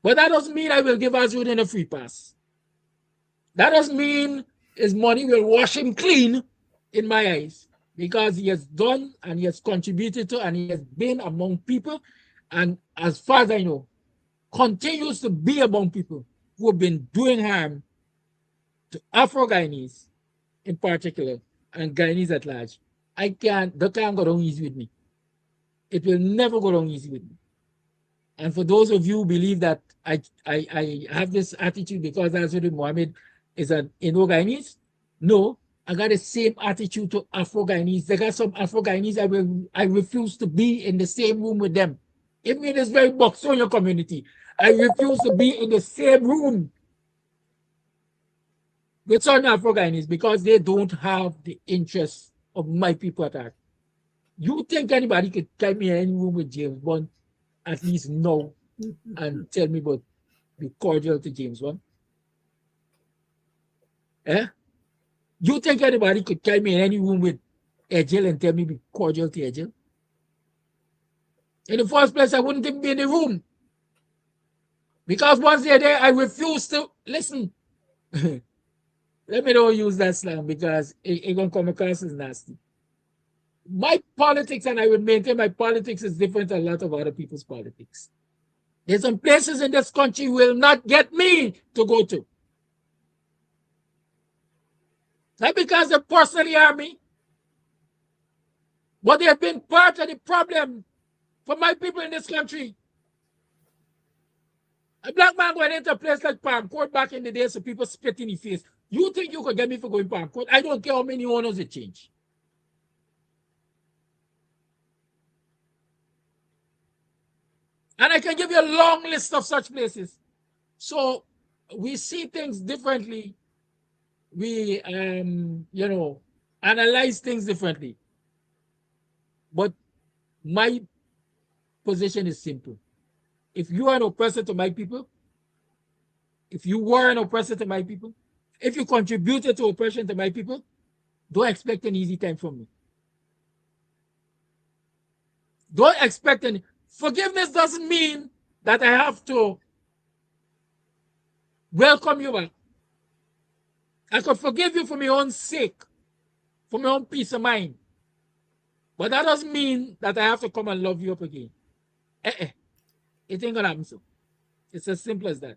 But that doesn't mean I will give Azadeh a free pass. That doesn't mean his money will wash him clean in my eyes, because he has done and he has contributed to and he has been among people, and as far as I know, continues to be among people who have been doing harm to Afro-Guyanese in particular and Guyanese at large. They can't go down easy with me. It will never go down easy with me. And for those of you who believe that I have this attitude because Azadeh Mohammed is an Indo-Guyanese, no, I got the same attitude to Afro-Guyanese. There got some Afro-Guyanese I refuse to be in the same room with them. Even in this very Buxtonian community, I refuse to be in the same room with some Afro-Guyanese because they don't have the interests of my people at heart. You think anybody could take me in any room with James Bond, at least now, and tell me about be cordial to James Bond? Eh? You think anybody could carry me in any room with Ejel and tell me be cordial to Ejel? In the first place, I wouldn't even be in the room, Because once they're there, I refuse to listen. Let me don't use that slang because it gonna come across as nasty. My politics, and I will maintain my politics, is different than a lot of other people's politics. There's some places in this country will not get me to go to. Not because they personally are me, but they have been part of the problem for my people in this country. A black man going into a place like Palm Court back in the day, so people spit in his face. You think you could get me for going Palm Court? I don't care how many owners it change. And I can give you a long list of such places. So we see things differently. We, analyze things differently. But my position is simple. If you are an oppressor to my people, if you were an oppressor to my people, if you contributed to oppression to my people, don't expect an easy time from me. Don't expect any. Forgiveness doesn't mean that I have to welcome you back. I could forgive you for my own sake, for my own peace of mind. But that doesn't mean that I have to come and love you up again. It ain't gonna happen so. It's as simple as that.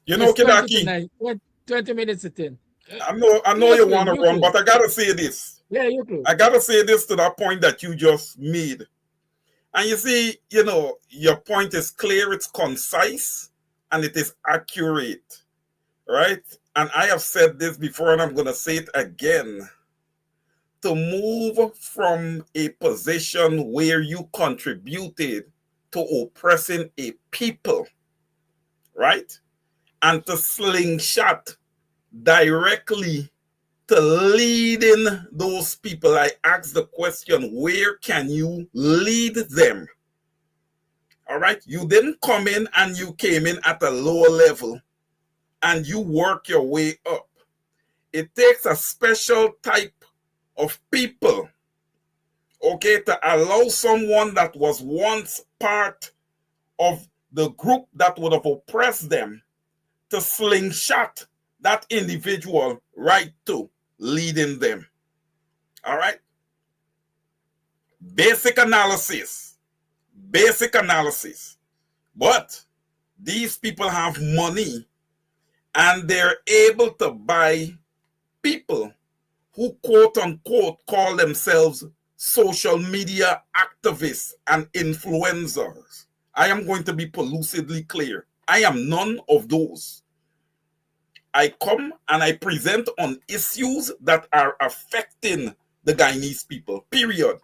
You know, It's 20 to Kidaki, 9, 20 minutes to 10. I know you want to run, but I gotta say this. Yeah, you're close. I gotta say this to that point that you just made. And you see, your point is clear, it's concise, and it is accurate, right? And I have said this before, and I'm going to say it again. To move from a position where you contributed to oppressing a people, right? And to slingshot directly to leading those people, I ask the question, where can you lead them? All right, you didn't come in and you came in at a lower level and you work your way up. It takes a special type of people, okay, to allow someone that was once part of the group that would have oppressed them to slingshot that individual right to leading them. All right. Basic analysis. But these people have money and they're able to buy people who quote unquote call themselves social media activists and influencers. I am going to be lucidly clear. I am none of those. I come and I present on issues that are affecting the Guyanese people, period.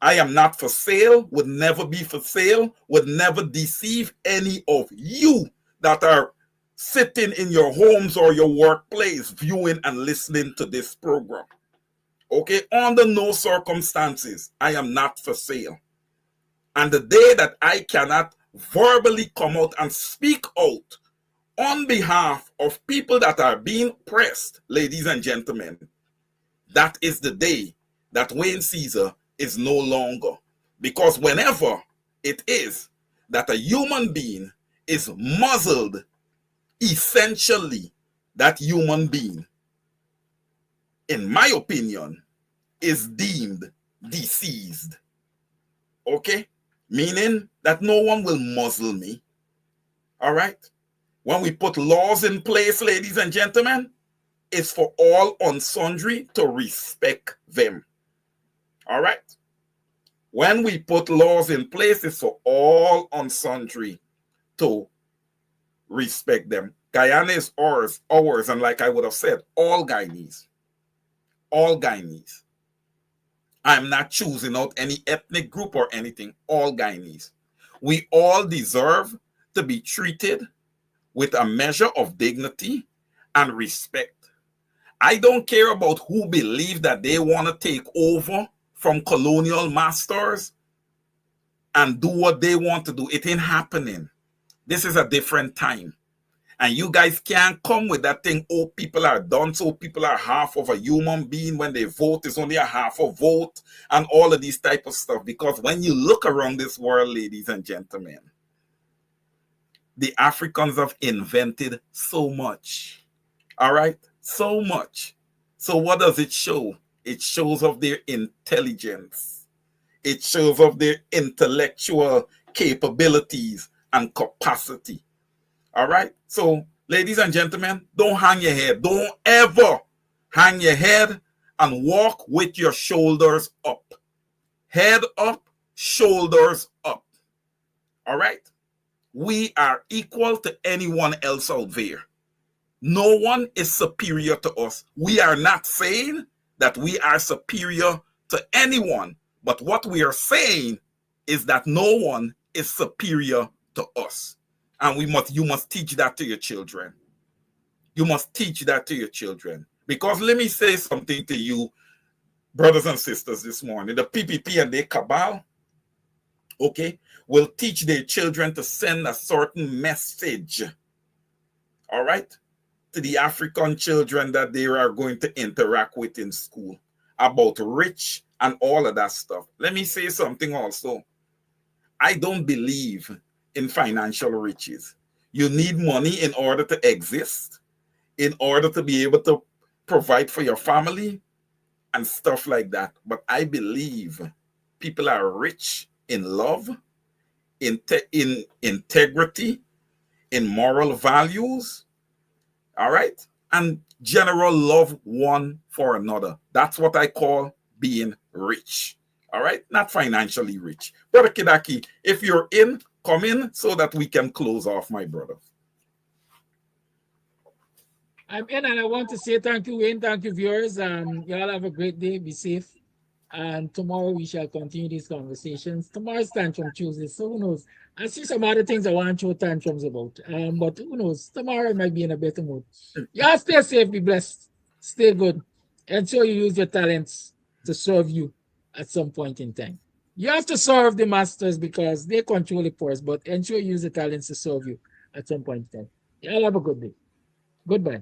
I am not for sale, would never be for sale, would never deceive any of you that are sitting in your homes or your workplace viewing and listening to this program. Okay, under no circumstances, I am not for sale. And the day that I cannot verbally come out and speak out on behalf of people that are being pressed, ladies and gentlemen, that is the day that Wayne Caesar is no longer. Because whenever it is that a human being is muzzled, essentially that human being, in my opinion, is deemed deceased. Okay? Meaning that no one will muzzle me. All right? When we put laws in place, ladies and gentlemen, it's for all and sundry to respect them. All right? When we put laws in place, it's for all and sundry to respect them. Guyana is ours, and like I would have said, all Guyanese. All Guyanese. I'm not choosing out any ethnic group or anything. All Guyanese. We all deserve to be treated with a measure of dignity and respect. I don't care about who believe that they want to take over from colonial masters and do what they want to do. It ain't happening. This is a different time. And you guys can't come with that thing, oh, people are done, so people are half of a human being. When they vote, it's only a half a vote, and all of these type of stuff. Because when you look around this world, ladies and gentlemen, the Africans have invented so much. All right? So much. So what does it show? It shows of their intelligence. It shows of their intellectual capabilities and capacity. All right? So, ladies and gentlemen, don't hang your head. Don't ever hang your head and walk with your shoulders up. Head up, shoulders up. All right? We are equal to anyone else out there. No one is superior to us. We are not saying that we are superior to anyone, but what we are saying is that no one is superior to us. And you must teach that to your children. You must teach that to your children. Because let me say something to you, brothers and sisters, this morning. The PPP and the cabal, okay, will teach their children to send a certain message, all right, to the African children that they are going to interact with in school about rich and all of that stuff. Let me say something also. I don't believe in financial riches. You need money in order to exist, in order to be able to provide for your family and stuff like that. But I believe people are rich in love, in integrity, in moral values, all right? And general love one for another. That's what I call being rich, all right? Not financially rich. Brother Kidaki, if you're in, come in so that we can close off, my brother. I'm in, and I want to say thank you, Wayne. Thank you, viewers. Y'all have a great day. Be safe. And tomorrow we shall continue these conversations. Tomorrow's Tantrum Tuesday, so who knows? I see some other things I want to show tantrums about. But who knows? Tomorrow I might be in a better mood. Y'all stay safe, be blessed, stay good. Ensure you use your talents to serve you at some point in time. You have to serve the masters because they control the force, but ensure you use the talents to serve you at some point in time. Y'all have a good day. Goodbye.